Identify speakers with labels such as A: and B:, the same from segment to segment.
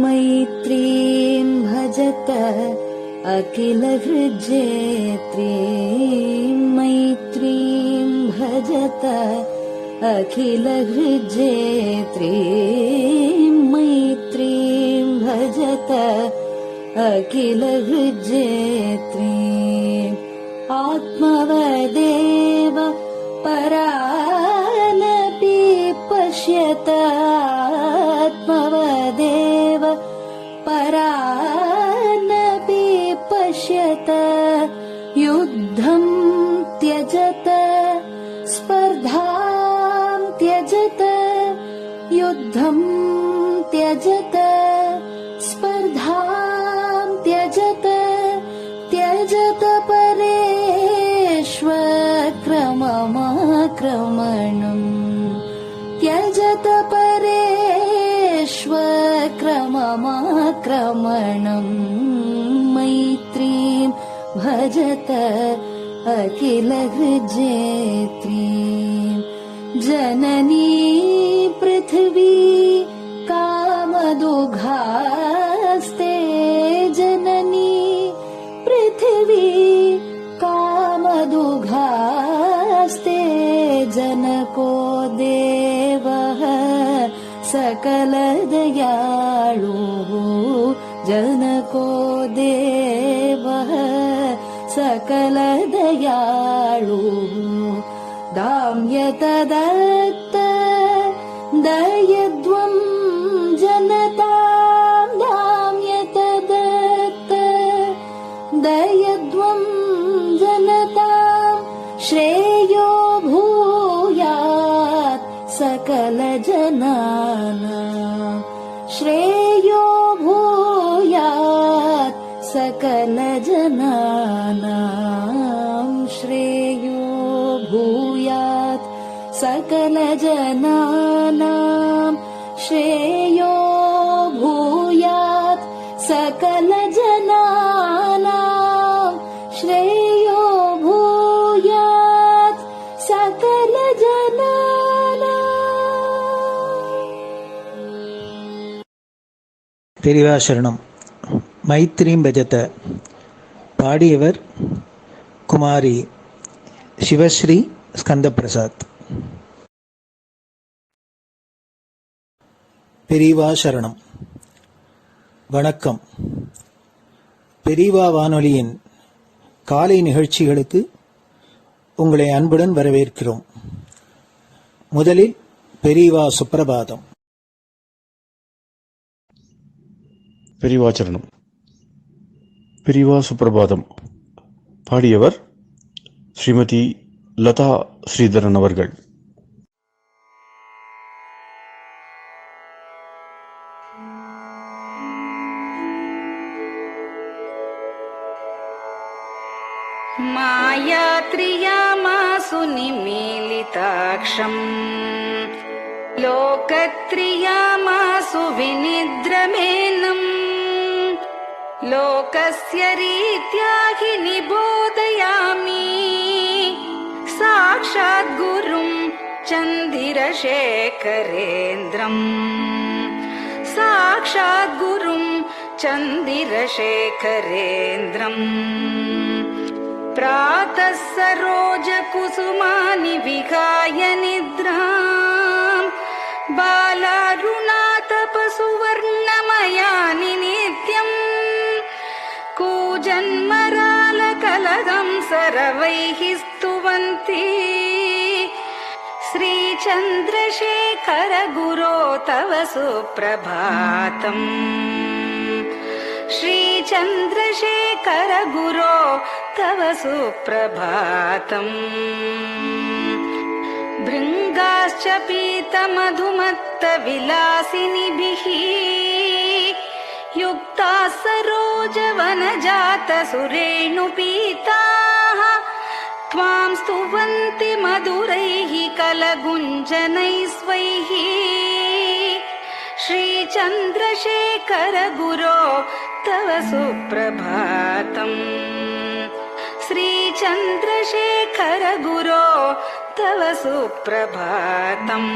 A: मैत्रीं भजत अखिलहृज्जेत्रीं, मैत्रीं भजत अखिलहृज्जेत्रीं, मैत्रीं भजत अखिलहृज्जेत्रीम्। आत्मवदेव परानपि पश्यत, आत्मवदेव परानपि पश्यत। युद्धं त्यजत स्पर्धां त्यजत, युद्धं त्यजत स्पर्धां त्यजत। त्यजत परेष्वक्रममाक्रमणम्, त्यजत परेष्वक्रममाक्रमणम्। मैत्रीं भजत अखिलहृज्जेत्रीं। जननी पृथिवी कामदुघास्ते, जननी पृथिवी कामदुघास्ते। जनको देवः सकलदयाळुः, जनको देवः सकलदयाळुः। दाम्यत दत्त दयध्वं जनतां, दाम्यत दत्त दयध्वं जनतां। श्रेयो भूयात् सकलजनानां, श्रेयो भूयात् सकलजनानां, श्रेयो भूयात् सकलजनानां, श्रेयो भूयात् सकलजनानां, श्रेयो भूयात् सकलजनानां।
B: பெரியவா சரணம். மைத்ரீம் பஜத. பாடியவர் குமாரி சிவஸ்ரீ ஸ்கந்தபிரசாத். பெரியவா சரணம். வணக்கம். பெரியவா வானொலியின் காலை நிகழ்ச்சிகளுக்கு உங்களை அன்புடன் வரவேற்கிறோம். முதலில் பெரியவா சுப்பிரபாதம்.
C: பெரியவா சரணம். பெரியவா சுப்பிரபாதம். பாடியவர் ஸ்ரீமதி லதா ஸ்ரீதரன் அவர்கள்.
D: मायात्रियामासु निमीलिताक्षम्, लोकत्रियामासु विनिद्रमेनम्। लोकस्य रीत्या हि निबोधयामि, साक्षात् गुरुं चन्दिरशेखरेन्द्रम्, साक्षात् गुरुं चन्दिरशेखरेन्द्रम्। प्रातः सरोजकुसुमानि विहाय निद्राम्, बालारुणातपसुवर्णमयानि नित्यम्। कूजन्मरालकलहं सरवैः स्तुवन्ति, श्रीचन्द्रशेखर गुरो तव सुप्रभातम्, श्रीचन्द्रशेखर गुरो तव सुप्रभातम्। भृङ्गाश्च पीतमधुमत्तविलासिनिभिः युक्ताः सरोजवनजातसुरेणुपीताः, त्वां स्तुवन्ति मधुरैः कलगुञ्जनैः स्वैः। श्रीचन्द्रशेखर गुरो तव सुप्रभातम्, श्रीचन्द्रशेखर गुरो तव सुप्रभातम्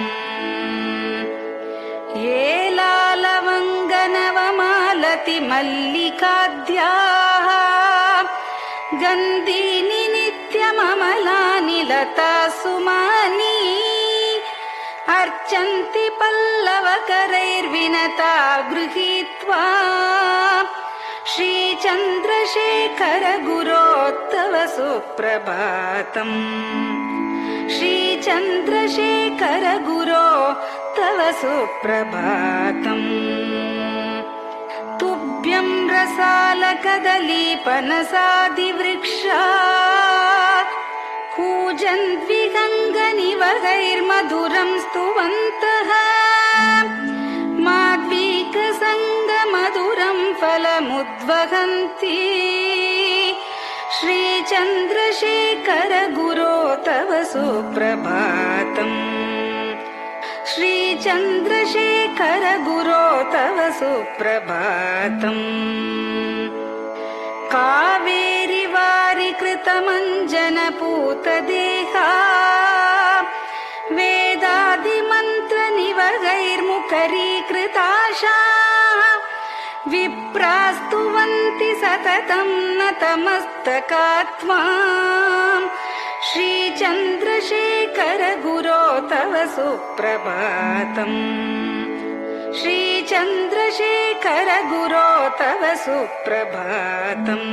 D: ये लालवङ्गनवमालति मल्लिकाद्याः गन्धीनि नित्यममलानि लता सुमानि अर्चन्ति पल्लवकरैर्विनता गृहीत्वा श्रीचन्द्रशेखर गुरो तव सुप्रभातम् श्रीचन्द्रशेखर गुरो तव सुप्रभातम् तुभ्यं रसालकदलीपनसादिवृक्षा कूजन्द्विगङ्गनिवगैर्मधुरं स्तुवन्तः माद्वीकसङ्गमधुरं फलमुद्वहन्ति श्रीचन्द्रशेखर गुरो तव सुप्रभातम् श्रीचन्द्रशेखर गुरो तव सुप्रभातम् कावेरि वारिकृतमञ्जनपूतदेहा वेदादिमन्त्रनिवगैर्मुखरीकृताशा विप्रास्तुवन्ति सततं नतमस्तकात्माम् श्रीचन्द्रशेखर गुरो तव सुप्रभातम् श्रीचन्द्रशेखर गुरो तव सुप्रभातम्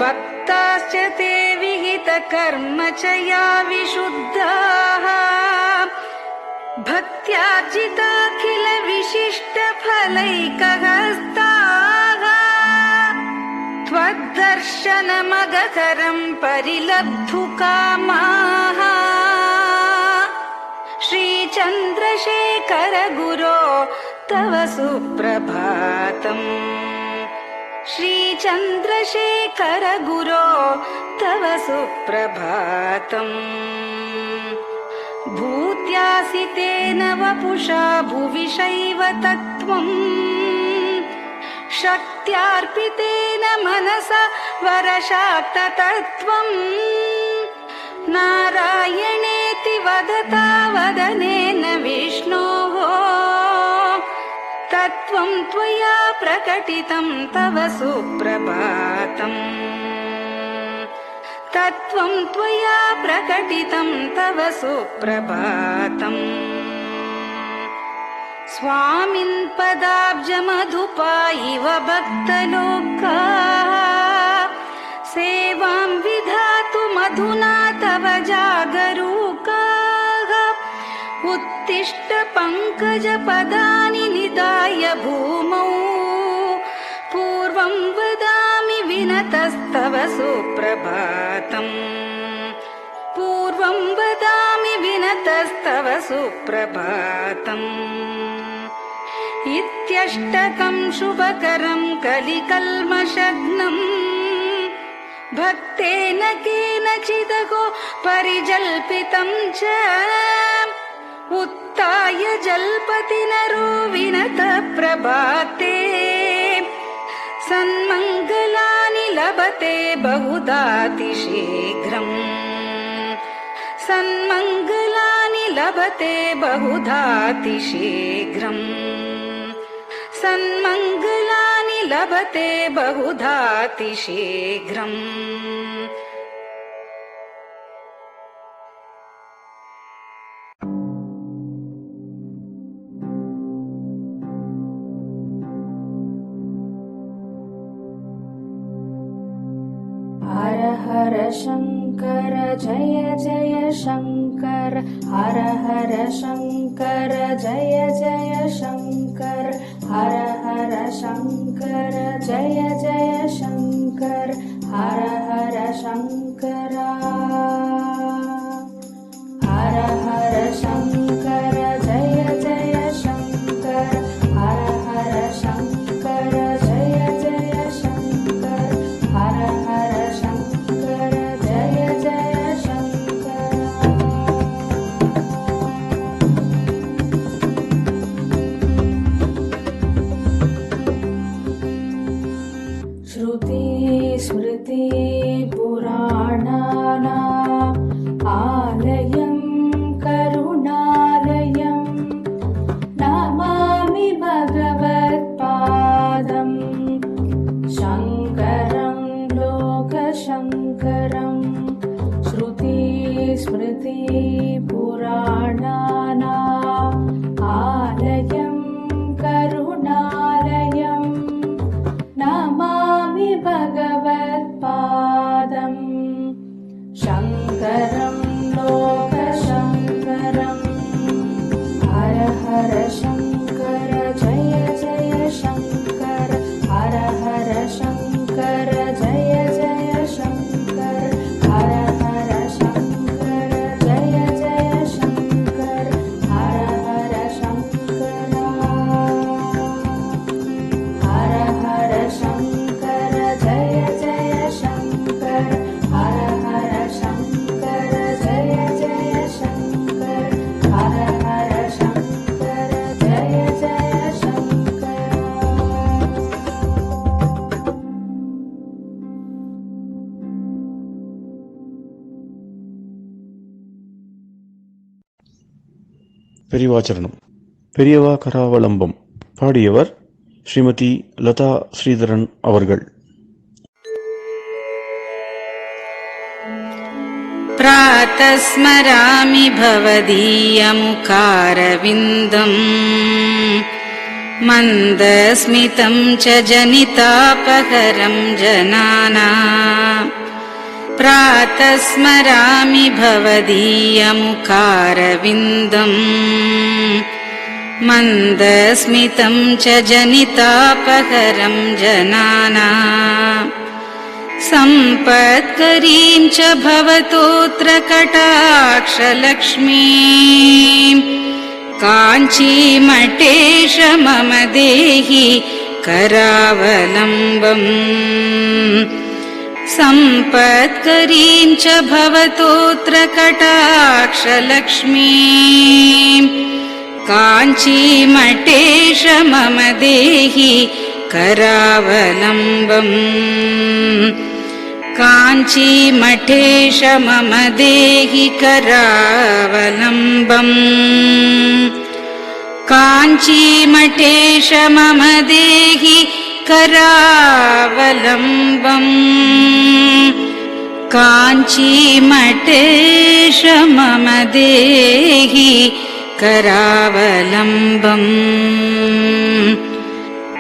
D: भक्ताश्च ते विहितकर्म च या विशुद्धाः भक्त्यार्जिताखिल विशिष्टफलैकहस्ताः त्वद्दर्शनमगकरं परिलब्धुकामाः श्रीचन्द्रशेखर गुरो तव सुप्रभातम् श्रीचन्द्रशेखर गुरो तव सुप्रभातम् भूत्यासितेन वपुषा भुविशैव तत्त्वम् शक्त्यार्पितेन मनसा वरशाक्ततत्त्वम् नारायणेति वदता वदनेन विष्णोः तत्त्वं त्वया प्रकटितं तव सुप्रभातम् तत्त्वं त्वया प्रकटितं तव सुप्रभातम् स्वामिन् पदाब्जमधुपा इव भक्तलोकाः सेवां विधातुमधुना तव जागरूकाः उत्तिष्ठ पङ्कजपदानि निधाय भूमौ पूर्वं वदामि विनतस्तव सुप्रभातम् पूर्वं वदामि विनतस्तव सुप्रभातम् इत्यष्टकं शुभकरं कलिकल्मषघ्नम् भक्तेन केनचिदहो परिजल्पितं च उत्थाय जल्पति नरो विनत प्रभाते सन्मङ्गलानि लभते बहुधातिशीघ्रम् सन्मङ्गलानि लभते बहुधातिशीघ्रम् सन्मङ्गलानि लभते बहुधातिशीघ्रम्
A: हर हर शङ्कर जय जय शङ्कर हर हर शङ्कर जय जय शङ्कर हर हर शङ्कर जय जय शङ्कर हर हर शङ्कर हर हर शङ्कर जय जय शङ्कर हर हर शङ्कर जय जय शङ्कर हर हर शङ्कर जय जय शङ्कर श्रुति स्मृति पुराणानाम् स्मृतिपुराणानाम् आलयं करुणालयं नमामि भगवत्पादम् शङ्करं लोकशङ्करम् हर हर शङ्कर जय जय शङ्कर हर हर शङ्कर जय जय शङ्कर हर हर शङ्कर जय जय शङ्कर हर हर शङ्कर हर हर शङ्कर जय जय शङ्कर हर हर शङ्कर जय जय शङ्कर हर हर शङ्कर जय जय शङ्कर
C: பெரிவாச்சரணம். பெரியவா கராவலம்பம். பாடியவர் ஸ்ரீமதி லதா ஸ்ரீதரன் அவர்கள்.
D: प्रातः स्मरामि भवदीयमुखारविन्दम् मन्दस्मितं च जनितापहरं जनानाम् प्रातः स्मरामि भवदीयमुखारविन्दम् मन्दस्मितं च जनितापहरं जनानाम् सम्पत्करीं च भवतोऽत्र कटाक्षलक्ष्मीं काञ्चीमठेश मम देहि करावलम्बम् सम्पत्करीं च भवतोऽत्र कटाक्षलक्ष्मीं काञ्चीमठेश मम देहि करावलम्बम् काञ्चीमठेश मम देहि करावलम्बम् काञ्चीमठेश मम देहि करावलम्बम् काञ्चीमठेश मम देहि करावलम्बम्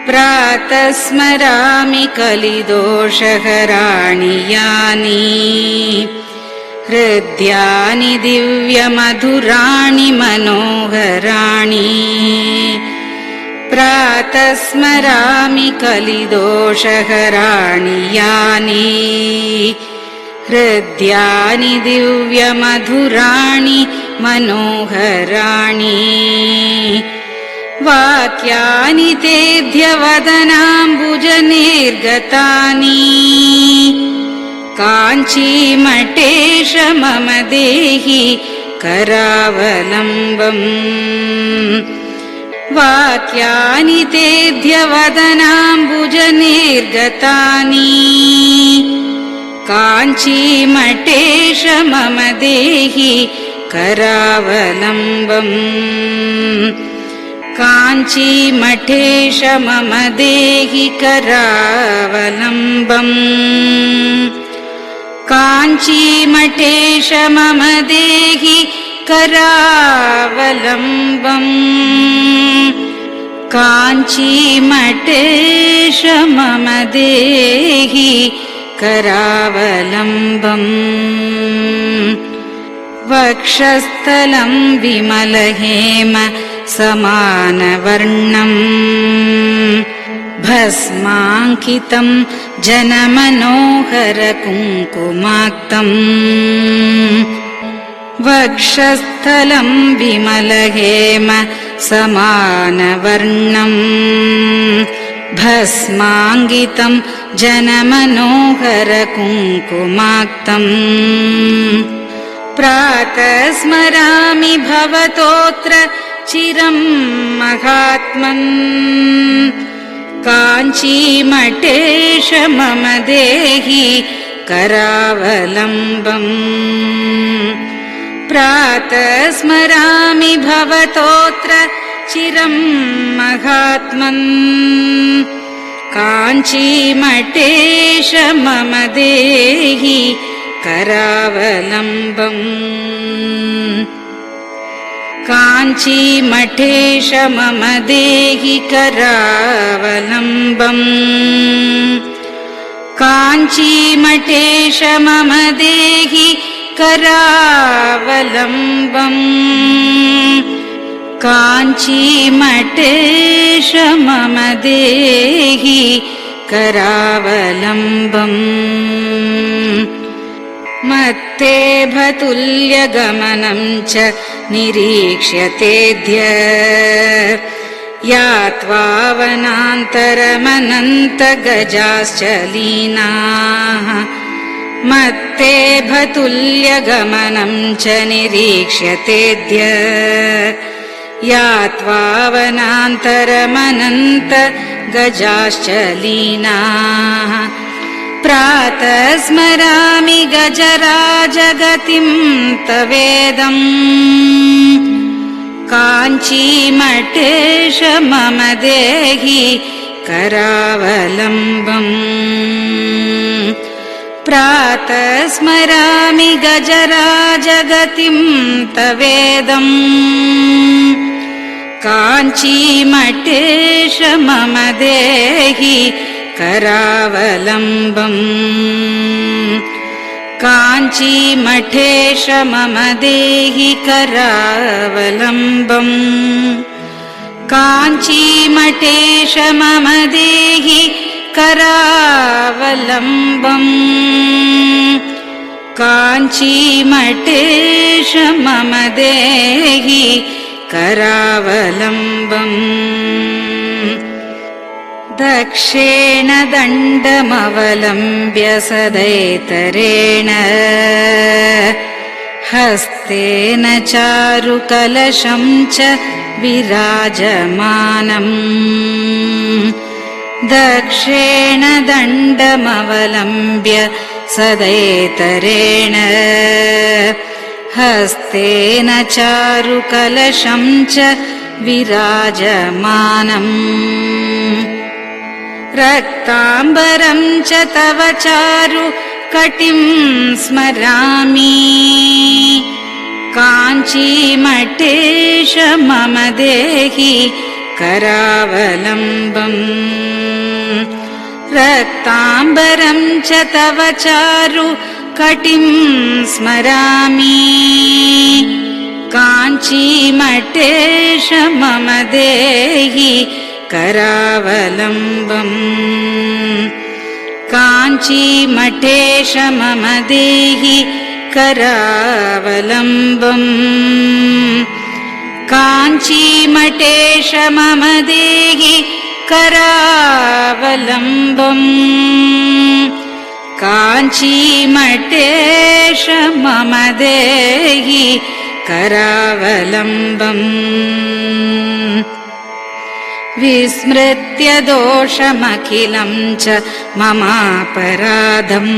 D: प्रातः स्मरामि कलिदोषहराणि यानि हृद्यानि दिव्यमधुराणि मनोहराणि प्रातः स्मरामि कलिदोषहराणि यानि हृद्यानि दिव्यमधुराणि मनोहराणि वाक्यानि तेऽध्यवदनाम्बुजनिर्गतानि काञ्चीमठेश मम देहि करावलम्बम् वाक्यानि तेऽध्यवदनाम्बुजनिर्गतानि काञ्चीमठेश मम देहि करावलम्बम् काञ्चीमठेश मम देहि करावलम्बम् काञ्चीमठेश मम देहि करावलम्बम् काञ्चीमठेश मम देहि करावलम्बम् वक्षस्थलं विमलहेम समानवर्णम् भस्माङ्कितं जनमनोहर कुङ्कुमाक्तम् वक्षस्थलं विमलहेम समानवर्णम् भस्माङ्कितं जनमनोहर कुङ्कुमाक्तम् प्रातः स्मरामि भवतोऽत्र चिरं महात्मन् काञ्चीमठेश मम देहि करावलम्बम् प्रातः स्मरामि भवतोऽत्र चिरं महात्मन् काञ्चीमठेश मम देहि करावलम्बम् काञ्चीमठेश मम देहि करावलम्बम् काञ्चीमठेश मम देहि करावलम्बम् काञ्चीमठेश मम देहि करावलम्बम् मत्तेभतुल्यगमनं च निरीक्ष्यतेऽद्य यात्वा वनान्तरमनन्तगजाश्च लीनाः मत्तेभतुल्यगमनं च निरीक्ष्यतेऽद्य यात्वा वनान्तरमनन्तगजाश्च लीनाः प्रातः स्मरामि गजराजगतिं तवेदम् काञ्चीमठेश मम देहि करावलम्बम् प्रातः स्मरामि गजराजगतिं तवेदम् काञ्चीमठेश मम देहि करावलम्बम् काञ्चीमठेश मम देहि करावलम्बम् काञ्चीमठेश मम देहि करावलम्बम् काञ्चीमठेश मम देहि करावलम्बम् दक्षेण दण्डमवलम्ब्य सदैतरेण हस्तेन चारुकलशं च विराजमानम् दक्षेण दण्डमवलम्ब्य सदैतरेण हस्तेन चारुकलशं च विराजमानम् रक्ताम्बरं च तव चारु कटिं स्मरामि काञ्चीमठेश मम देहि करावलम्बम् रक्ताम्बरं च तव चारु कटिं स्मरामि काञ्चीमठेश मम देहि करावलम्बम् काञ्चीमठेश मम देहि करावलम्बम् काञ्चीमठेश मम देहि करावलम्बम् काञ्चीमठेश मम देहि करावलम्बम् विस्मृत्य दोषमखिलं च ममापराधम्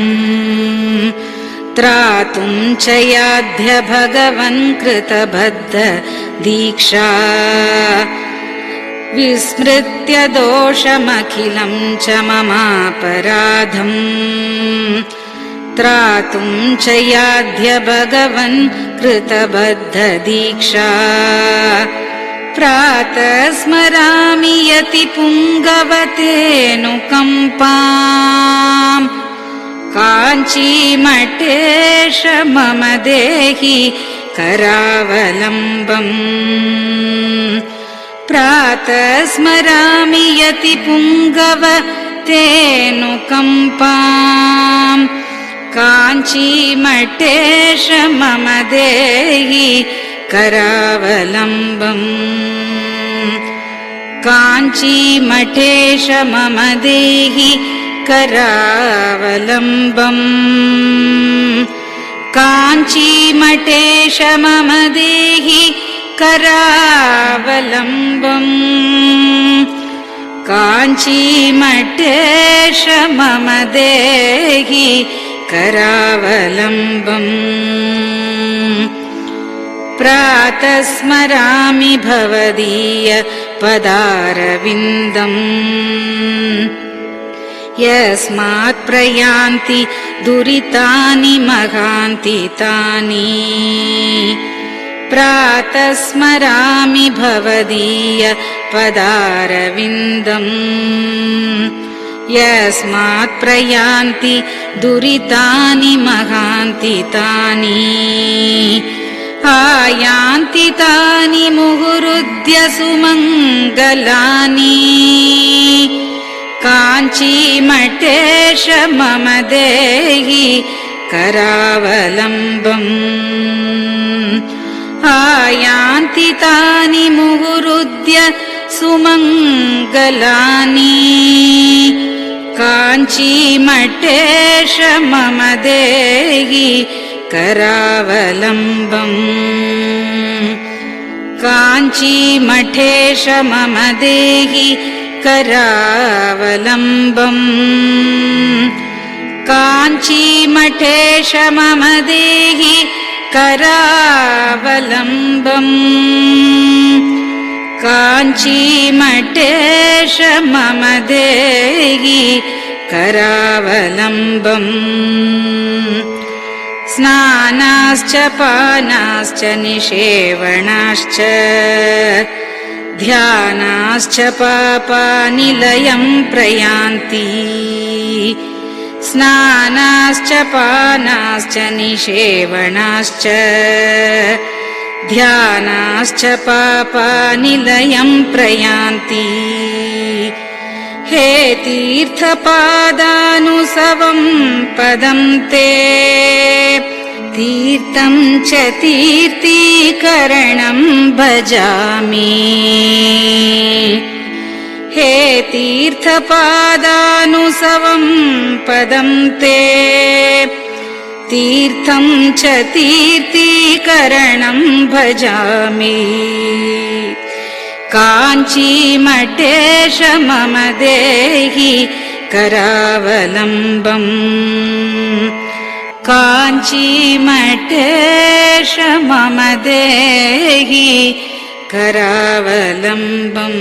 D: त्रातुं च याध्य भगवन् कृतबद्ध दीक्षा विस्मृत्य दोषमखिलं च ममापराधम् त्रातुं च याध्य भगवन् कृतबद्ध दीक्षा प्रातः स्मरामि यति पुङ्गवतेऽनुकम्पाम् काञ्चीमठेश मम देहि करावलम्बम् प्रातः स्मरामि यति पुङ्गवतेऽनुकम्पाम् काञ्चीमठेश मम देहि करावलम्बम् काञ्चीमठेश मम देहि करावलम्बम् काञ्चीमठेश मम देहि करावलम्बम् काञ्चीमठेश मम देहि करावलम्बम् प्रातः स्मरामि भवदीय पदारविन्दम् यस्मात् प्रयान्ति दुरितानि महान्ति तानि प्रातः स्मरामि भवदीय पदारविन्दम् यस्मात् प्रयान्ति दुरितानि महान्ति तानि आयान्ति तानि मुहुरुद्य सुमङ्गलानि काञ्चीमठेश मम देहि करावलम्बम् आयान्ति तानि मुहुरुद्य सुमङ्गलानि काञ्चीमठेश मम देहि करावलम्बम् काञ्चीमठेश मम देहि करावलम्बम् काञ्चीमठेश मम देहि करावलम्बम् काञ्चीमठेश मम देहि करावलम्बम् स्नानाश्च पानाश्च निषेवणाश्च ध्यानाश्च पापानिलयं प्रयान्ति स्नानाश्च पानाश्च निषेवणाश्च ध्यानाश्च पापानिलयं प्रयान्ति हे तीर्थपादानुसवं पदं ते तीर्थं च तीर्थीकरणं भजामि हे तीर्थपादानुसवं पदं ते तीर्थं च तीर्थीकरणं भजामि काञ्चीमठेश मम देहि करावलम्बम् काञ्चीमठेश मम देहि करावलम्बम्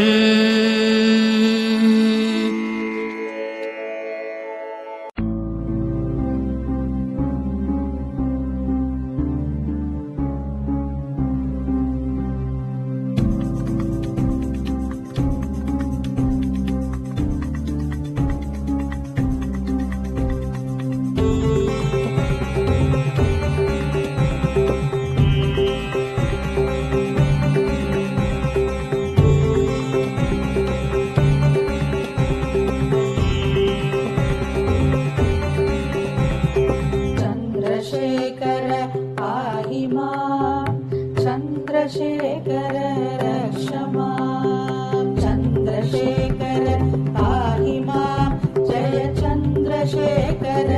A: चन्द्रशेखर रक्ष मां चन्द्रशेखर पाहि मां जय चन्द्रशेखर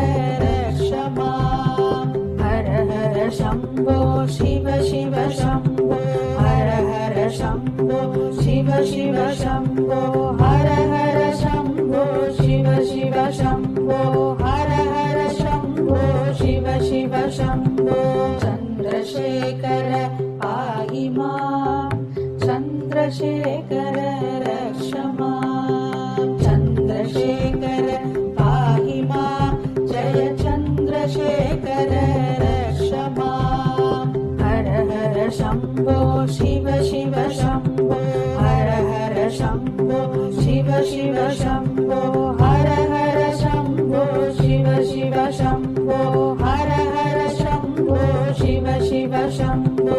A: रक्ष मां हर हर शम्भो शिव शिव शम्भो हर हर शम्भो शिव शिव शम्भो हर हर शम्भो शिव शिव शम्भो हर हर शम्भो शिव शिव शम्भो चन्द्रशेखर पाहि मां चन्द्रशेखर रक्ष मां चन्द्रशेखर पाहि मां जय चन्द्रशेखर रक्ष मां हर हर शम्भो शिव शिव शम्भो हर हर शम्भो शिव शिव शम्भो हर हर शम्भो शिव शिव शम्भो हर हर शम्भो शिव शिव शम्भो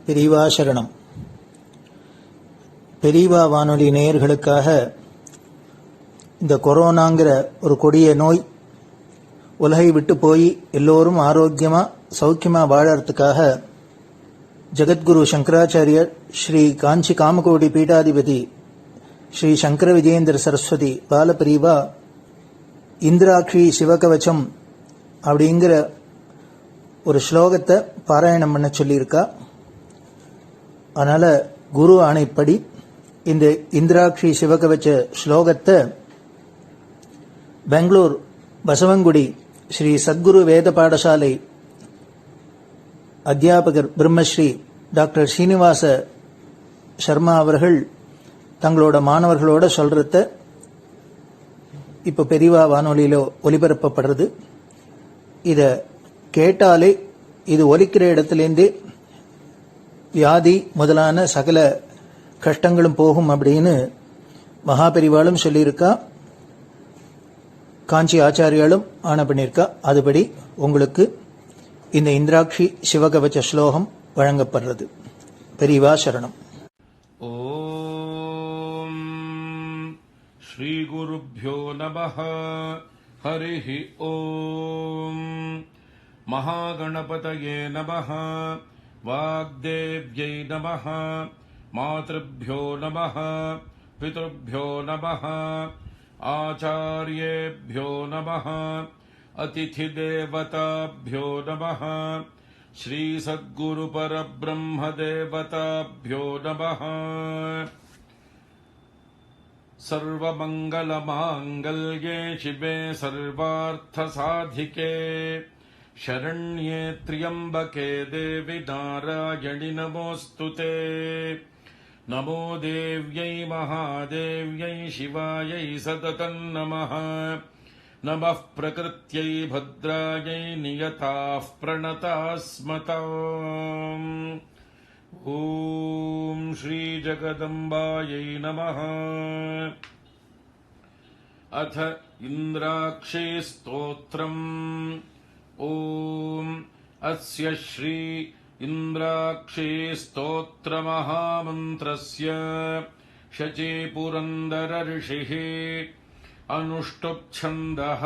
B: பெரியவா சரணம். பெரியவா வானொலி நேயர்களுக்காக இந்த கொரோனாங்கிற ஒரு கொடிய நோய் உலகை விட்டு போய் எல்லோரும் ஆரோக்கியமா சௌக்கியமா வாழறதுக்காக ஜெகத்குரு சங்கராச்சாரியர் ஸ்ரீ காஞ்சி காமகோடி பீட்டாதிபதி ஸ்ரீ சங்கர விஜயேந்திர சரஸ்வதி பாலபிரிவா இந்திராட்சி சிவகவச்சம் அப்படிங்கிற ஒரு ஸ்லோகத்தை பாராயணம் பண்ண சொல்லியிருக்கா. அதனால குரு ஆணைப்படி இந்த இந்திராட்சி சிவகவச்ச ஸ்லோகத்தை பெங்களூர் பசவங்குடி ஸ்ரீ சத்குரு வேத பாடசாலை அத்தியாபகர் பிரம்மஸ்ரீ டாக்டர் ஸ்ரீனிவாச சர்மா அவர்கள் தங்களோட மாணவர்களோட சொல்றத இப்போ பெரியவா வானொலியில ஒலிபரப்பப்படுறது. இதை கேட்டாலே இது ஒலிக்கிற இடத்துலேருந்தே வியாதி முதலான சகல கஷ்டங்களும் போகும் அப்படின்னு மகாபெரிவாளும் சொல்லியிருக்கா, காஞ்சி ஆச்சாரியாலும் ஆணை பண்ணியிருக்கா. அதுபடி உங்களுக்கு இந்த இந்திராட்சி சிவகவச்ச ஸ்லோகம் வழங்கப்படுறது. பெரியவா சரணம்.
E: ஓம் ஸ்ரீ குருப்யோ நமஹ. ஹரிஹ ஓம். மகாகணபதயே நமஹ. வாக்தேவ்யை நமஹ. மாத்ருப்யோ நமஹ. பித்ருப்யோ நமஹ. ஆச்சார்யேभ्यो நமஹ. அதிதிதேவதாभ्यो நமஹ. ஸ்ரீ சத்குரு பரபிரம்மதேவதாभ्यो நமஹ. சர்வமங்கலமாங்கல்யே சிவே சர்வார்த்தசாதிகே शरण्ये त्र्यम्बके देवि नारायणि नमोऽस्तुते. नमो देव्यै महादेव्यै शिवायै सततं नमः. नमः प्रकृत्यै भद्रायै नियताः प्रणतास्मताम्. ॐ श्रीजगदम्बायै नमः. अथ इन्द्राक्षी स्तोत्रम्. ओम अस्य श्री इन्द्राक्षी स्तोत्र महामन्त्रस्य शची पुरन्दर ऋषिः अनुष्टुप् छन्दः.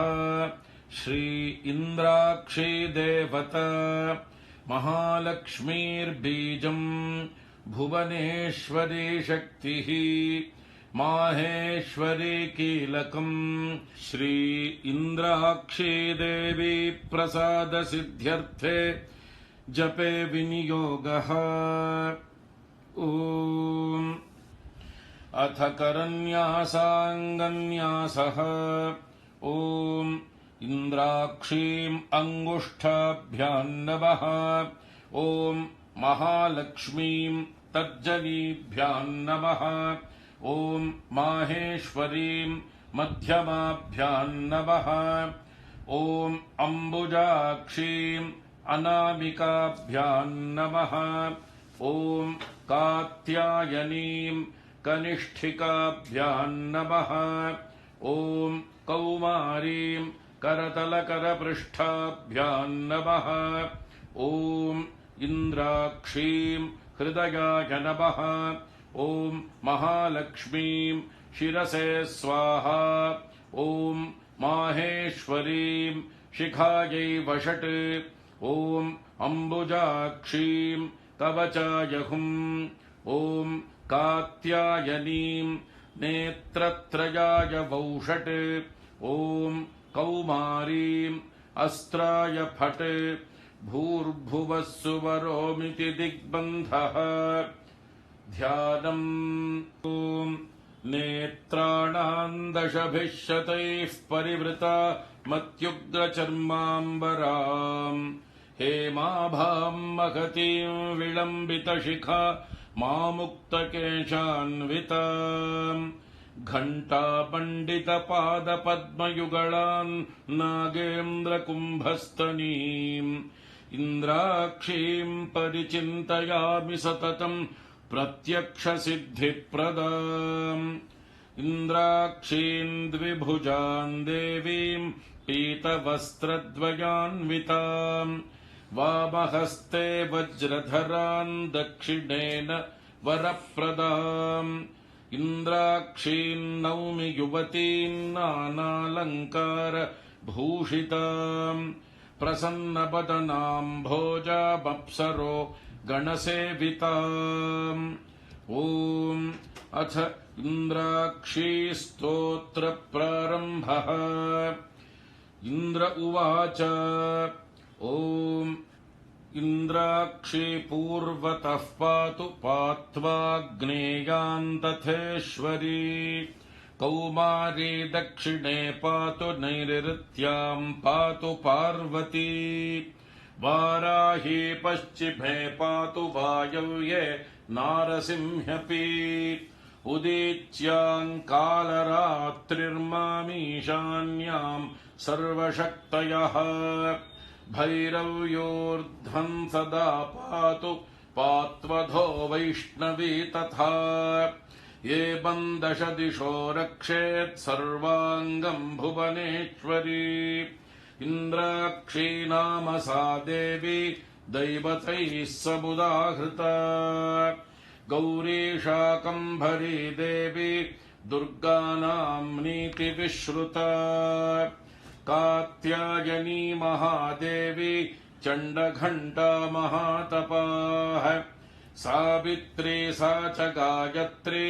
E: श्री इन्द्राक्षी देवता महालक्ष्मीर्बीजम् भुवनेश्वरी शक्तिः माहेश्वरी कीलकम्. श्री इन्द्राक्षी देवी प्रसाद सिद्ध्यर्थे जपे विनियोगः. ओम अथ करन्यासाङ्गन्यासः. ओम इन्द्राक्षीम् अंगुष्ठाभ्यां नमः. ओम महालक्ष्मीम् तर्जनीभ्यां नमः. ओम माहेश्वरीं मध्यमाभ्यां नमः. ओम अम्बुजाक्षीं अनामिकाभ्यां नमः. ओम कात्यायनीं कनिष्ठिकाभ्यां नमः. ओम कौमारीं करतलकरपृष्ठाभ्यां नमः. ओम इन्द्राक्षीं हृदयाय नमः. ओम महालक्ष्मीं शिरसे स्वाहा. ओम माहेश्वरीं शिखायै वषट्. ओम अम्बुजाक्षीं कवचाय हुम्. ओम कात्यायनीं नेत्रत्रयाय वौषट्. ओम कौमारीं अस्त्राय फट्. भूर्भुवः सुवरोमिति दिग्बन्धः. ध्यानम्. ओम नेत्राणां दशभिः शतैः परिवृता मत्युग्रचर्माम्बराम्. हेमाभां महतीं विलम्बितशिखा मामुक्तकेशान्विताम्. घण्टापण्डितपादपद्मयुगलान् नागेन्द्रकुम्भस्तनीम्. इन्द्राक्षीं परिचिन्तयामि सततम् प्रत्यक्षसिद्धिप्रदाम्. इन्द्राक्षीं द्विभुजां देवीं पीतवस्त्रद्वयान्विताम्. वामहस्ते वज्रधरान् दक्षिणेन वरप्रदाम्. इन्द्राक्षीं नौमि युवतीं नानालङ्कारभूषिताम्. प्रसन्नवदनां भोजामप्सरो गणसेविताम्. ओम अथ इन्द्राक्षी स्तोत्र प्रारम्भः. इन्द्र उवाच. ओम इन्द्राक्षी पूर्वतः पातु पात्वाग्नेयान्तथेश्वरी कौमारी दक्षिणे पातु नैऋत्याम् पातु पार्वती वाराही पश्चिमे पातु वायव्ये नारसिंह्यपि उदीच्याम् कालरात्रिर्मामीशान्याम् सर्वशक्तयः भैरव्योर्ध्वम् सदा पातु पात्वधो वैष्णवी तथा एवम् 10 दिशो रक्षेत् सर्वाङ्गम् भुवनेश्वरी इन्द्राक्षी नाम सा देवी दैवतैः समुदाहृता गौरी शाकम्भरी देवी दुर्गानाम् नीतिविश्रुता कात्यायनी महादेवी चण्डघण्टा महातपाः सावित्री सा च गायत्री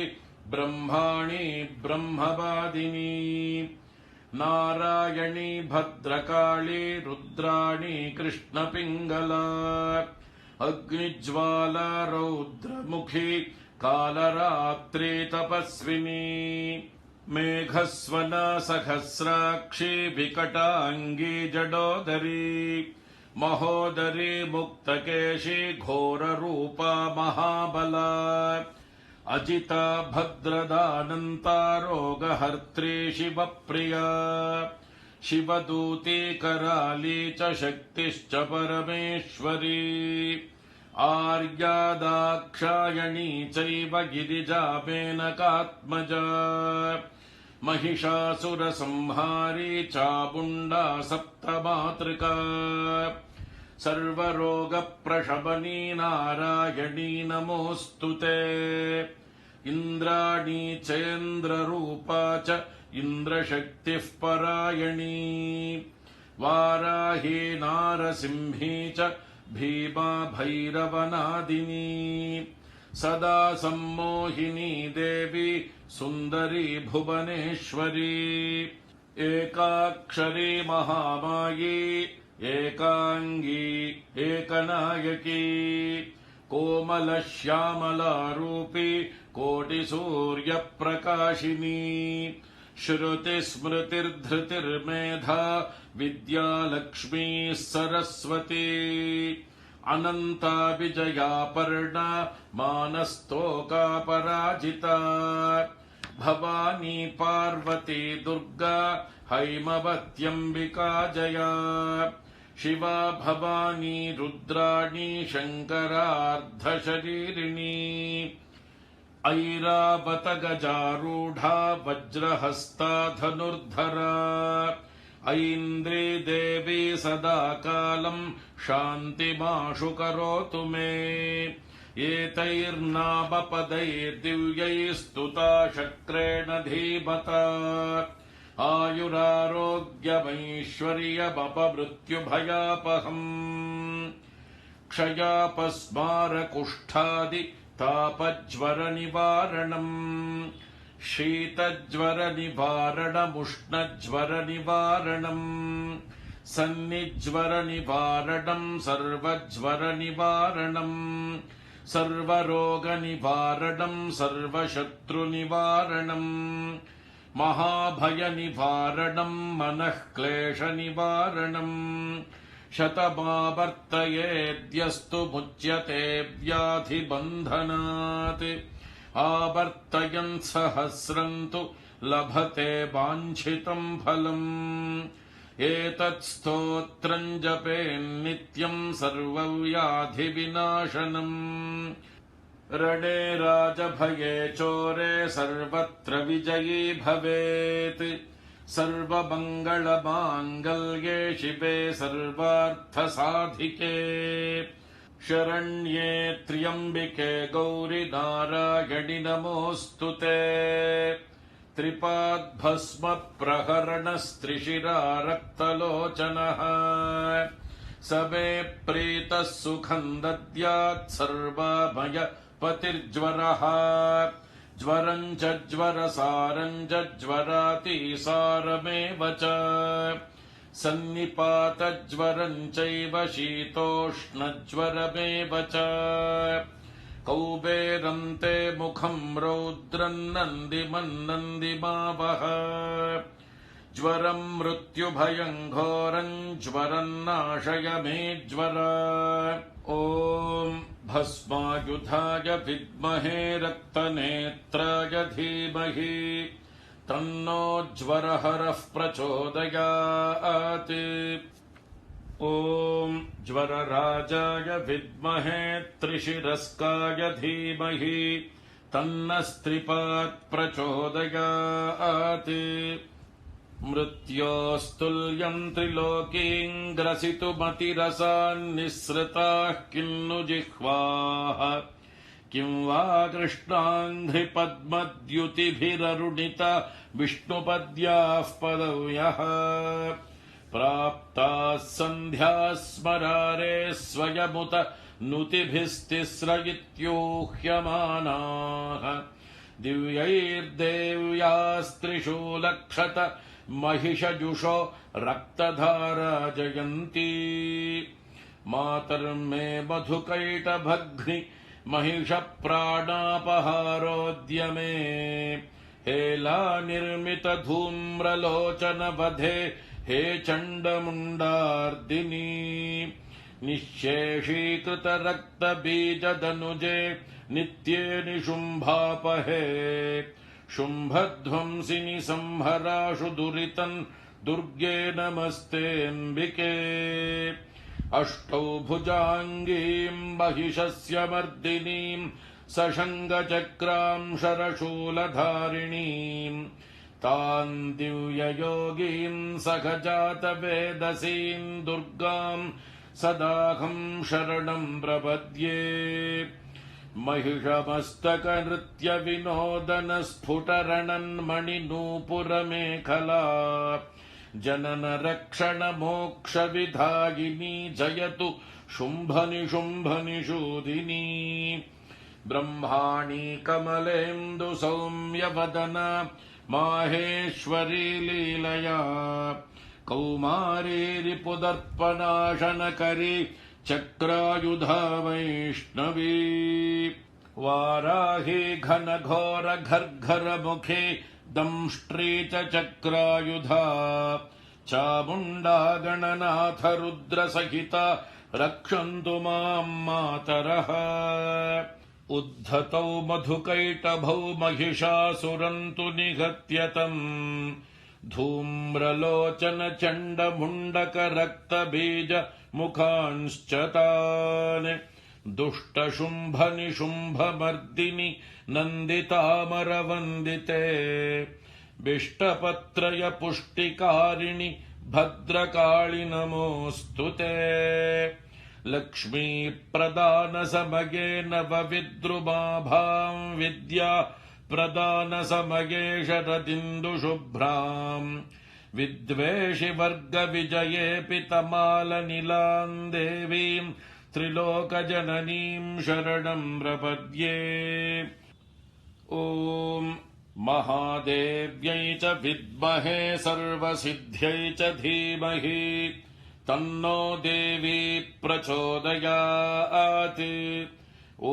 E: ब्रह्माणी ब्रह्मवादिनी नारायणी भद्रकाली रुद्राणी कृष्णपिङ्गला अग्निज्वाला रौद्रमुखी कालरात्रि तपस्विनी मेघस्वना सहस्राक्षी विकटाङ्गी जडोदरी महोदरी मुक्तकेशी घोररूपा महाबला अजिता भद्रदानन्ता रोगहर्त्री शिवप्रिया शिवदूती कराली च शक्तिश्च परमेश्वरी आर्या दाक्षायणी चैव गिरिजा मेनकात्मजा महिषासुरसंहारी चामुण्डा सप्तमातृका सर्वरोगप्रशमनी नारायणी नमोऽस्तु ते इन्द्राणी चेन्द्ररूपा च इन्द्रशक्तिः परायणी वाराही नारसिंही च भीमा भैरवनादिनी सदा सम्मोहिनी देवी सुन्दरी भुवनेश्वरी एकाक्षरी महामायी एकांगी एकनायकी कोमलश्यामलारूपी कोटिसूर्यप्रकाशिनी श्रुतिस्मृतिर्धृतिर्मेधा विद्यालक्ष्मी सरस्वती अनन्ता विजयापर्णा मानस्तोकापराजिता भवानी पार्वती दुर्गा हैमवत्यम्बिका जया शिवा भवानी रुद्राणी शङ्करार्धशरीरिणी ऐरावत गजारूढा वज्रहस्ता धनुर्धरा ऐन्द्री देवी सदा कालम् शान्तिमाशु करोतु मे एतैर्नामपदैर्दिव्यैस्तुता शक्रेण धीमता आयुरारोग्यमैश्वर्यमपमृत्युभयापहम् क्षयापस्मारकुष्ठादि तापज्वरनिवारणम् शीतज्वरनिवारणमुष्णज्वरनिवारणम् सन्निज्वरनिवारणम् सर्वज्वरनिवारणम् सर्वरोगनिवारणम् सर्वशत्रुनिवारणम् महाभयनिवारणम् मनःक्लेशनिवारणम् शतमावर्तयेद्यस्तु मुच्यते व्याधिबन्धनात् आवर्तयन् सहस्रम् तु लभते वाञ्छितम् फलम् एतत्स्तोत्रम् जपेन्नित्यम् सर्वव्याधिविनाशनम् रणे राजभये चोरे सर्वत्र विजयी भवेत् सर्वमङ्गलमाङ्गल्ये शिवे सर्वार्थसाधिके शरण्ये त्र्यम्बिके गौरि नारायणि नमोऽस्तु ते त्रिपाद्भस्म प्रहरणस्त्रिशिरा रक्तलोचनः स मे प्रीतः सुखम् दद्यात् सर्वाभय पतिर्ज्वरः ज्वरम् च ज्वरसारम् च ज्वरातिसारमेव च सन्निपातज्वरम् चैव शीतोष्णज्वरमेव च कौबेरन्ते मुखम् रौद्रम् नन्दिमन्नन्दिमावह ज्वरम् मृत्युभयम् घोरम् ज्वरम् नाशय मे ज्वर ॐ भस्मायुधाय विद्महे रक्तनेत्राय धीमहि तन्नो ज्वरहरः प्रचोदयात् ॐ ज्वरराजाय विद्महे त्रिशिरस्काय धीमहि तन्नस्त्रिपात् प्रचोदयात् मृत्योस्तुल्यम् त्रिलोकीम् ग्रसितुमतिरसान्निःसृताः किन्नु जिह्वाः किं वा कृष्णाङ्घ्रिपद्मद्युतिभिररुणिता विष्णुपद्याः पदव्यः प्राप्ताः सन्ध्याः स्मरारे स्वयमुत नुतिभिस्तिस्रयित्यूह्यमानाः दिव्यैर्देव्यास्त्रिशूलक्षत महिषजुषो रक्तधारा जयन्ती मातर्मे मधुकैटभग्नि महिषप्राणापहारोद्यमे हेला निर्मित धूम्रलोचन वधे हे चण्डमुण्डार्दिनी निःशेषीकृत रक्तबीजदनुजे नित्ये निशुम्भापहे शुम्भध्वंसिनि संहराशु दुरितम् दुर्गे नमस्तेऽम्बिके अष्टौ भुजाङ्गीम् महिषस्य मर्दिनीम् सशङ्गचक्राम् शरशूलधारिणीम् तान् दिव्ययोगीम् सखजातवेदसीम् दुर्गाम् सदाहम् शरणम् प्रपद्ये महिषमस्तकनृत्यविनोदनस्फुटरणन्मणिनूपुरमेखला जननरक्षणमोक्षविधायिनी जयतु शुम्भनिशुम्भनिषूदिनी ब्रह्माणी कमलेन्दु सौम्यवदना माहेश्वरी लीलया कौमारी रिपुदर्पणाशनकरी चक्रायुधा वैष्णवी वाराही घनघोर घर्घरमुखी दंष्ट्री च चक्रायुधा चामुण्डा गणनाथ रुद्रसहिता रक्षन्तु माम् मातरः उद्धतौ मधुकैटभौ महिषासुरम् तु निहत्यतम् धूम्रलोचन चण्डमुण्डक रक्तबीज मुखांश्च तान् दुष्टशुम्भ निशुम्भमर्दिनि नन्दितामरवन्दिते बिष्टपत्रय पुष्टिकारिणि भद्रकाळि नमोऽस्तु ते लक्ष्मी प्रदान समये नवविद्रुमाभाम् विद्या प्रदान समये शरदिन्दुशुभ्राम् विद्वेषि वर्ग विजये पितमालनिलाम् देवीम् त्रिलोकजननीम् शरणम् प्रपद्ये ॐ महादेव्यै च विद्महे सर्वसिद्ध्यै च धीमहि तन्नो देवी प्रचोदयात्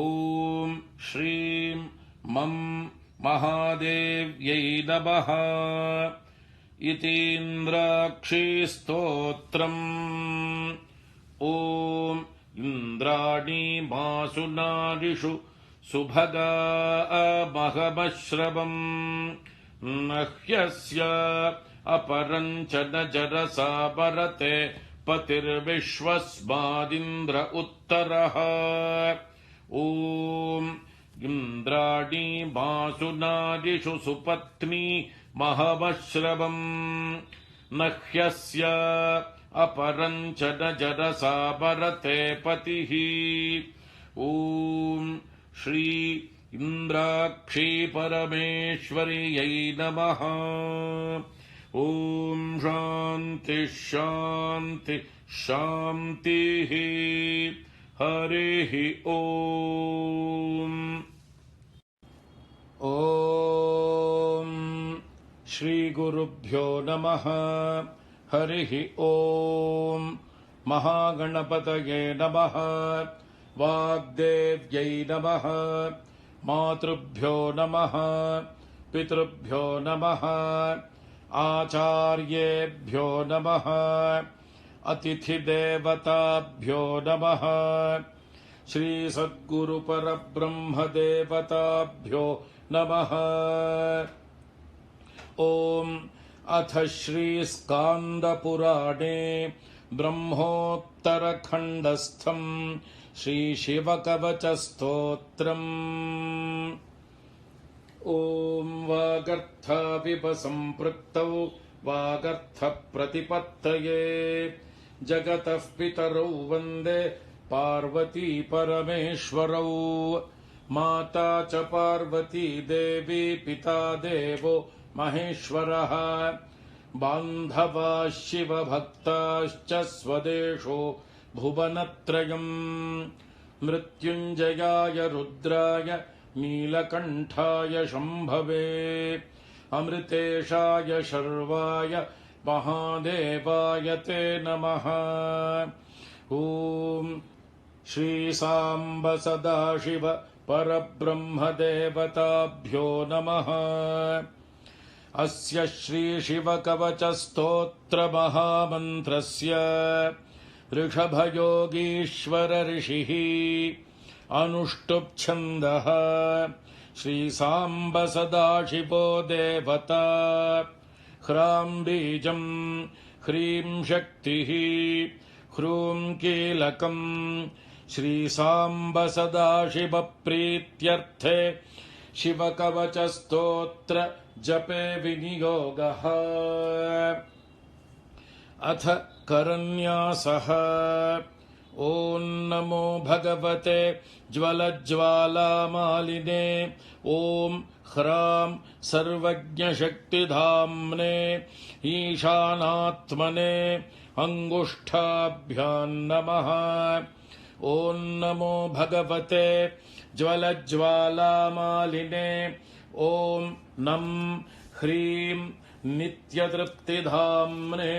E: ॐ श्रीं मं महादेव्यै नमः इतीन्द्राक्षी स्तोत्रम् ॐ इन्द्राणी मासु नारिषु सुभगा महमश्रवम् नह्यस्य अपरम् च न जरसा परते पतिर्विश्वस्मादिन्द्र उत्तरः ॐ इन्द्राणी मासु नारिषु सुपत्नी महमश्रवम् नह्यस्य अपरम् च न जरसा परते पतिः ॐ श्री इन्द्राक्षी परमेश्वर्यै नमः ॐ शान्ति शान्ति शान्तिः हरिः ॐ ॐ श्रीगुरुभ्यो नमः हरिः ॐ महागणपतये नमः वाग्देव्यै नमः मातृभ्यो नमः पितृभ्यो नमः आचार्येभ्यो नमः अतिथिदेवताभ्यो नमः श्री सद्गुरु परब्रह्मदेवताभ्यो नमः। ॐ अथ श्री स्कान्दपुराणे ब्रह्मोत्तरखण्डस्थं श्री शिवकवचस्तोत्रम्। ॐ वागर्थाविपसम्पृक्तौ वागर्थप्रतिपत्तये जगतः पितरौ वन्दे पार्वती परमेश्वरौ। माता च पार्वती देवी पिता देवो महेश्वरः। बान्धवाः शिवभक्ताश्च स्वदेशो भुवनत्रयम्। मृत्युञ्जयाय रुद्राय नीलकण्ठाय शम्भवे अमृतेशाय शर्वाय महादेवाय ते नमः। ॐ श्री सांब सदाशिव परब्रह्मदेवताभ्यो नमः। अस्य श्री शिवकवचस्तोत्रमहामन्त्रस्य ऋषभयोगीश्वर ऋषिः अनुष्टुप्-छन्दः श्री सांब सदाशिवो देवता। ह्रां बीजं ह्रीं शक्तिः ह्रूं कीलकम् श्री सांब सदाशिव प्रीत्यर्थे शिवकवचस्तोत्र जपे विनियोगः। अथ करन्यासः। ॐ नमो भगवते ज्वलज्ज्वालामालिने ॐ ह्रां सर्वज्ञशक्तिधाम्ने ईशानात्मने अङ्गुष्ठाभ्यां नमः। ॐ नमो भगवते ज्वलज्ज्वालामालिने ॐ नं ह्रीं नित्यतृप्तिधाम्ने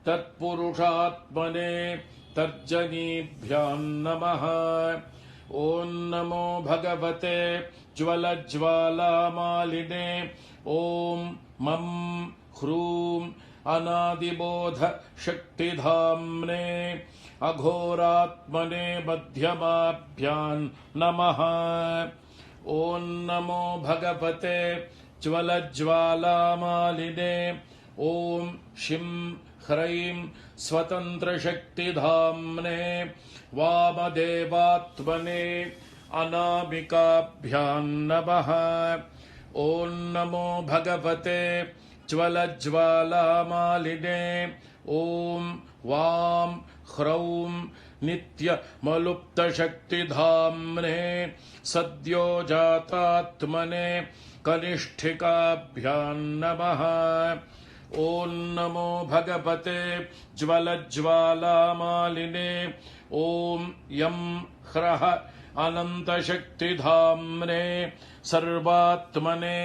E: तत्पुरुषात्मने तर्जनीभ्यां नमः। ॐ नमो भगवते ज्वलज्ज्वालामालिने ॐ मं ह्रूं अनादिबोध शक्तिधाम्ने अघोरात्मने मध्यमाभ्यां नमः। ॐ नमो भगवते ज्वलज्ज्वालामालिने ॐ शिं ह्रैं स्वतन्त्रशक्तिधाम्ने वामदेवात्मने अनामिकाभ्यां नमः। ॐ नमो भगवते ज्वलज्ज्वालामालिने ॐ वां ह्रौं नित्यमलुप्तशक्तिधाम्ने सद्योजातात्मने कनिष्ठिकाभ्यां नमः। ॐ नमो भगवते ज्वलज्ज्वालामालिने ॐ यं ह्रः अनन्तशक्तिधाम्ने सर्वात्मने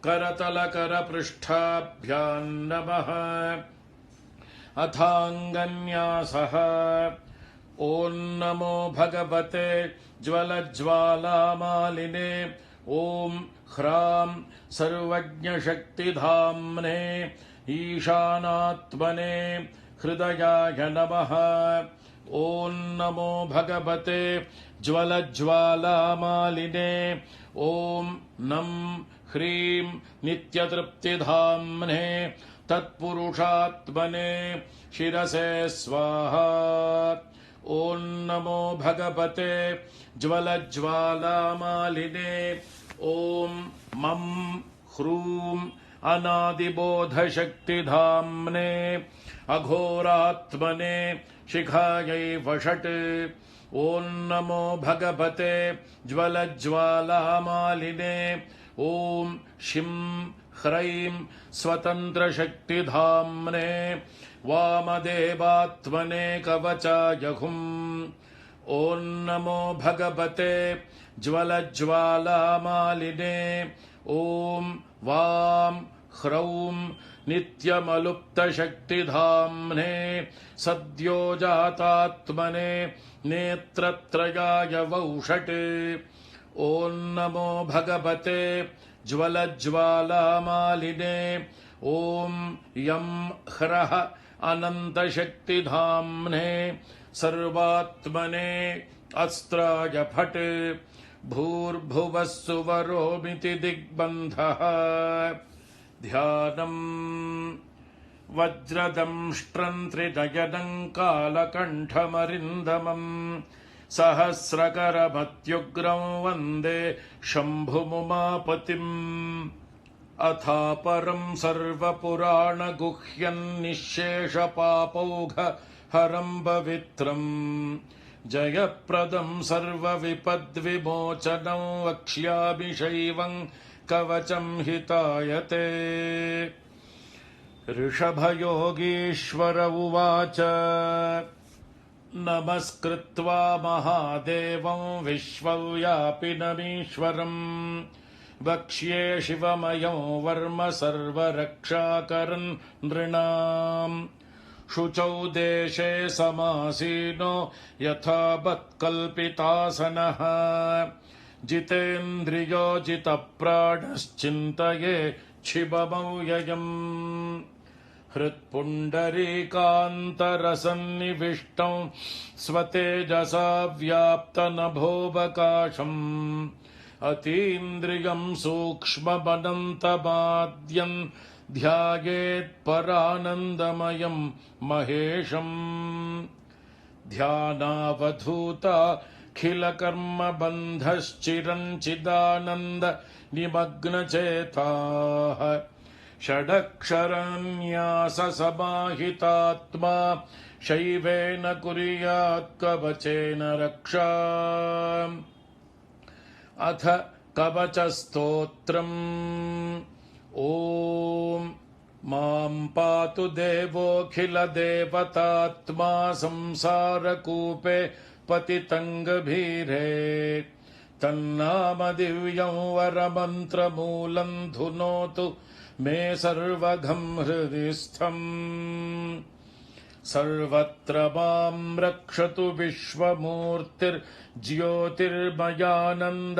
E: करतलकरपृष्ठाभ्यां नमः। अथाङ्गन्यासः। ॐ नमो भगवते ज्वलज्ज्वालामालिने ॐ ह्रां सर्वज्ञशक्तिधाम्ने ईशानात्मने हृदयाय नमः। ॐ नमो भगवते ज्वलज्ज्वालामालिने ॐ नं ह्रीं नित्यतृप्तिधाम्ने तत्पुरुषात्मने शिरसे स्वाहा। ॐ नमो भगवते ज्वलज्ज्वालामालिने ॐ मं ह्रूं अनादिबोधशक्तिधाम्ने अघोरात्मने शिखायै वषट्। ॐ नमो भगवते ज्वलज्ज्वालामालिने ॐ शिं ह्रैं स्वतन्त्रशक्तिधाम्ने वामदेवात्मने कवचाय हुम्। ॐ नमो भगवते ज्वलज्ज्वालामालिने ॐ वां ह्रौं नित्यमलुप्तशक्तिधाम्ने सद्यो जातात्मने नेत्रत्रयाय वौषटे ॐ नमो भगवते ज्वलज्वालामालिने ॐ यं ह्रः अनन्तशक्तिधाम्ने सर्वात्मने अस्त्राय फट् भूर्भुवः सुवरोमिति दिग्बन्धः ध्यानम् वज्रदंष्ट्रं त्रिनयनं कालकण्ठमरिन्दमम् सहस्रकरमत्युग्रं वन्दे शम्भुमुमापतिम् अथापरं सर्वपुराणगुह्यं निःशेषपापौघहरं पवित्रम् जयप्रदं सर्वविपद्विमोचनं वक्ष्यामि शैवं कवचं हितायते। ऋषभयोगीश्वर उवाच नमस्कृत्वा महादेवं विश्वव्यापिनमीश्वरम् वक्ष्ये शिवमयं वर्म सर्वरक्षाकरन् नृणाम् शुचौ देशे समासीनो यथावत्कल्पितासनः जितेन्द्रियो जितप्राणश्चिन्तये शिवमव्ययम् हृत्पुण्डरीकान्तरसन्निविष्टं स्वतेजसा व्याप्तनभोऽवकाशम् अतीन्द्रियं सूक्ष्ममनन्तमाद्यन् ध्यायेत्परानन्दमयं महेशम् ध्यानावधूताखिलकर्मबन्धश्चिरञ्चिदानन्द निमग्नचेताः षडक्षरन्याससमाहितात्मा शैवेन कुर्यात् कवचेन रक्षा। अथ कवचस्तोत्रम् ॐ मां पातु देवोऽखिलदेवतात्मा संसारकूपे पतितं गभीरे तन्नामदिव्यं वरमन्त्रमूलं धुनोतु मे सर्वघं हृदि स्थम्। सर्वत्र मां रक्षतु विश्वमूर्तिर्ज्योतिर्मयानन्द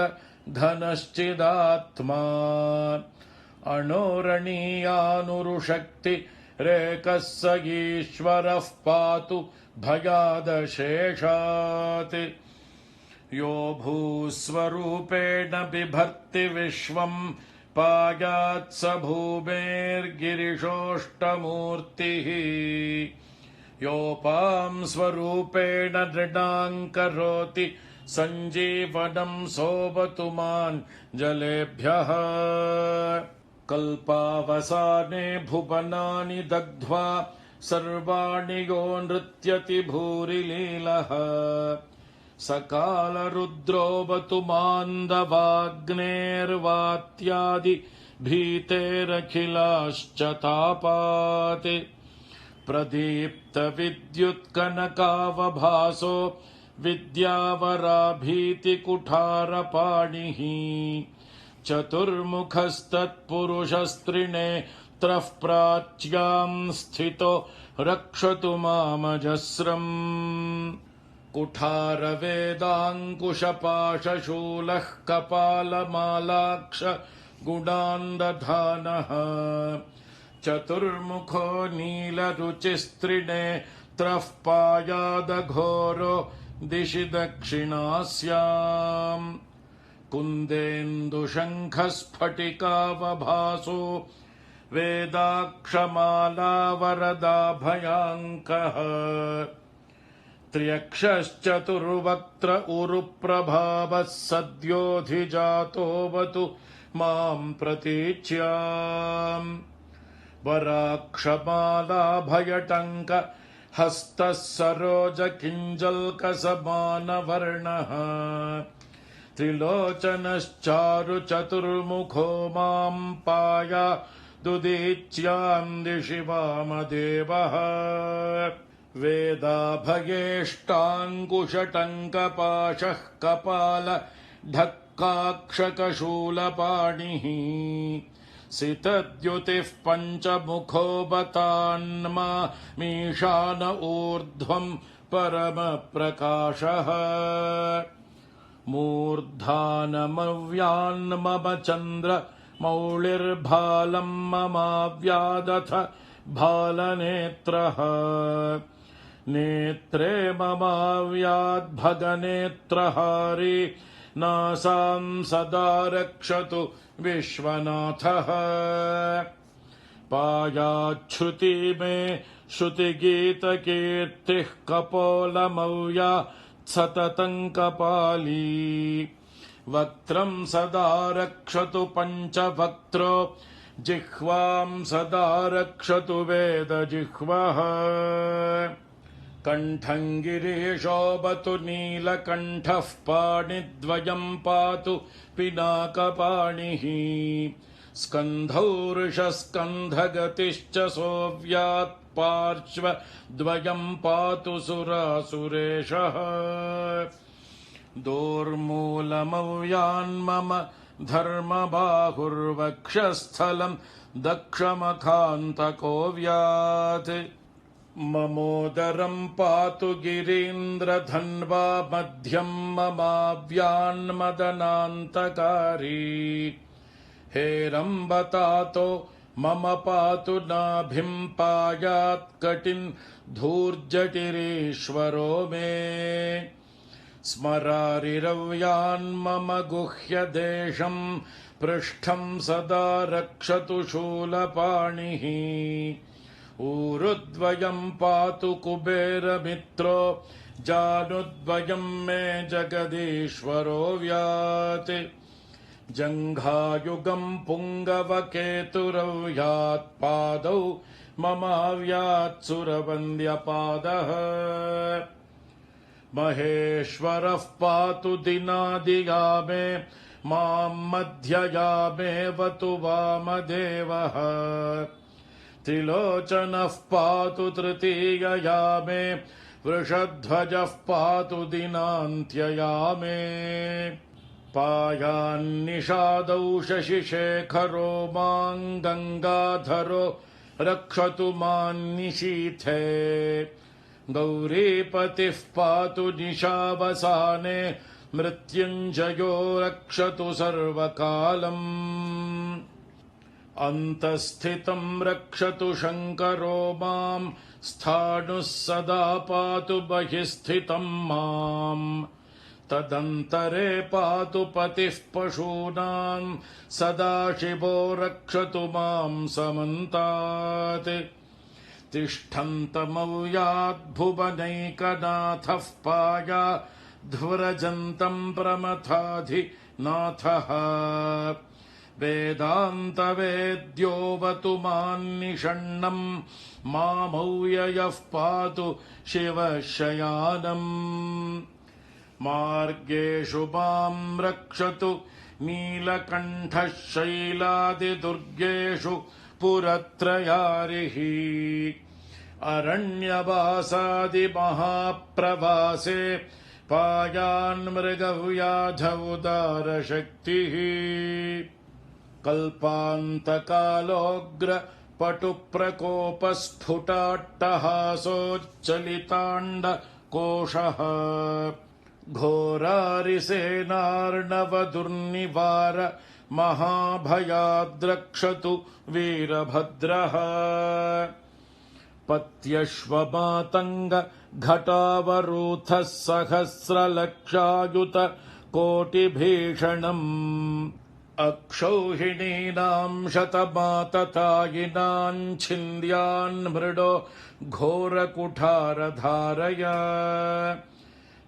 E: घनश्चिदात्मा अणोरणीयानुरुशक्ति रेकः स ईश्वरः पातु भयादशेषात्। यो भूस्वरूपेण बिभर्ति विश्वं पायात् स भूमेर्गिरिशोष्टमूर्तिः। योपां स्वरूपेण नृणां करोति सञ्जीवनं सोऽवतु मां जलेभ्यः। कल्पावसाने भुवनानि दग्ध्वा सर्वाणि यो नृत्यति भूरिलीलः। सकालरुद्रोऽवतु मान्दवाग्नेर्वात्यादि भीतेरखिलाश्च तापात्। प्रदीप्तविद्युत्कनकावभासो विद्यावराभीतिकुठारपाणिः। चतुर्मुखस्तत्पुरुषस्त्रिनेत्रः प्राच्यां स्थितो रक्षतु मामजस्रम्। कुठारवेदाङ्कुशपाशशूलः कपालमालाक्ष गुणान्दधानः। चतुर्मुखो नीलरुचिस्त्रिनेत्रः पायादघोरो दिशि दक्षिणास्याम्। कुन्देन्दुशङ्खस्फटिकावभासो वेदाक्षमालावरदाभयाङ्कः। त्र्यक्षश्चतुर्वक्त्र उरुप्रभावः सद्योऽधिजातोऽवतु मां प्रतीच्याम्। वराक्षमालाभयटङ्क हस्तः सरोजकिञ्जल्कसमानवर्णः। त्रिलोचनश्चारुचतुर्मुखो मां पायादुदीच्यां दिशि वामदेवः। वेदाभयेष्टाङ्कुशटङ्कपाशः कपाल ढक्काक्षकशूलपाणिः। सितद्युतिः पञ्चमुखो बतान्मा मीशान ऊर्ध्वम् परमप्रकाशः मूर्धानमव्यान्मम चन्द्र मौळिर्भालम् ममाव्यादथ भालनेत्रः नेत्रे ममाव्याद्भगनेत्रहारी नासां सदा रक्षतु विश्वनाथः पायाच्छ्रुति मे श्रुतिगीतकीर्तिः कपोलमव्या सततं कपाली वक्त्रं सदा रक्षतु पञ्चवक्त्रो जिह्वां सदा रक्षतु वेदजिह्वः कण्ठं गिरीशोऽवतु नीलकण्ठः पाणिद्वयं पातु पिनाकपाणिः स्कन्धौ वृषस्कन्धगतिश्च सोऽव्यात् पार्श्वद्वयं पातु सुरासुरेशः दोर्मूलमव्यान्मम धर्मबाहुर्वक्षस्थलं दक्षमखान्तकोऽव्यात् ममोदरं पातु गिरीन्द्रधन्वा मध्यं ममाव्यान्मदनान्तकारी हेरम्बतातो मम पातु नाभिं पायात् कटिं धूर्जटिरीश्वरो मे स्मरारिरव्यान्मम गुह्यदेशं पृष्ठं सदा रक्षतु शूलपाणिः ऊरुद्वयं पातु कुबेरमित्रो जानुद्वयं मे जगदीश्वरो व्यात् जङ्घायुगं पुङ्गवकेतुरव्यात् पादौ ममाव्यात् सुरवन्द्यपादः महेश्वरः पातु दिनादिया मे मां मध्ययामेवतु वामदेवः त्रिलोचनः पातु तृतीयया मे वृषध्वजः पातु दिनान्त्यया मे पायान्निषादौ शशिशेखरो मां गङ्गाधरो रक्षतु मान्निशीथे गौरीपतिः पातु निशावसाने मृत्युञ्जयो रक्षतु सर्वकालम् अन्तःस्थितं रक्षतु शङ्करो मां स्थाणुः सदा पातु बहिःस्थितं माम् तदन्तरे पातु पतिः पशूनां सदाशिवो रक्षतु मां समन्तात् तिष्ठन्तमव्याद्भुवनैकनाथः पाया ध्वरजन्तं प्रमथाधिनाथः वेदान्तवेद्योऽवतु मान्निषण्णं मामव्ययः पातु शिवशयानम् मार्गेषु मां रक्षतु नीलकण्ठः शैलादिदुर्गेषु पुरत्रयारिः अरण्यवासादिमहाप्रवासे पायान्मृगव्याधौदारशक्तिः कल्पान्तकालोग्रपटुप्रकोपस्फुटाट्टहासोच्चलिताण्डकोशः घोरारिसेनार्णवदुर्निवार महाभयाद्रक्षतु वीरभद्रः पत्यश्वमातङ्ग घटावरूथः सहस्रलक्षायुत कोटिभीषणम् अक्षौहिणीनां शतमाततायिनां छिन्द्यान्मृडो घोरकुठारधारय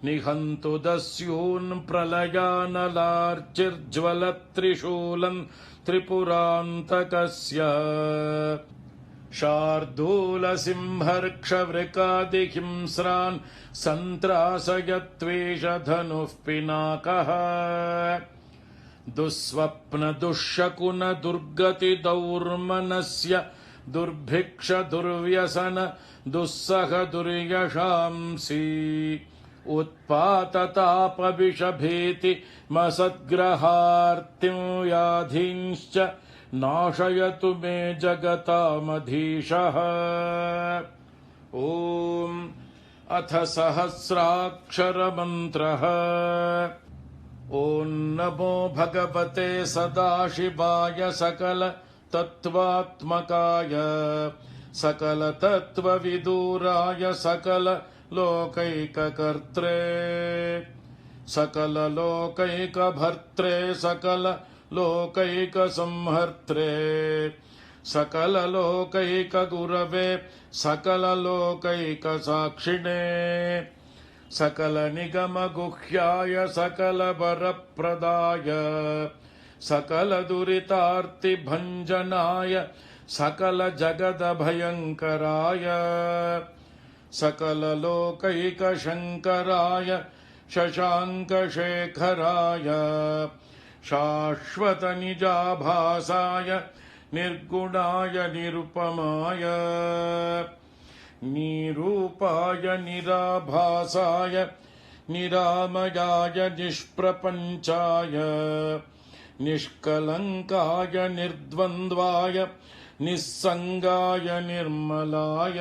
E: निहन्तु दस्यून् प्रलयानलार्चिर्ज्वलत्रिशूलम् त्रिपुरान्तकस्य शार्दूलसिंहर्क्षवृकादिहिंस्रान् सन्त्रासयत्वेषधनुः पिनाकः दुःस्वप्नदुःशकुनदुर्गतिदौर्मनस्य दुर्भिक्षदुर्व्यसन दुस्सह दुर्यशांसि उत्पाततापविषभीति मसद्ग्रहार्तिं व्याधींश्च नाशयतु मे जगतामधीशः। ॐ अथ सहस्राक्षरमन्त्रः। ॐ नमो भगवते सदाशिवाय सकल तत्त्वात्मकाय सकल तत्त्वविदुराय सकल लोकैककर्त्रे सकल लोकैकभर्त्रे सकल लोकैकसंहर्त्रे सकल लोकैकगुरवे सकल लोकैकसाक्षिणे सकल निगम गुह्याय सकल वरप्रदाय सकल दुरितार्तिभञ्जनाय सकल जगदभयङ्कराय सकल लोकैकशङ्कराय शशाङ्कशेखराय शाश्वत निजाभासाय निर्गुणाय निरुपमाय निरूपाय निराभासाय निरामयाय निष्प्रपञ्चाय निष्कलङ्काय निर्द्वन्द्वाय निस्सङ्गाय निर्मलाय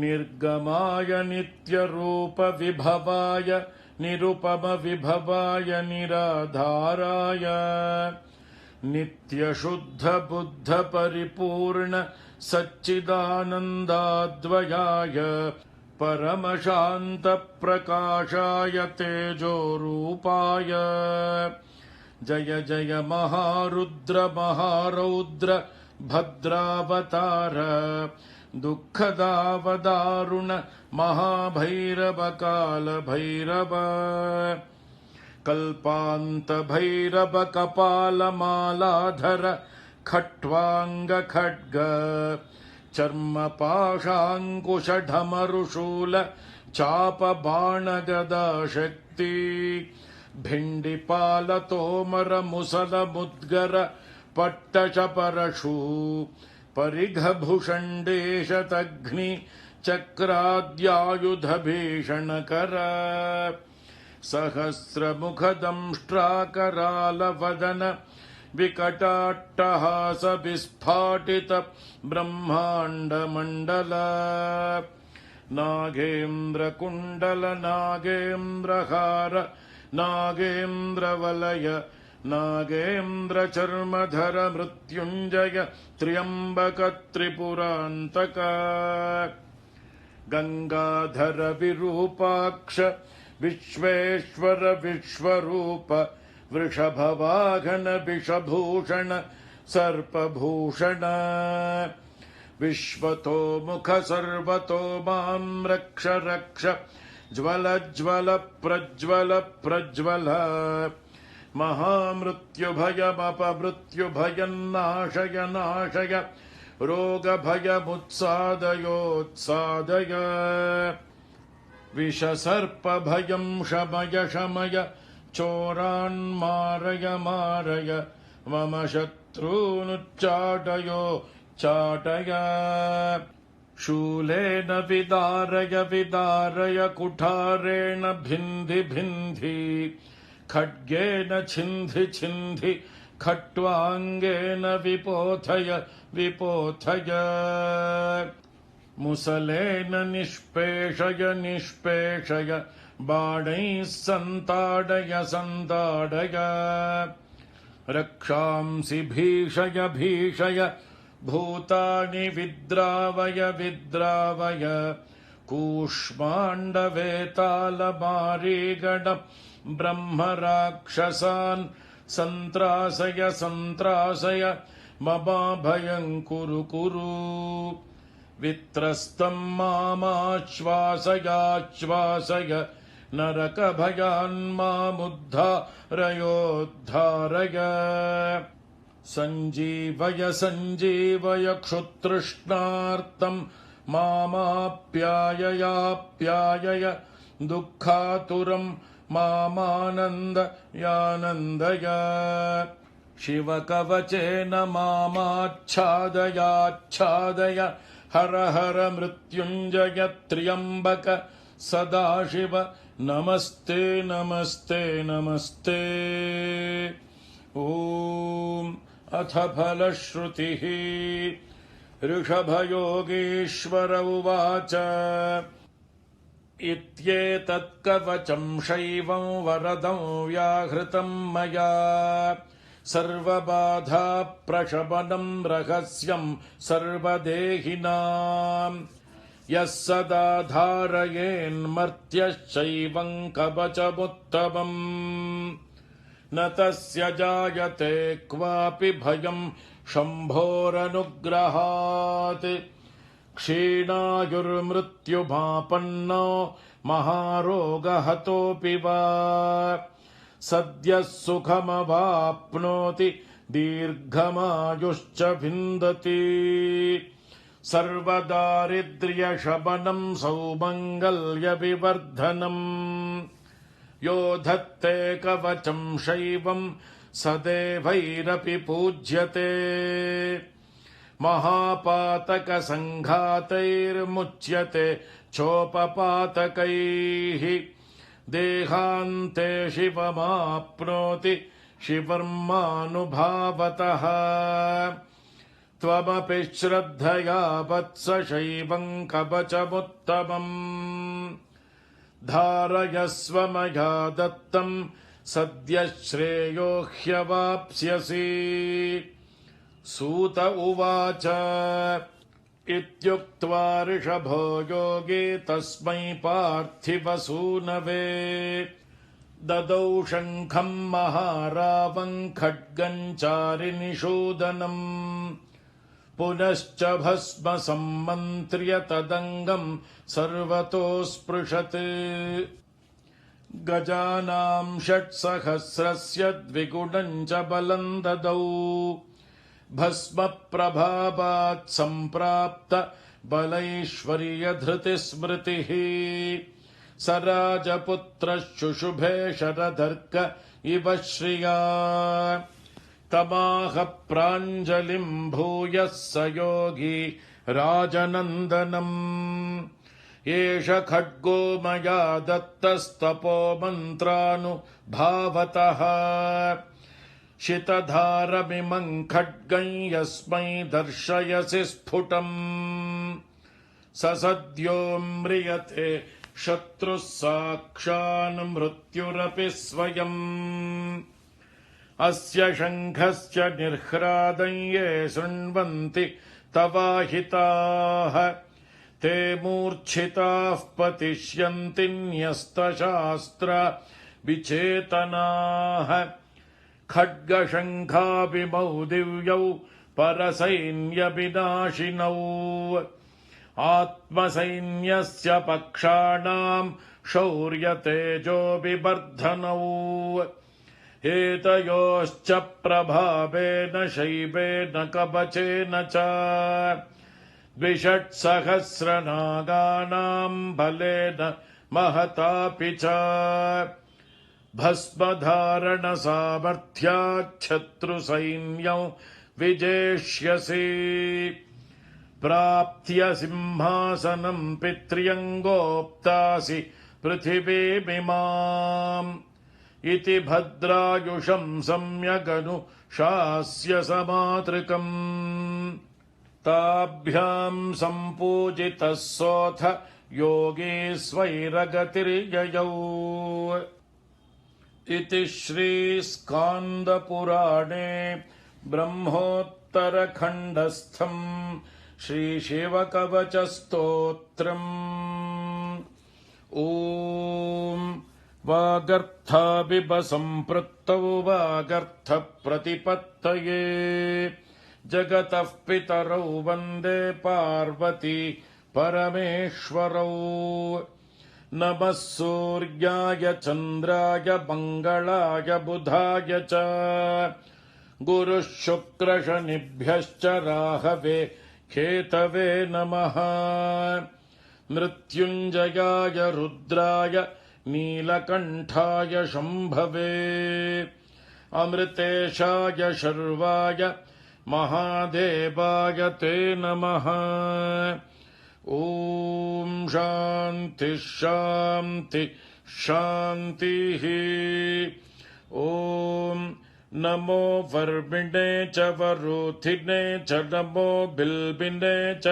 E: निर्गमाय नित्यरूपविभवाय निरुपमविभवाय निराधाराय नित्यशुद्धबुद्धपरिपूर्ण सच्चिदानन्दाद्वयाय परमशान्तप्रकाशाय तेजोरूपाय जय जय महारुद्र महारौद्र भद्रावतार दुःखदावदारुण महाभैरव कालभैरव कल्पान्तभैरव कपालमालाधर खट्वाङ्गखड्ग चर्मपाशाङ्कुशढमरुशूल चापबाणगदाशक्ति भिण्डिपालतोमर मुसलमुद्गर पट्टशपरशू परिघभुषण्डेशतघ्नि चक्राद्यायुधभीषणकर सहस्रमुखदंष्ट्राकरालवदन विकटाट्टहास विस्फाटित ब्रह्माण्डमण्डल नागेन्द्रकुण्डल नागेन्द्रहार नागेन्द्रवलय नागेन्द्रचर्मधर मृत्युञ्जय त्र्यम्बक त्रिपुरान्तक गंगाधर विरूपाक्ष विश्वेश्वर विश्वरूप वृषभवाहन विषभूषण सर्पभूषण विश्वतो मुख सर्वतो मां रक्ष रक्ष ज्वल ज्वल प्रज्वल प्रज्वल महामृत्युभयमपमृत्युभयन्नाशय नाशय रोगभयमुत्सादयोत्सादय विषसर्पभयं शमय शमय चोरान्मारय मारय मम शत्रूनुच्चाटयो चाटय शूलेन विदारय विदारय कुठारेण भिन्धि भिन्धि खड्गेन छिन्धि छिन्धि खट्वाङ्गेन विपोथय विपोथय मुसलेन निष्पेषय निष्पेषय बाणैः सन्ताडय सन्ताडय रक्षांसि भीषय भीषय भूतानि विद्रावय विद्रावय कूष्माण्डवेतालमारीगण ब्रह्मराक्षसान् सन्त्रासय सन्त्रासय ममाभयं कुरु कुरु वित्रस्तं मामाश्वासयाश्वासय नरकभयान् मामुद्धारयोद्धारय सञ्जीवय सञ्जीवय क्षुतृष्णार्तं मामाप्याययाप्यायय दुःखातुरं मामानन्दयानन्दय शिवकवचेन मामाच्छादयाच्छादय हर हर मृत्युञ्जय त्र्यम्बक सदाशिव नमस्ते नमस्ते नमस्ते। ॐ अथ फलश्रुतिः ऋषभयोगीश्वर उवाच इत्येतत्कवचं शैवं वरदं व्याहृतं मया सर्वबाधाप्रशमनं रहस्यं सर्वदेहिनां यः सदा धारयेन्मर्त्यश्चैवं कवचमुत्तमम् न तस्य जायते क्वापि भयं शम्भोरनुग्रहात् क्षीणायुर्मृत्युमापन्नो महारोगहतोऽपि वा सद्यः सुखमवाप्नोति दीर्घमायुश्च विन्दति सर्वदारिद्र्यशमनं सौमङ्गल्यविवर्धनम् यो धत्ते कवचं शैवं सदेवैरपि पूज्यते महापातकसङ्घातैर्मुच्यते चोपपातकैः देहान्ते शिवमाप्नोति शिवर्मानुभावतः त्वमपि श्रद्धया वत्स शैवं कवचमुत्तमम् धारयस्व मया दत्तं सद्यः श्रेयो ह्यवाप्स्यसि सूत उवाच इत्युक्त्वा ऋषभो योगी तस्मै पार्थिवसूनवे ददौ शङ्खं महारावं खड्गं चारिनिषूदनम् पुनश्च भस्म सम्मन्त्र्य तदङ्गं सर्वतो स्पृशत् गजानां 6,000 द्विगुणं च बलं ददौ भस्म प्रभावात् सम्प्राप्त बलैश्वर्यधृतिस्मृतिः स राजपुत्रः शुशुभे शरधर्क इव श्रिया तमाह प्राञ्जलिं भूयः स योगी राजनन्दनम् एष खड्गो मया दत्तस्तपो मन्त्रानुभावतः शितधारमिमं खड्गं यस्मै दर्शयसि स्फुटम् स सद्यो म्रियते शत्रुः साक्षान् मृत्युरपि स्वयम् अस्य शङ्खस्य निर्ह्रादं ये शृण्वन्ति तवाहिताः ते मूर्छिताः पतिष्यन्ति न्यस्तशास्त्र विचेतनाः खड्गशङ्खाभिमौ दिव्यौ परसैन्यविनाशिनौ आत्मसैन्यस्य पक्षाणां शौर्यतेजोविवर्धनौ एतयोश्च प्रभावेन शैवेन कवचेन च 2,600 बलेन महतापि च भस्मधारणसामर्थ्याच्छत्रुसैन्यं विजेष्यसि प्राप्त्य सिंहासनं पित्र्यङ्गोप्तासि पृथिवीमिमाम् इति भद्रायुषं सम्यगनुशास्य समातृकम् ताभ्यां सम्पूजितः सोऽथ योगी स्वैरगतिर्ययौ इति श्रीस्कान्दपुराणे ब्रह्मोत्तरखण्डस्थं श्रीशिवकवचस्तोत्रम् ॐ वागर्थाबिबसम्पृक्तौ वागर्थप्रतिपत्तये जगतः पितरौ वन्दे पार्वती परमेश्वरौ नमः सूर्याय चन्द्राय मङ्गलाय बुधाय च गुरुः शुक्रशनिभ्यश्च राहवे केतवे नमः मृत्युञ्जयाय रुद्राय नीलकण्ठाय शम्भवे अमृतेशाय शर्वाय महादेवाय ते नमः ॐ शान्ति शान्ति शान्तिः ॐ नमो वर्मिणे च वरोधिने च नमो बिल्बिने च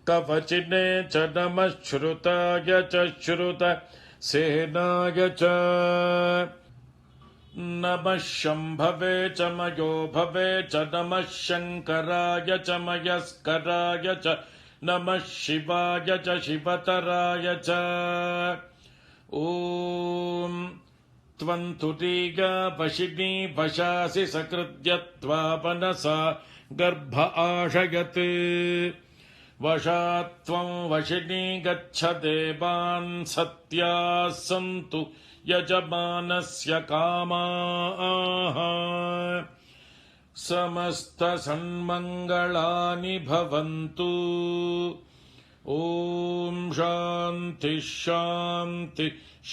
E: कवचिने च नमः श्रुताय च श्रुत सेनाय च नमः शम्भवे च मयो भवे च नमः शङ्कराय च मयस्कराय च नमः शिवाय च शिवतराय च ॐ त्वन्तुरीगा वशिनी वशासि सकृत्य त्वा मनसा गर्भ आशयत् वशात्वं वशिनी गच्छ देवान् सत्याः सन्तु यजमानस्य कामाः समस्तसन्मङ्गलानि भवन्तु ॐ शान्ति शान्ति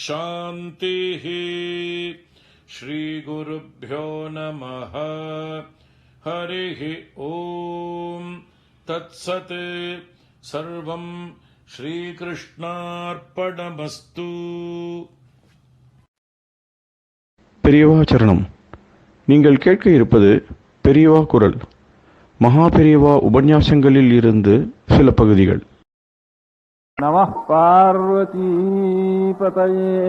E: शान्तिः श्रीगुरुभ्यो नमः हरिः ॐ तत्सत् सर्वं श्रीकृष्णार्पणमस्तु.
C: பெரியவா சரணம். நீங்கள் கேட்க இருப்பது பெரியவா குரல். மகா பெரியவா உபன்யாசங்களில் இருந்து சில பகுதிகள்.
F: நமः பார்வதி பதயே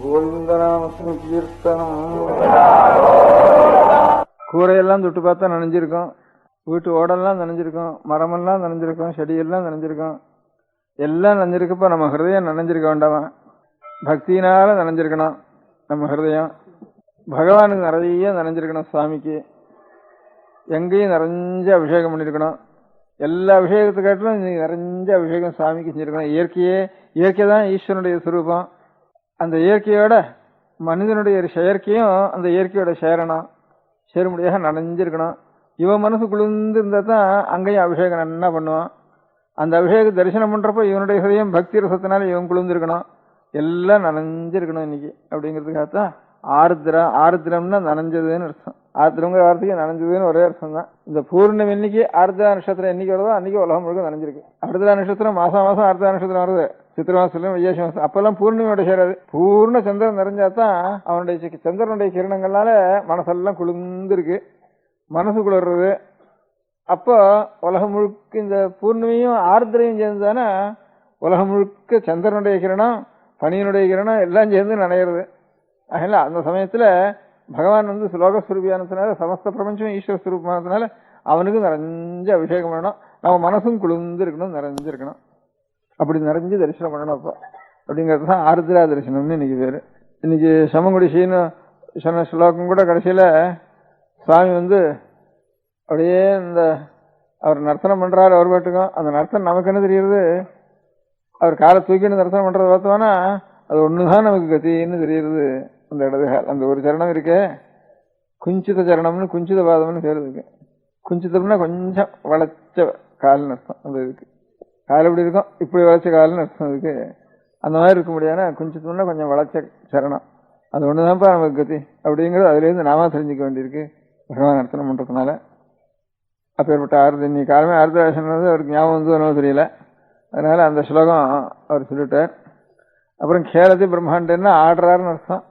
F: கோவிந்தநாமசங்கீர்த்தனம். கூரையெல்லாம் தொட்டு பார்த்தா நனைஞ்சிருக்கும், வீட்டு ஓடெல்லாம் நனைஞ்சிருக்கும், மரமெல்லாம் நனைஞ்சிருக்கும், செடியெல்லாம் நனைஞ்சிருக்கும், எல்லாம் நனைஞ்சிருக்கப்ப நம்ம ஹிருதயம் நனைஞ்சிருக்க வேண்டாமா? பக்தியினால நனைஞ்சிருக்கணும் நம்ம ஹிருதயம். பகவானுக்கு நிறைய நனைஞ்சிருக்கணும். சுவாமிக்கு எங்கேயும் நிறைஞ்ச அபிஷேகம் பண்ணிருக்கணும். எல்லா அபிஷேகத்துக்காட்டிலும் நிறைஞ்ச அபிஷேகம் சுவாமிக்கு செஞ்சிருக்கணும். இயற்கை தான் ஈஸ்வரனுடைய சுரூபம். அந்த இயற்கையோட மனிதனுடைய செயற்கையும் அந்த இயற்கையோட சேரணும், சேரும்படியாக நனைஞ்சிருக்கணும். இவன் மனசு குளிர்ந்து இருந்தா தான் அங்கேயும் அபிஷேகம் என்ன பண்ணுவான். அந்த அபிஷேக தரிசனம் பண்றப்ப இவனுடைய ஹிருதயம் பக்தி ரசத்தினால இவன் குளிர்ந்துருக்கணும், எல்லாம் நனைஞ்சிருக்கணும் இன்னைக்கு. அப்படிங்கிறதுக்காகத்தான் ஆருத்ரம்னா நனைஞ்சதுன்னு அர்த்தம். ஆருத்ரங்கிற வார்த்தைக்கு நனைஞ்சதுன்னு ஒரே அர்த்தம் தான். இந்த பூர்ணம் இன்னைக்கு ஆருத்ரா நட்சத்திரம் என்னைக்கு வருதோ அன்னைக்கு உலகம் முழுக்க நனைஞ்சிருக்கு. ஆருத்ரா நட்சத்திரம் மாசம் ஆருத்ரா நட்சத்திரம் வருது. சித்திர மாசத்துலயும் வைகாசி மாசம் அப்பெல்லாம் பூர்ணிமையோட சேராது. பூர்ண சந்திரன் நிறைஞ்சாதான் அவனுடைய சந்திரனுடைய கிரணங்களால மனசெல்லாம் குளிர்ந்துருக்கு, மனசு குளிர்றது. அப்போ உலகம் முழுக்க இந்த பூர்ணிமையும் ஆர்திரையும் சேர்ந்துதானே உலகம் முழுக்க சந்திரனுடைய கிரணம் பனியனுடைய கிரணம் எல்லாம் சேர்ந்து நனையிறது. அதனால அந்த சமயத்துல பகவான் ஸ்லோகஸ்வரூபியானதுனால சமஸ்த பிரபஞ்சம் ஈஸ்வர ஸ்வரூபமானதுனால அவனுக்கு நிறைஞ்ச அபிஷேகம் பண்ணணும். நம்ம மனசும் குளிர்ந்து இருக்கணும், நிறைஞ்சிருக்கணும். அப்படி நிறைஞ்சு தரிசனம் பண்ணணும். அப்போ அப்படிங்கிறது தான் ஆருத்ரா தரிசனம்னு இன்னைக்கு பேரு. இன்னைக்கு சமங்குடி சீனு சொன்ன ஸ்லோகம் கூட கடைசியில சுவாமி அப்படியே இந்த அவர் நர்த்தனம் பண்றாரு. அவர் பாட்டுக்கும் அந்த நர்த்தனம் நமக்கு என்ன தெரியுது, அவர் காலை தூக்கின்னு நர்த்தனம் பண்றதை பார்த்தோம்னா அது ஒண்ணுதான் நமக்கு கத்தின்னு தெரியுது. அந்த இடதுகால் அந்த ஒரு சரணம் இருக்கே, குஞ்சித சரணம்னு குஞ்சித பாதம்னு பேர் இருக்கு. குஞ்சிதம்னா கொஞ்சம் வளைச்ச கால்னு அர்த்தம். அந்த இதுக்கு கால் எப்படி இருக்கும், இப்படி வளைச்ச கால்னு அர்த்தம். அதுக்கு அந்த மாதிரி இருக்க முடியாதுன்னா குஞ்சிதம்னா கொஞ்சம் வளைச்ச சரணம். அது ஒண்ணுதான்ப்பா நமக்கு கத்தி அப்படிங்கிறது அதுல இருந்து நாம தெரிஞ்சுக்க வேண்டியிருக்கு பகவான் நர்த்தனம் பண்றதுனால. அப்பேற்பட்ட ஆறுது இன்னைக்கு காலமே ஆறுதராசன் அவருக்கு ஞாபகம் என்னவோ தெரியல. அதனால அந்த ஸ்லோகம் அவர் சொல்லிட்டார். அப்புறம் கேலதி பிரம்மாண்டன்னா ஆடுறாருன்னு அர்த்தம்.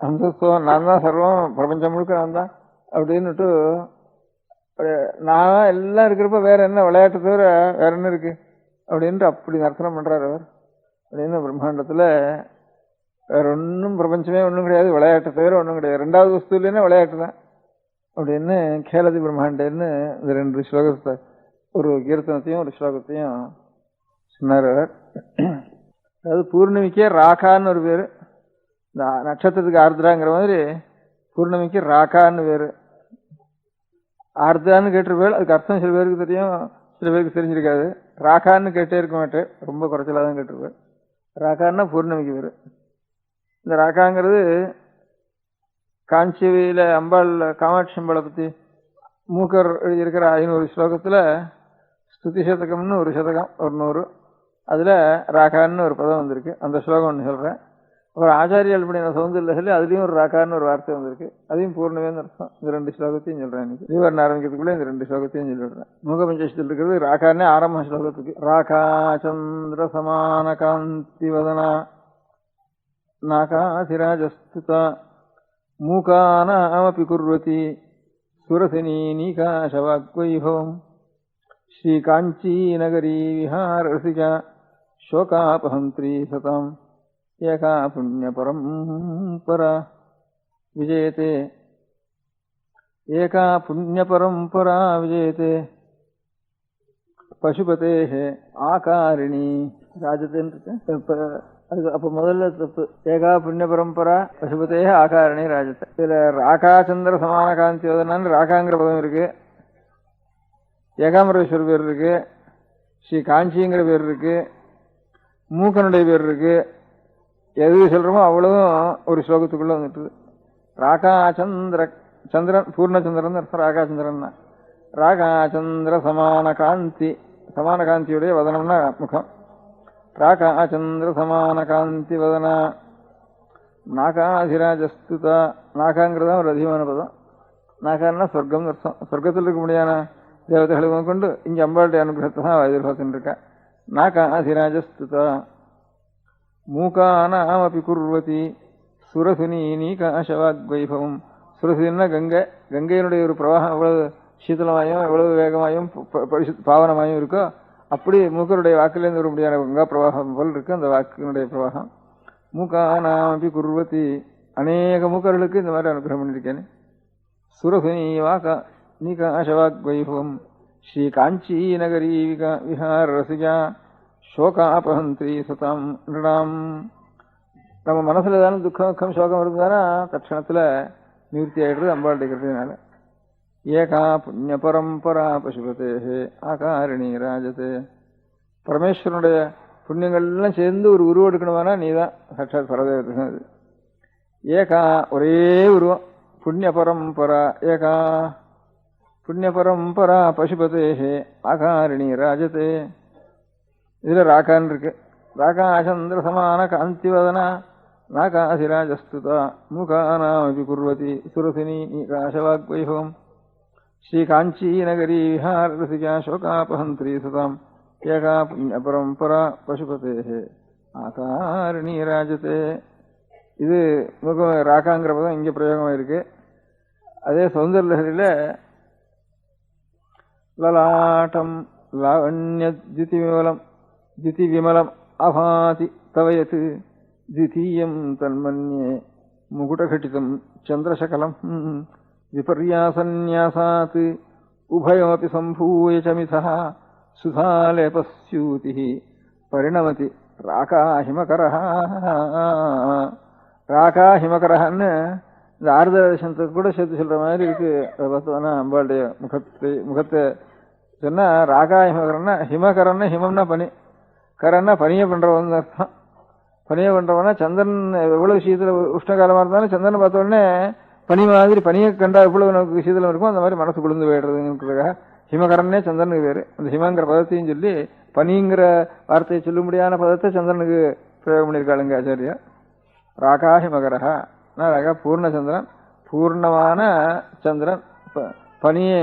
F: அந்த நான் தான் சர்வம், பிரபஞ்சம் முழுக்க நான் தான் அப்படின்னுட்டு நான் எல்லாம் இருக்கிறப்ப வேற என்ன விளையாட்டு தவிர வேற என்ன இருக்கு அப்படின்ட்டு அப்படி நர்த்தனம் பண்றாரு அவர். அப்படின்னு பிரம்மாண்டத்துல வேற ஒன்னும் பிரபஞ்சமே ஒன்றும் கிடையாது, விளையாட்டு தவிர ஒன்றும் கிடையாது. ரெண்டாவது வஸ்து இல்லைன்னா விளையாட்டு தான் அப்படின்னு கேலதி பிரம்மாண்டன்னு இந்த 2 ஸ்லோகத்தை, ஒரு கீர்த்தனத்தையும் ஒரு ஸ்லோகத்தையும் சொன்னார் அவர். அதாவது பூர்ணிமிக்கே ராகான்னு ஒரு பேரு. இந்த நட்சத்திரத்துக்கு ஆர்திராங்கிற மாதிரி பூர்ணமிக்கு ராகான்னு பேரு. ஆர்திரான்னு கேட்டிருப்பேன், அதுக்கு அர்த்தம் சில பேருக்கு தெரியும், சில பேருக்கு தெரிஞ்சிருக்காது. ராகான்னு கேட்டே இருக்க மாட்டேன், ரொம்ப குறைச்சலாதான் கேட்டிருப்பேன். ராகான்னா பூர்ணமிக்கு பேரு. இந்த ராகாங்கிறது காஞ்சியில அம்பாள் காமாட்சி அம்பாளை பத்தி மூக்கர் எழுதியிருக்கிற 500 ஸ்லோகத்துல ஸ்துதி சதகம்னு ஒரு சதகம், ஒரு 100, அதுல ராகான்னு ஒரு பதம் வந்திருக்கு. அந்த ஸ்லோகம் ஒன்று சொல்றேன். அப்புறம் ஆச்சாரியால் பண்ணின சௌந்தர்ல சொல்லி அதுலயும் ஒரு ராகான்னு ஒரு வார்த்தை வந்திருக்கு, அதையும் பூர்ணமேன்னு அர்த்தம். இந்த 2 ஸ்லோகத்தையும் சொல்றேன். இன்னைக்கு தீவர்ண ஆரம்பிக்கிறதுக்குள்ள இந்த 2 ஸ்லோகத்தையும் சொல்லிடுறேன். மூகபஞ்சத்தில் இருக்கிறது ராகான்னே ஆரம்ப ஸ்லோகத்துக்கு. ராகா சந்திர சமான காந்தி வதனா नाकाधिराजस्तुता मूकानामपि कुर्वती सुरसिनीनिकाशवाग्वैभवम् श्रीकाञ्चीनगरी विहाररसिका शोकापहन्त्री सताम् एका पुण्यपरम्परा विजयते एका पुण्यपरम्परा विजयते பசுபதேஹ ஆகாரிணி ராஜத்தை. அப்ப முதல்ல தப்பு. ஏகா புண்ணிய பரம்பரா பசுபதேஹ ஆகாரிணி ராஜத்தை. இதுல ராகாச்சந்திர சமான காந்தி யோதனான்னு ராகாங்கிற பதம் இருக்கு, ஏகாம்பரேஸ்வரர் பேர் இருக்கு, ஸ்ரீ காஞ்சிங்கிற பேர் இருக்கு, மூக்கனுடைய பேர் இருக்கு. எது சொல்றோமோ அவ்வளவும் ஒரு ஸ்லோகத்துக்குள்ள வந்துட்டு. ராகாச்சந்திர சந்திரன் பூர்ணச்சந்திரன் அர்த்தம். ராகாச்சந்திரன்னா ராகாச்சந்திர சமான காந்தி, சமான காந்தியுடைய வதனம்னா முகம். ராகாச்சந்திர சமான காந்தி வதனா நாகாதிராஜஸ்துதா. நாகாங்கிறதா ஒரு அதிகமான பதம். நாகான்னா சொர்க்கம் அர்த்தம். சொர்க்கத்தில் இருக்க முடியாத தேவதைகளை கொண்டு இங்கே அம்பாளுடைய அனுகிரகத்தை தான் எதிர்பார்த்துட்டு இருக்கா. நாகாதிராஜஸ்துதா மூகானாமபி குர்வதி சுரசுனி நீகாசவாக்வைபவம். சுரசுன்னா கங்கை. கங்கையினுடைய ஒரு பிரவாகம் எவ்வளவு சீதளமாயும் எவ்வளவு வேகமாயும் பாவனமாயும் இருக்கோ அப்படி மூக்கருடைய வாக்கிலிருந்து ஒரு முடியாத கங்கா பிரவாகம் போல் இருக்கு அந்த வாக்கினுடைய பிரவாகம். மூக்கானாமபி குர்வதி. அநேக மூக்கர்களுக்கு இந்த மாதிரி அனுகிரகம் பண்ணியிருக்கேன். சுரசுனி வாக்கா நீகாசவாக்வைபவம் ஸ்ரீ காஞ்சி நகரி விஹார ரசிகா சோகாபஹந்திரி சதாம் நிருணாம். நம்ம மனசுல தானே துக்கம் சோகம் இருந்தானா தட்சணத்துல நிவர்த்தி ஆயிடுறது அம்பாளுடைய கிருபையினால. ஏகா புண்ணிய பரம்பரா பசுபதேஹே ஆகாரிணி ராஜதே. பரமேஸ்வரனுடைய புண்ணியங்கள்லாம் சேர்ந்து ஒரு உருவம் எடுக்கணுமானா நீதான் சாட்சாத் பரதேவதை. ஏகா ஒரே உருவம். புண்ணிய பரம்பரா ஏகா புண்ணிய பரம்பரா பசுபதேஹே ஆகாரிணி ராஜதே. இதுல ராகான் இருக்கு. ராகாச்சந்திர சமான காந்திவதனா நாகாதிராஜஸ்துதா மூகானாமபி குர்வதி சுரசினி நீகாசவாக்வைபவம் ஸ்ரீ காஞ்சி நகரி விஹார ரசிகா சோகாபஹந்திரி சதாம் ஏகா புண்ணிய பரம்பரா பசுபதேஹே ஆகாரிணி ராஜதே. இது ராகாங்கிற பதம் இங்க பிரயோகமா இருக்கு. அதே சௌந்தர்ய லஹரியில லலாட்டம் லாவண்ய திதி விமலம் அபாதி தவயத் திதீயம் தன்மன்யே முகுடகட்டிதம் சந்திரசகலம் விபர்யாசன்யாசாத் உபயமபி சம்பூய சமிதः சுதாலேபஸ்யூதிः பரிணமதி ராகாஹிமகரஹ. ராகாஹிமகரஹன்னு இந்த ஆர்தரசனத்துக்கு கூட சேர்த்து சொல்ற மாதிரி இருக்கு. அதை பார்த்தோம்னா அம்பாளுடைய முகத்தை சொன்னா ராகாஹிமகரன்னா ஹிமகரன்னா ஹிமம்னா பனி, கரன்னா பனியை பண்றவன் அர்த்தம். பனியை பண்றவனா சந்திரன் எவ்வளவு சீதள உஷ்ணகாலமா இருந்தாலும் சந்திரனை பார்த்த உடனே பனி மாதிரி பனியை கண்டா எவ்வளவு நமக்கு சீதளம் இருக்கும் அந்த மாதிரி மனசு குளிர்ந்து போயிடுறதுங்கிறதுக்காக ஹிமகரன்னே சந்திரனுக்கு பேரு. அந்த ஹிமங்கிற பதத்தையும் சொல்லி பனிங்கிற வார்த்தையை சொல்ல முடியாத பதத்தை சந்திரனுக்கு பிரயோகம் பண்ணியிருக்காளுங்க ஆச்சாரியா. ராகா ஹிமகரஹா ராகா பூர்ணச்சந்திரன், பூர்ணமான சந்திரன், பனியை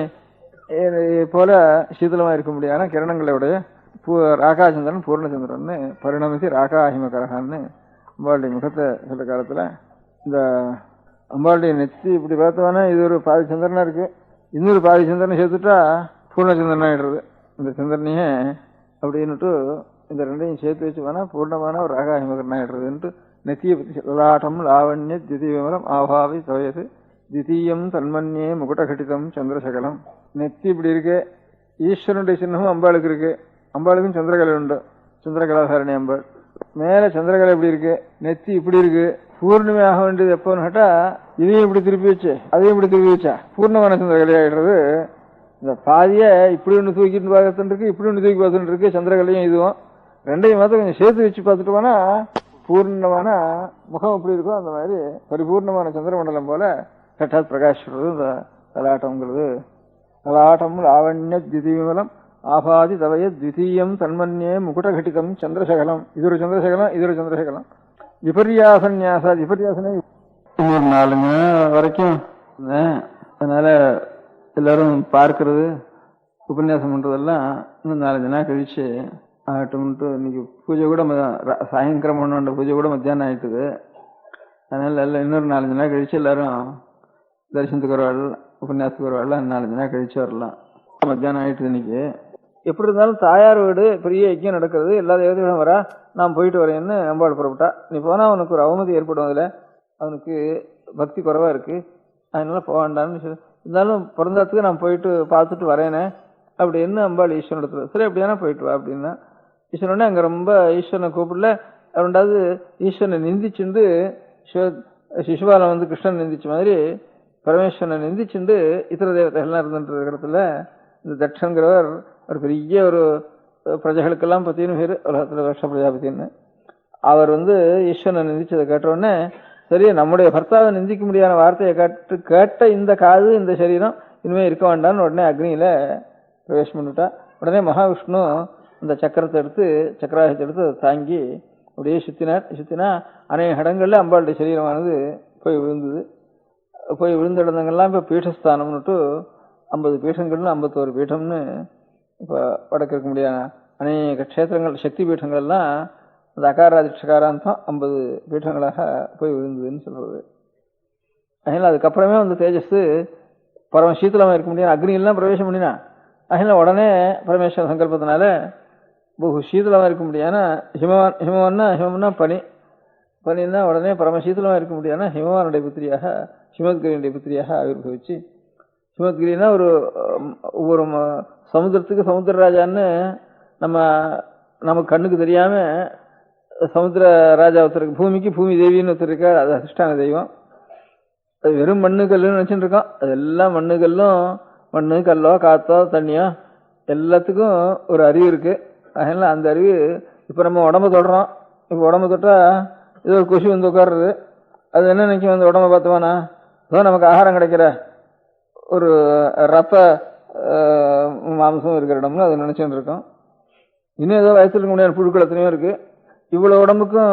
F: போல சீதளமா இருக்க முடியாத கிரணங்களுடைய ராகாச்சந்திரன் பூர்ணச்சந்திரன் பரிணமித்து ராகாஹிமகரஹான்னு அம்பாளுடைய முகத்தை சொல்ற காலத்துல இந்த அம்பாளுடைய நெத்தி இப்படி பார்த்தோன்னா இது ஒரு பாதி சந்திரனா இருக்கு, இன்னொரு பாதி சந்திரனை சேர்த்துட்டா பூர்ணச்சந்திரன் ஆயிடுறது. இந்த சந்திரனையே அப்படின்னுட்டு இந்த ரெண்டையும் சேர்த்து வச்சு வேணா பூர்ணமான ஒரு ராகாஹிமகரன் ஆயிடுறதுன்ட்டு நெத்தியை பத்தி லலாட்டம் லாவண்ய திதிவிமலம் ஆபாவி தவயது திதீயம் தன்மன்யே முகுடகட்டிதம் சந்திரசகலம். நெத்தி இப்படி இருக்கு. ஈஸ்வரனுடைய சின்னமும் அம்பாளுக்கு இருக்கு. அம்பாளுக்கும் சந்திரகலை உண்டு, சந்திரகலாசாரணி அம்பாள். மேல சந்திரகலை இப்படி இருக்கு, நெத்தி இப்படி இருக்கு. பூர்ணிமை ஆக வேண்டியது எப்போன்னு கேட்டா இதையும் இப்படி திருப்பி வச்சு அதையும் இப்படி திருப்பி வச்சா பூர்ணமான சந்திரகலை ஆயிடுறது. இந்த பாதிய இப்படி ஒண்ணு தூக்கிட்டு பார்த்துட்டு இருக்கு, இப்படி ஒண்ணு தூக்கி பார்த்துட்டு இருக்கு. சந்திரகலையும் இதுவும் ரெண்டையும் மாத்திரம் கொஞ்சம் சேர்த்து வச்சு பார்த்துட்டு போனா பூர்ணமான முகம் எப்படி இருக்கும் அந்த மாதிரி பரிபூர்ணமான சந்திரமண்டலம் போல சட்டாத் பிரகாஷ்றது இந்த லலாட்டம்ங்கிறது. லலாட்டம் லாவண்ய திதிவிமலம் ஆபாதி தவய திதீயம் தன்மன்யே முகுடகட்டிதம் சந்திரசகலம். இது ஒரு சந்திரசகலம், இது ஒரு சந்திரசகலம். விபர்யாசன்யாசா விபர்யாசனே இன்னொரு 4 மணி நேரம் வரைக்கும். அதனால எல்லாரும் பார்க்கறது உபன்யாசம் பண்றதெல்லாம் இன்னும் 4-5 நாள் கழிச்சு ஆகட்டும்ட்டு. இன்னைக்கு பூஜை கூட சாயங்கிரமம் பூஜை கூட மத்தியானம் ஆயிட்டுது. அதனால எல்லாம் இன்னொரு 4-5 நாள் கழிச்சு எல்லாரும் தரிசனத்துக்கு வருவாள், உபன்யாசத்துக்கு வருவாள். 4-5 நாள் கழிச்சு வரலாம். மத்தியானம் ஆயிட்டு இன்னைக்கு. எப்படி இருந்தாலும் தாயார் வீடு பெரிய யஜ்யம் நடக்கிறது, எல்லா தேவதைகளும் வரா, நான் போயிட்டு வரேன்னு அம்பாள் புறப்பட்டா. நீ போனா அவனுக்கு ஒரு அவமதி ஏற்படும், அதில் அவனுக்கு பக்தி குறைவா இருக்கு, அதனால போக வேண்டாம்னு இருந்தாலும் பிறந்ததுக்கு நான் போயிட்டு பார்த்துட்டு வரேனே அப்படின்னு அம்பாள் ஈஸ்வரன் இடத்துல. சரி அப்படியானா போயிட்டு வா அப்படின்னா ஈஸ்வரனே அங்க ரொம்ப ஈஸ்வரனை கூப்பிடல. ரெண்டாவது ஈஸ்வரனை நிந்திச்சுண்டு சிசுபாலம் வந்து கிருஷ்ணன் நிந்திச்ச மாதிரி பரமேஸ்வரனை நிந்திச்சுண்டு இத்தர தேவதைகள்லாம் இருந்துட்டு இடத்துல இந்த தட்சங்கிறவர் ஒரு பெரிய ஒரு பிரஜைகளுக்கெல்லாம் பத்தின்னு பேரு உலகத்துல வருஷ பிரஜாபத்தின்னு அவர் வந்து ஈஸ்வரனை நிந்திச்சதை கேட்டவுடனே சரி நம்முடைய பர்த்தாவை நிந்திக்க முடியாத வார்த்தையை கேட்ட இந்த காது இந்த சரீரம் இனிமே இருக்க வேண்டாம்னு உடனே அக்னியில பிரவேசம் பண்ணிவிட்டா. உடனே மகாவிஷ்ணு அந்த சக்கரத்தை எடுத்து சக்கராயத்தை எடுத்து அதை தாங்கி அப்படியே சுத்தினா அநேக இடங்கள்ல அம்பாளுடைய சரீரமானது போய் விழுந்தது. போய் விழுந்த இடங்கள்லாம் இப்ப பீடஸ்தானம்னுட்டு 50 பீடங்கள்னு 51 பீடம்னு இப்ப வடக்கு இருக்க முடியாத அநேக கஷேத்திரங்கள் சக்தி பீடங்கள்லாம் அந்த அகாராதிஷகாராந்தம் 50 பீடங்களாக போய் விழுந்ததுன்னு சொல்றது. அதனால அதுக்கப்புறமே அந்த தேஜஸ் பரம சீத்தலமா இருக்க முடியாது, அக்னியெல்லாம் பிரவேசம் பண்ணினா. அதனால உடனே பரமேஸ்வர சங்கல்பத்தினால பகு சீதளமா இருக்க முடியாதுன்னா ஹிமம்னா பனின்னா உடனே பரமசீதளமா இருக்க முடியாதுன்னா ஹிமவானுடைய புத்திரியாக ஹிமத்கிரியுடைய புத்திரியாக ஆவிர்வவிச்சு, ஹிமத்கிரினா ஒவ்வொரு சமுத்திரத்துக்கு சமுத்திரராஜான்னு நம்ம கண்ணுக்கு தெரியாம சமுத்திர ராஜா ஒருத்தருக்கு, பூமிக்கு பூமி தேவின்னு ஒருத்தர் இருக்கா, அது அதிஷ்டான தெய்வம். அது வெறும் மண்ணு கல்லுன்னு நினைச்சுட்டு இருக்கோம். அதெல்லாம் மண்ணு கல்லும், மண்ணு கல்லோ காத்தோ தண்ணியோ எல்லாத்துக்கும் ஒரு அறிவு இருக்கு. அதனால அந்த அறிவு இப்ப நம்ம உடம்பு தொடுறோம். இப்ப உடம்பு தொட்டா இது ஒரு கொசு வந்து உட்காருறது, அது என்ன நினைக்கும் அந்த உடம்ப பார்த்துவானா, நமக்கு ஆகாரம் கிடைக்கிற ஒரு ரத்த மாம்சம் இருக்கிற இடம்னு அது நினைச்சுட்டு இருக்கோம். இன்னும் ஏதோ வயசுல இருக்க முடியாத புழுக்கள் எத்தனையோ இருக்கு. இவ்வளவு உடம்புக்கும்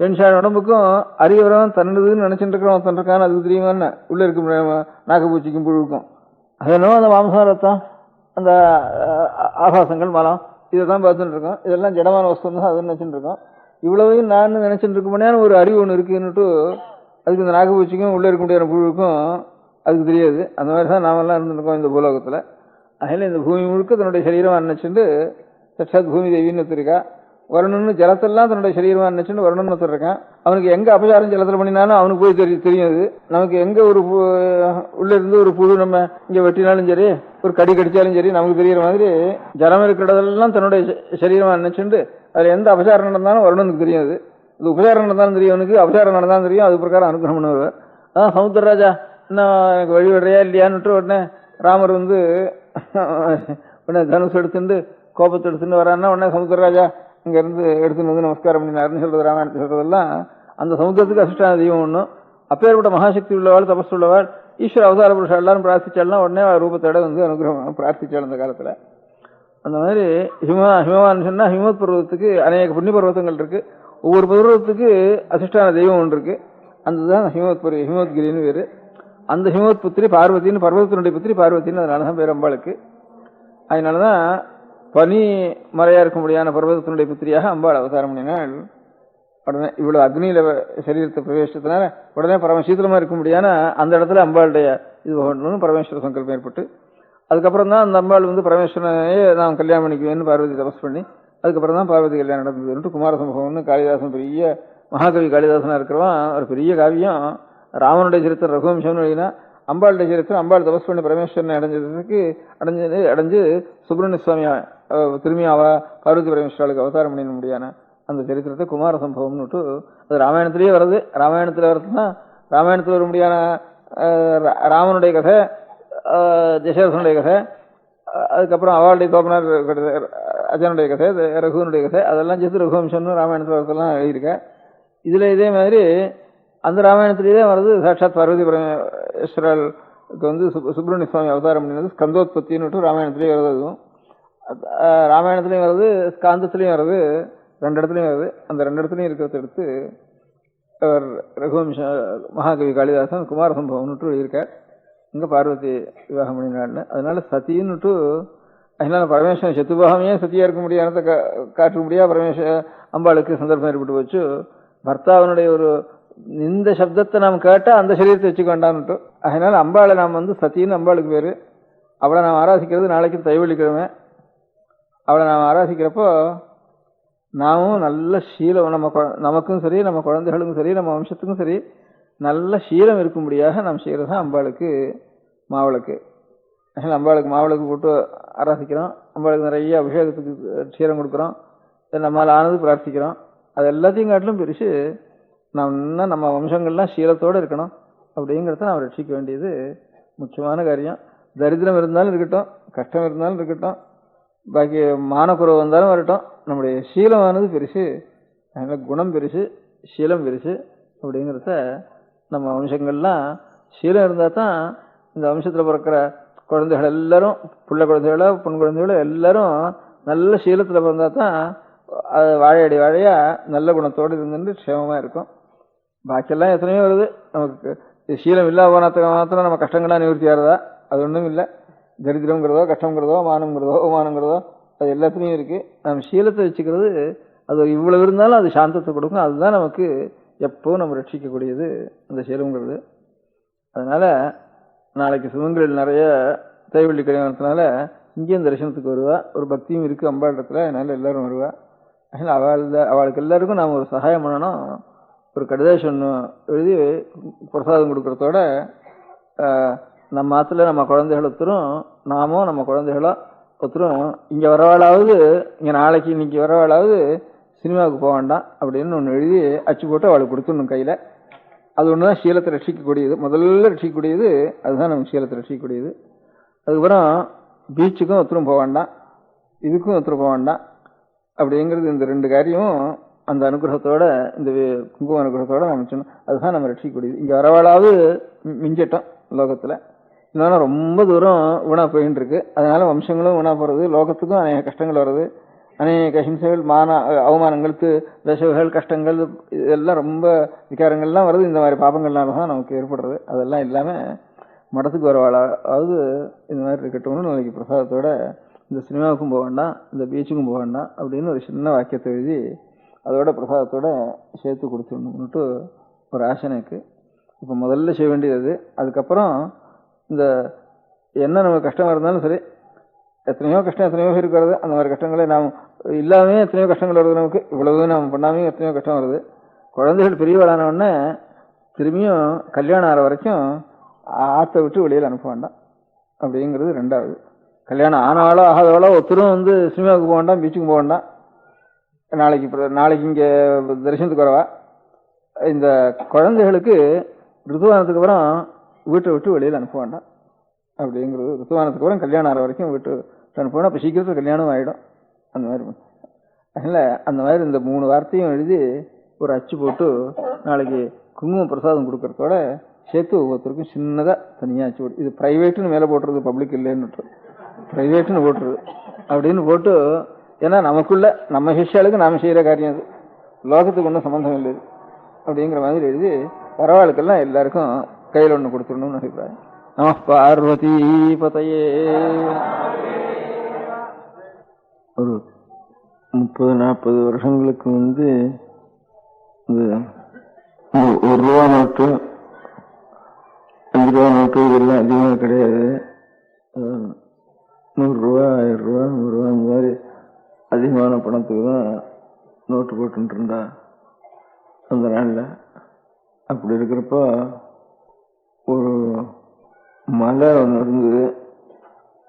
F: என்ஷான் உடம்புக்கும் அறிவுரம் தன்னுதுன்னு நினைச்சுட்டு இருக்கிறோம். தன்னிருக்கான்னு அதுக்கு தெரியுமா என்ன உள்ள இருக்க நாகப்பூச்சிக்கும் புழுவுக்கும். அதெல்லாம் அந்த மாம்சம் ரத்தம் அந்த ஆபாசங்கள் மலம் இதைதான் பார்த்துட்டு இருக்கோம். இதெல்லாம் ஜடமான வஸ்து தான் அது நினைச்சுட்டு இருக்கோம். இவ்வளவையும் நான் நினைச்சுட்டு இருக்க முடியாது ஒரு அறிவு ஒன்று இருக்குன்னுட்டு அதுக்கு இந்த நாகப்பூச்சிக்கும் உள்ள இருக்க முடியாத புழுவுக்கும் அதுக்கு தெரியாது. அந்த மாதிரி தான் நாமெல்லாம் இருந்துருக்கோம் இந்த பூலோகத்துல. அதனால இந்த பூமி முழுக்க தன்னுடைய சரீரமா நினைச்சுட்டு சட்சாத் பூமி தேவின்னு ஒருத்தருக்கா. வரணும்னு ஜலத்தெல்லாம் தன்னுடைய சரீரமா நினைச்சுட்டு வரணும்னு ஒருத்தர் இருக்கான். அவனுக்கு எங்க அபசாரம் ஜலத்தில் பண்ணினாலும் அவனுக்கு போய் தெரியும். அது நமக்கு எங்க ஒரு உள்ள இருந்து ஒரு புழு நம்ம இங்க வெட்டினாலும் சரி, ஒரு கடி கடிச்சாலும் சரி, நமக்கு தெரியற மாதிரி ஜலம் இருக்கிறதெல்லாம் தன்னுடைய சரீரமா நினைச்சுட்டு அதுல எந்த அபசாரம் நடந்தாலும் வரணும்னு தெரியாது. இது உபசாரம் நடந்தாலும் தெரியும், அவனுக்கு அபசாரம் நடந்தாலும் தெரியும். அது பிரகாரம் அனுகிரகம் பண்ணுவார். அதான் சமுத்திரராஜா இன்னும் எனக்கு வழி விடுறியா இல்லையான்னுட்டு உடனே ராமர் வந்து உடனே தனுஷ் எடுத்துட்டு கோபத்தை எடுத்துட்டு வரான்னா உடனே சமுத்திரராஜா இங்க இருந்து எடுத்துன்னு வந்து நமஸ்காரம் பண்ணினாருன்னு சொல்றது ராமாயணத்தை சொல்றதெல்லாம் அந்த சமுத்திரத்துக்கு அசிஷ்டான தெய்வம் ஒண்ணும். அப்பேற்பட்ட மகாசக்தி உள்ளவாள் தபஸ் உள்ளவாள் ஈஸ்வர அவதார புருஷா எல்லாரும் பிரார்த்திச்சாலாம் உடனே ரூபத்தோட வந்து அனுகிரகம் பிரார்த்திச்சாள் அந்த காலத்துல. அந்த மாதிரி ஹிமவான் சொன்னா ஹிமத் பர்வதத்துக்கு அநேக புண்ணிய பர்வத்தங்கள் இருக்கு. ஒவ்வொரு பர்வதத்துக்கு அசிஷ்டான தெய்வம் ஒன்று இருக்கு. அதுதான் ஹிமத்கிரின்னு பேரு. அந்த ஹிமவத் புத்திரி பார்வதினு, பர்வதத்தினுடைய புத்திரி பார்வதினு, அதனாலதான் பேர் அம்பாளுக்கு. அதனாலதான் பனி மறையா இருக்க முடியாத பர்வதத்தினுடைய புத்திரியாக அம்பாள் அவதாரம் பண்ணினாள். உடனே இவ்வளவு அக்னியில சரீரத்தை பிரவேசத்தினால உடனே பரமசீதளமா இருக்க முடியாத அந்த இடத்துல அம்பாளுடைய இது பண்ணணும்னு பரமேஸ்வர சங்கல்பம் ஏற்பட்டு அதுக்கப்புறம் தான் அந்த அம்பாள் வந்து பரமேஸ்வரனையே நான் கல்யாணம் பண்ணிக்குவேன்னு பார்வதி தபஸ் பண்ணி அதுக்கப்புறம் தான் பார்வதி கல்யாணம் நடந்ததுன்ட்டு குமார சம்பவம்னு காளிதாசன் பெரிய மகாகவி காளிதாசனா இருக்கிறவன் ஒரு பெரிய காவியம் ராமனுடைய சரித்திரம் ரகுவம்சம்னு எழுதினா அம்பாளுடைய சரித்திரம் அம்பாள் தபஸ் பண்ணி பரமேஸ்வரனை அடைஞ்சு சுப்பிரமணிய சுவாமி திரும்பி பார்வதி பரமேஸ்வராளுக்கு அவதாரம் பண்ணிட முடியான அந்த சரித்திரத்தை குமார சம்பவம்னுட்டு அது ராமாயணத்திலேயே வருது. ராமாயணத்துல வருதுன்னா ராமாயணத்துல வர முடியாத ராமனுடைய கதை, தசரதனுடைய கதை, அதுக்கப்புறம் அவளுடைய தோப்பனார் அஜனுடைய கதை, ரகுவனுடைய கதை, அதெல்லாம் சேர்த்து ரகுவம்சம்னு ராமாயணத்துல வரதெல்லாம் எழுதியிருக்க. இதுல இதே மாதிரி அந்த ராமாயணத்திலேயே வருது சாட்சாத் பார்வதி பரமேஸ்வரருக்கு வந்து சுப்பிரமணிய சுவாமி அவதாரம் பண்ணினது ஸ்கந்தோத்பத்தின்னு ராமாயணத்திலேயே வருது. அதுவும் ராமாயணத்திலையும் வருது, ஸ்காந்தத்திலையும் வருது, 2 இடத்துலையும் வருது. அந்த 2 இடத்துலையும் இருக்கிறத எடுத்து அவர் ரகுவம்ச மகாகவி காளிதாசன் குமார சம்பவம்னுட்டு எழுதியிருக்கார். இங்க பார்வதி விவாகம் பண்ணினாள்னு. அதனால சத்தின்னுட்டு அதனால பரமேஸ்வரன் சத்துபாகமே சத்தியா இருக்க முடியாத காட்ட முடியாது. பரமேஸ்வர அம்பாளுக்கு சந்தர்ப்பம் ஏற்பட்டு வச்சு பர்த்தாவனுடைய ஒரு இந்த சப்தத்தை நாம் கேட்டால் அந்த சரீரத்தை வச்சுக்க வேண்டாம்னுட்டு. அதனால அம்பாளை நாம் சத்தின்னு அம்பாளுக்கு பேர். அவளை நாம் ஆராதிக்கிறது நாளைக்கு தைவழிக்கிழமை. அவளை நாம் ஆராதிக்கிறப்போ நாமும் நல்ல சீலம், நமக்கும் சரி, நம்ம குழந்தைகளுக்கும் சரி, நம்ம வம்சத்துக்கும் சரி நல்ல சீலம் இருக்கும்படியாக நாம் செய்கிறது தான் அம்பாளுக்கு மாவிளக்கு. அதனால் அம்பாளுக்கு மாவிளக்கு போட்டு ஆராதிக்கிறோம். அம்பாளுக்கு நிறைய அபிஷேகத்துக்கு சீரம் கொடுக்குறோம். நம்மளால் ஆனது பிரார்த்திக்கிறோம். அது எல்லாத்தையும் காட்டிலும் பெருசு நம்ம வம்சங்கள்லாம் சீலத்தோடு இருக்கணும். அப்படிங்கிறத நாம் ரட்சிக்க வேண்டியது முக்கியமான காரியம். தரித்திரம் இருந்தாலும் இருக்கட்டும், கஷ்டம் இருந்தாலும் இருக்கட்டும், பாக்கி மானக்குறவு வந்தாலும் வரட்டும், நம்முடைய சீலமானது பெருசு. அதனால் குணம் பெருசு, சீலம் பெருசு. அப்படிங்கிறத நம்ம வம்சங்கள்லாம் சீலம் இருந்தால் தான் இந்த வம்சத்தில் பிறக்கிற குழந்தைகள் எல்லாரும், பிள்ளை குழந்தைகளோ பொன் குழந்தைகளோ எல்லாரும் நல்ல சீலத்தில் பிறந்தால் தான் அது வாழையடி வாழையா நல்ல குணத்தோடு இருந்துட்டு க்ஷேமமாக இருக்கும். பாக்கியெல்லாம் எத்தனையோ வருது. நமக்கு சீலம் இல்லாத போனத்துக்கு மாத்திரம் நம்ம கஷ்டங்கள்லாம் நிவர்த்தி ஆகிறதா? அது ஒன்றும் இல்லை. தரித்திரங்கிறதோ கஷ்டங்கிறதோ மானங்கிறதோ அவமானங்கிறதோ அது எல்லாத்துலேயும் இருக்குது. நம்ம சீலத்தை வச்சுக்கிறது அது இவ்வளவு இருந்தாலும் அது சாந்தத்தை கொடுக்கும். அதுதான் நமக்கு எப்போவும் நம்ம ரட்சிக்கக்கூடியது அந்த சீலங்கிறது. அதனால் நாளைக்கு சிவங்களில் நிறைய தைவள்ளி கல்யாணத்தினால இங்கேயும் தரிசனத்துக்கு வருவா. ஒரு பக்தியும் இருக்குது அம்பாள் இடத்துல. அதனால எல்லாரும் வருவா. அதனால் அவளுக்கு எல்லாருக்கும் நாம் ஒரு சகாயம் பண்ணணும். ஒரு கடிதாசம் ஒன்று எழுதி பிரசாதம் கொடுக்குறதோட நம்ம ஆற்றுல நம்ம குழந்தைகள் ஒருத்தரும் நாமும் நம்ம குழந்தைகளோ ஒருத்தரும் இங்கே வரவாளாவது, இங்கே நாளைக்கு இன்னைக்கு வரவாளாவது சினிமாவுக்கு போக வேண்டாம் அப்படின்னு ஒன்று எழுதி அச்சு போட்டு அவளுக்கு கொடுத்துடணும் கையில். அது ஒன்று தான் சீலத்தை ரட்சிக்கக்கூடியது. முதல்ல ரட்சிக்கக்கூடியது அதுதான் நம்ம சீலத்தை ரட்சிக்கக்கூடியது. அதுக்கப்புறம் பீச்சுக்கும் ஒருத்தரும் போக வேண்டாம், இதுக்கும் ஒருத்தரும் போக வேண்டாம். அப்படிங்கிறது இந்த ரெண்டு காரியமும் அந்த அனுகிரகத்தோட, இந்த குங்கும அனுகிரகத்தோட நம்ம சொன்னோம். அதுதான் நம்ம ரட்சிக்கக்கூடியது. இங்கே வரவாளாவது மிஞ்சிட்டோம் லோகத்தில். இல்லைன்னா ரொம்ப தூரம் வீணா போயின்னு இருக்கு. அதனால வம்சங்களும் வீணா போகிறது, லோகத்துக்கும் அநேக கஷ்டங்கள் வருது, அநேக ஹிம்சைகள், அவமானங்களுக்கு, தசைகள், கஷ்டங்கள், இதெல்லாம் ரொம்ப விகாரங்கள்லாம் வருது. இந்த மாதிரி பாபங்கள்னால தான் நமக்கு ஏற்படுறது. அதெல்லாம் இல்லாமல் மடத்துக்கு வரவாளாவது இந்த மாதிரி இருக்கட்டும்னு நாளைக்கு பிரசாதத்தோட இந்த சினிமாவுக்கும் போக வேண்டாம், இந்த பீச்சுக்கும் போக வேண்டாம் அப்படின்னு ஒரு சின்ன வாக்கியத்தை எழுதி அதோட பிரசாதத்தோட சேர்த்து கொடுத்துடணும்னுட்டு ஒரு ஆசை எனக்கு. இப்போ முதல்ல செய்ய வேண்டியது. அதுக்கப்புறம் இந்த என்ன நமக்கு கஷ்டம் இருந்தாலும் சரி, எத்தனையோ கஷ்டம் எத்தனையோ பேருக்கு வருது. அந்த மாதிரி கஷ்டங்களை நாம் இல்லாமே எத்தனையோ கஷ்டங்கள் வருது நமக்கு. இவ்வளவு நாம் பண்ணாமே எத்தனையோ கஷ்டம் வருது. குழந்தைகள் பெரியவளானவுடனே திரும்பியும் கல்யாணம் ஆகிற வரைக்கும் ஆற்றை விட்டு வெளியில் அனுப்ப வேண்டாம். அப்படிங்கிறது ரெண்டாவது. கல்யாணம் ஆனாலோ ஆகாதவளோ ஒருத்தரும் சினிமாவுக்கு போக வேண்டாம், பீச்சுக்கு போக வேண்டாம். நாளைக்கு இங்கே தரிசனத்துக்கு வரவா. இந்த குழந்தைகளுக்கு ரித்துவானத்துக்கு அப்புறம் வீட்டை விட்டு வெளியில் அனுப்ப வேண்டாம். அப்படிங்கிறது ரித்துவானத்துக்கு அப்புறம் கல்யாணம் ஆகிற வரைக்கும் வீட்டு அனுப்பணும். அப்போ சீக்கிரத்தில் கல்யாணம் ஆகிடும். அந்த மாதிரி. அதனால் அந்த மாதிரி இந்த 3 வார்த்தையும் எழுதி ஒரு அச்சு போட்டு நாளைக்கு குங்குமம் பிரசாதம் கொடுக்கறதோட சேர்த்து ஒவ்வொருத்தருக்கும் சின்னதாக தனியாக அச்சு போட்டு, இது ப்ரைவேட்டுன்னு மேலே போட்டுறது, பப்ளிக் இல்லைன்னு ப்ரைவேட்டுன்னு போட்டுருது. அப்படின்னு போட்டு, ஏன்னா நமக்குள்ள நம்ம சிஷ்யாளுக்கு நாம் செய்கிற காரியம் அது, லோகத்துக்கு ஒன்றும் சம்மந்தம் இல்லை அப்படிங்கிற மாதிரி எழுதி பரவாயில்லைக்கெல்லாம் எல்லாருக்கும் கையில் ஒன்று கொடுத்துடணும்னு அபிப்பிராயம். நம பார்வதி பதையே. ஒரு 30-40 வருஷங்களுக்கு இந்த 1 ரூபா நோட்டு, 5 ரூபா நோட்டு இதெல்லாம் அதிகமாக கிடையாது. 100 ரூபா, 1000 ரூபா, 100 ரூபா இந்த மாதிரி அதிகமான பணத்துக்கு தான் நோட்டு போட்டுட்டு இருந்தா அந்த நாளில். அப்படி இருக்கிறப்போ ஒரு மலை ஒன்று இருந்தது.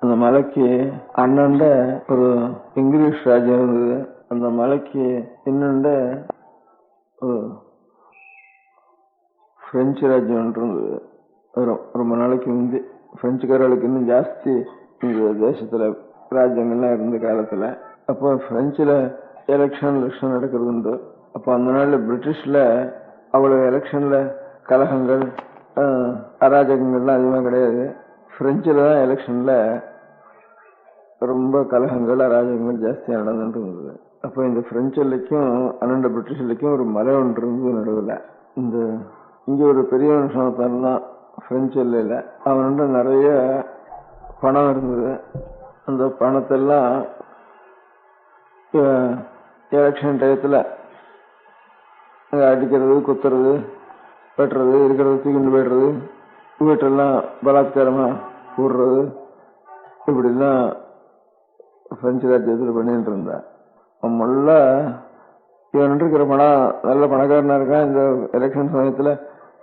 F: அந்த மலைக்கு அண்ணண்ட ஒரு இங்கிலீஷ் ராஜ்யம் இருந்தது. அந்த மலைக்கு இன்னண்ட ஒரு பிரெஞ்சு ராஜ்யம் ஒன்று இருந்தது. ரொம்ப நாளைக்கு முந்தி பிரெஞ்சுக்காரர்களுக்கு இன்னும் ஜாஸ்தி இந்த தேசத்துல ராஜ்யங்கள்லாம் இருந்த காலத்துல. அப்போ பிரெஞ்சுல எலெக்ஷன் நடக்கிறது உண்டு. அப்போ அந்த நாள்ல பிரிட்டிஷ்ல அவ்வளவு எலெக்ஷன்ல கலகங்கள் அராஜகங்கள்லாம் அதிகமாக கிடையாது. பிரெஞ்சுல தான் எலெக்ஷன்ல ரொம்ப கலகங்கள் அராஜகங்கள் ஜாஸ்தியாக நடந்துட்டு இருந்தது. அப்போ இந்த பிரெஞ்சு எல்லைக்கும் அண்ணண்ட பிரிட்டிஷ் எல்லைக்கும் ஒரு மலை ஒன்று இருந்தது நடுவில். இங்கே ஒரு பெரிய மனுஷன் தான் பிரெஞ்சு எல்லையில். அவன்கிட்ட நிறைய பணம் இருந்தது. அந்த பணத்தெல்லாம் எலெக்ஷன் டயத்தில் அடிக்கிறது, குத்துறது, வெட்டுறது, இருக்கிறத தூக்கிட்டு போயிடுறது, வீட்டெல்லாம் பலாத்காரமா போடுறது, இப்படிலாம் பிரெஞ்சு ராஜ்யத்தில் பண்ணிட்டு இருந்தான். முல்ல இவன் இருக்கிற பணம் நல்ல பணக்காரனா இருக்கான். இந்த எலெக்ஷன் சமயத்துல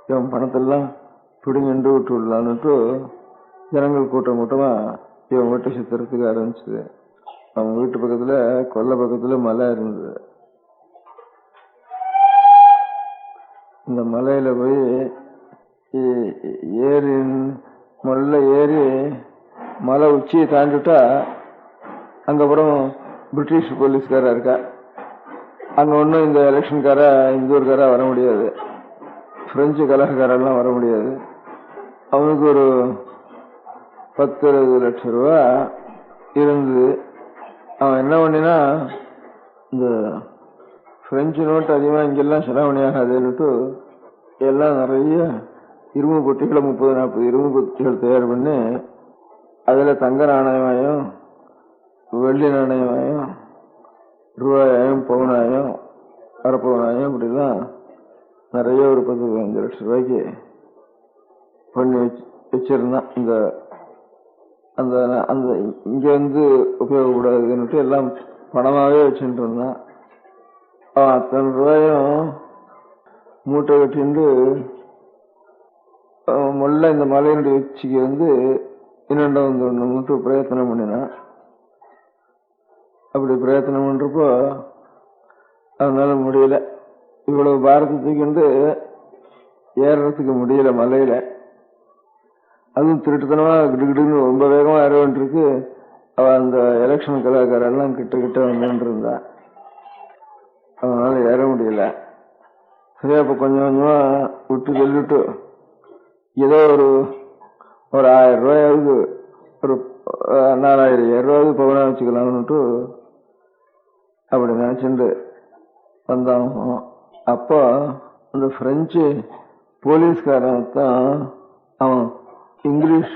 F: இவன் பணத்தெல்லாம் பிடிங்கிண்டு விட்டு விடலான்னுட்டு ஜனங்கள் கூட்டம் கூட்டமா இவன் வீட்டை சுத்துறதுக்கு ஆரம்பிச்சது. அவன் வீட்டு பக்கத்துல கொல்லை பக்கத்துல மலை இருந்தது. இந்த மலையில போய் ஏறி மொல்ல ஏறி மலை உச்சியை தாண்டிட்டா அங்கப்புறம் பிரிட்டிஷ் போலீஸ்காரா இருக்கா. அங்க ஒன்றும் இந்த எலெக்ஷன்கார இந்தூர்காரா வர முடியாது, பிரெஞ்சு கலகக்காரெல்லாம் வர முடியாது. அவனுக்கு ஒரு 10-20 லட்சம் ரூபா இருந்தது. அவன் என்ன பண்ணினா, இந்த பிரெஞ்சு நோட்டு அதிகமாக இங்கெல்லாம் செலவணி ஆகாதுன்னுட்டு எல்லாம் நிறைய இரும்பு பொட்டிகளை 30-40 இரும்பு பொட்டிகள் தயார் பண்ணி அதில் தங்க நாணயமாயும் வெள்ளி நாணயமாயும் ரூபாயும் பவுனாயும் அரைப்பவுனாயும் இப்படிலாம் நிறைய ஒரு 10-15 லட்சம் ரூபாய்க்கு பண்ணி வச்சிருந்தான். இந்த அந்த அந்த இங்க வந்து உபயோகப்படாதுன்னுட்டு எல்லாம் பணமாவே வச்சுட்டு இருந்தான். அவன் அத்தனை ரூபாயும் மூட்டை கட்டிண்டு முல்ல இந்த மலையினுடைய உச்சிக்கு வந்து இன்னொண்ட வந்து மூட்டு பிரயத்தனம் பண்ணினான். அப்படி பிரயத்தனம் பண்றப்போ அதனால முடியல. இவ்வளவு பாரத்தை தூக்கிண்டு ஏறதுக்கு முடியல மலையில. அதுவும் திருட்டுத்தனமா கிடுகிடுன்னு ரொம்ப வேகமா ஏற வேண்டியிருக்கு. அவ அந்த எலெக்ஷன் கலாக்காரெல்லாம் கிட்ட கிட்ட வந்துட்டு இருந்தா. அதனால ஏற முடியல. சரியா இப்ப கொஞ்சம் கொஞ்சமா விட்டு சொல்லிட்டு ஏதோ ஒரு 1000 ரூபாயாவது ஒரு 4000 ரூபாவது பவுனா வச்சுக்கலாம்னுட்டு அப்படி நினைச்சுட்டு வந்தான். அப்போ அந்த பிரெஞ்சு போலீஸ்காரன் தான், அவன் இங்கிலீஷ்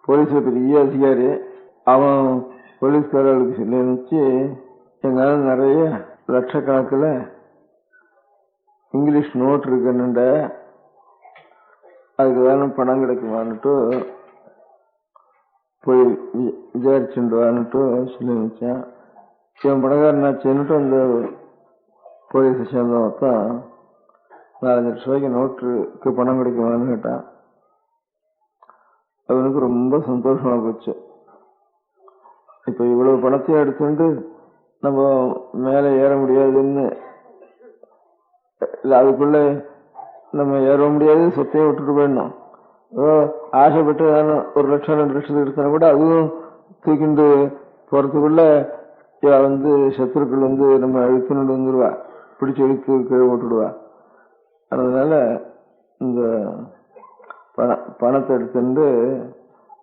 F: போலீஸ்ல பெரிய அதிகாரி. அவன் போலீஸ்காரர்களுக்கு சொல்லி வச்சு எங்கால நிறைய லட்சக்கணக்கில் இங்கிலீஷ் நோட் இருக்குன்னுண்ட, அதுக்கு வேணும் பணம் கிடைக்குமான்னுட்டு போய் விசாரிச்சுடுவான்னுட்டு சொல்லி வச்சேன். இவன் பணக்காரனாச்சுன்னுட்டு அந்த போலீஸை சேர்ந்தவன் தான் 4-5 லட்சம் ரூபாய்க்கு நோட்டுக்கு பணம் கிடைக்குமான்னு கேட்டான். அவனுக்கு ரொம்ப சந்தோஷமா போச்சு. இப்ப இவ்வளவு பணத்தையும் எடுத்துட்டு நம்ம மேல ஏற முடியாதுன்னு, அதுக்குள்ள நம்ம ஏற முடியாது, சொத்தையும் விட்டுட்டு போயிடணும். ஆசைப்பட்டு 1 லட்சம் 2 லட்சத்துக்கு எடுத்தா கூட அதுவும் தூக்கிண்டு போறதுக்குள்ள வந்து சத்துருக்கள் வந்து நம்ம இழுத்துட்டு வந்துடுவா, பிடிச்சி இழுத்து கீழே போட்டுடுவா. அதனால இந்த பணத்தை எடுத்துட்டு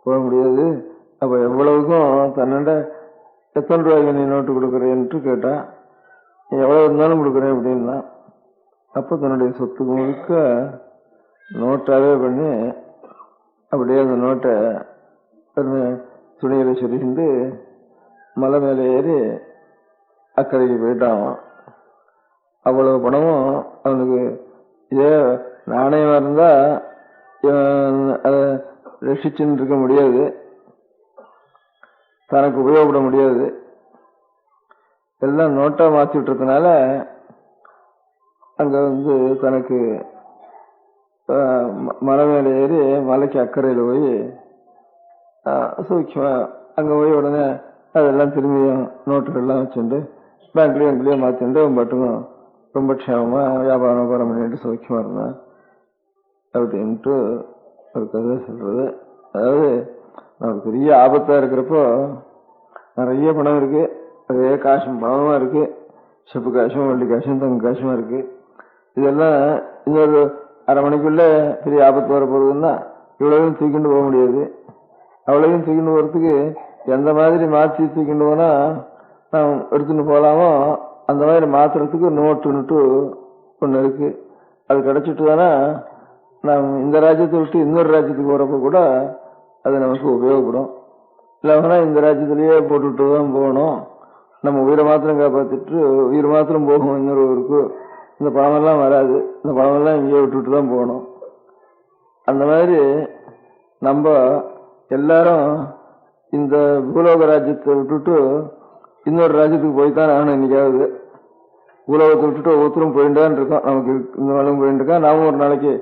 F: போக முடியாது. அப்ப எவ்வளவுக்கும் தன்னண்ட எத்தனை ரூபாய்க்கு நீ நோட்டு கொடுக்குறேன்ட்டு கேட்டா, எவ்வளவு இருந்தாலும் கொடுக்குறேன் அப்படின்னா. அப்ப தன்னுடைய சொத்துக்கு முழுக்க நோட்டாவே பண்ணி அப்படியே அந்த நோட்டை துணியில சொல்லிட்டு மலை மேல ஏறி அக்கறைக்கு போயிட்டான். அவ்வளவு பணமும் அவனுக்கு இதே நாணயமா இருந்தா அதை ரசிச்சுன்னு இருக்க முடியாது, தனக்கு உபயோகப்பட முடியாது. எல்லாம் நோட்டா மாத்தி விட்டுறதுனால அங்க வந்து தனக்கு மலை மேல ஏறி மலைக்கு அக்கறையில போய் சூக்கியமா அங்க போய் உடனே அதெல்லாம் திரும்பியும் நோட்டுகள்லாம் வச்சுட்டு பேங்க்லயும் மாத்திட்டு மட்டும் ரொம்ப க்ஷேமமா வியாபாரம் பண்ணிட்டு சௌக்கியமா இருந்தான் அப்படின்ட்டு ஒரு கதை சொல்றது. அதாவது நமக்கு பெரிய ஆபத்தா இருக்கிறப்போ நிறைய பணம் இருக்கு, நிறைய காசும் பணமா இருக்கு, செப்பு காசும் வெள்ளி காசும் தங்க காசுமா இருக்கு. இதெல்லாம் இன்னொரு அரை மணிக்குள்ள பெரிய ஆபத்து வர போறதுன்னா இவ்வளவையும் தூக்கிட்டு போக முடியாது. அவ்வளவையும் தூக்கிட்டு போறதுக்கு எந்த மாதிரி மாற்றி தூக்கிட்டு போனா நாம் எடுத்துட்டு போகலாமோ அந்த மாதிரி மாத்துறதுக்கு நோட்டுன்னுட்டு ஒண்ணு இருக்கு. அது கிடைச்சிட்டு தானே நாம் இந்த ராஜ்யத்தை விட்டு இன்னொரு ராஜ்யத்துக்கு போறப்ப கூட அது நமக்கு உபயோகப்படும். இல்லைன்னா இந்த ராஜ்யத்திலேயே போட்டுட்டு தான் போகணும், நம்ம உயிரை மாத்திரம் காப்பாத்திட்டு உயிர் மாத்திரம் போகும் இன்னொரு ஊருக்கு. இந்த பணமெல்லாம் வராது, இந்த பணமெல்லாம் இங்கேயே விட்டுட்டு தான் போகணும். அந்த மாதிரி நம்ம எல்லாரும் இந்த பூலோக ராஜ்யத்தை விட்டுட்டு இன்னொரு ராஜ்யத்துக்கு போய்தான் ஆகணும். இன்னைக்காவது பூலோகத்தை விட்டுட்டு ஒவ்வொருத்தரும் போயிட்டான் இருக்கோம். நமக்கு இந்த நாளும் போயிட்டு இருக்கோம். நாமும் ஒரு நாளைக்கு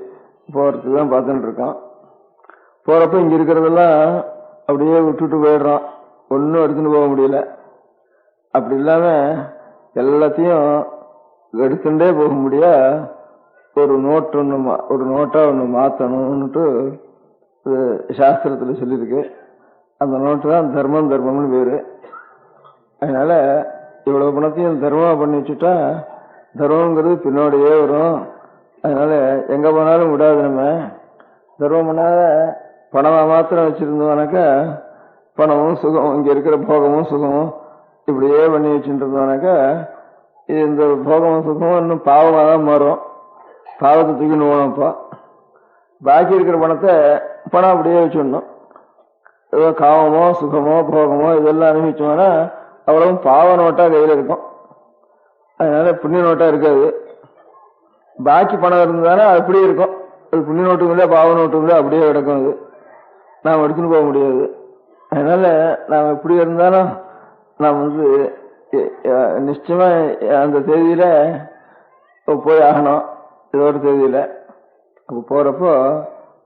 F: போறதுக்கு தான் பார்த்துட்டு இருக்கோம். போறப்ப இங்க இருக்கிறதெல்லாம் அப்படியே விட்டுட்டு போயிடுறோம். ஒன்னும் எடுத்துட்டு போக முடியல. அப்படி இல்லாம எல்லாத்தையும் எடுத்துட்டே போக முடிய ஒரு நோட்டா ஒண்ணு மாத்தணும்னுட்டு சாஸ்திரத்துல சொல்லியிருக்கு. அந்த நோட்டு தான் தர்மம்னு பேரு. அதனால இவ்வளவு பணத்தையும் தர்மமா பண்ணி வச்சுட்டா தர்மங்கிறது பின்னோடையே வரும். அதனால எங்க போனாலும் விடாது. நம்ம தர்மம் பண்ணாத பணமா மாத்திரம் வச்சிருந்தோம்னாக்கா பணமும் சுகமும் இங்க இருக்கிற போகமும் சுகமும் இப்படியே பண்ணி வச்சுட்டு இருந்தோம்னாக்கா இந்த போகமும் சுகமும் இன்னும் பாவமா தான் மாறும். பாவத்தை தூக்கின்னு போனோம்ப்பா. பாக்கி இருக்கிற பணத்தை பணம் அப்படியே வச்சுடணும். ஏதோ காமமோ சுகமோ போகமோ இதெல்லாம் அனுபவிச்சோம்னா அவ்வளவு பாவ நோட்டா கையில இருக்கும். அதனால புண்ணிய நோட்டா இருக்காது. பாக்கி பணம் இருந்தாலும் அது அப்படியே இருக்கும். அது புண்ணிய நோட்டும் இல்லை பாவ நோட்டும் இல்லை, அப்படியே கிடக்கும். அது நாம் எடுத்துன்னு போக முடியாது. அதனால நாம் எப்படி இருந்தாலும் நாம் நிச்சயமா அந்த தேதியில போய் ஆகணும். ஏதோ ஒரு தேதியில அப்ப போறப்போ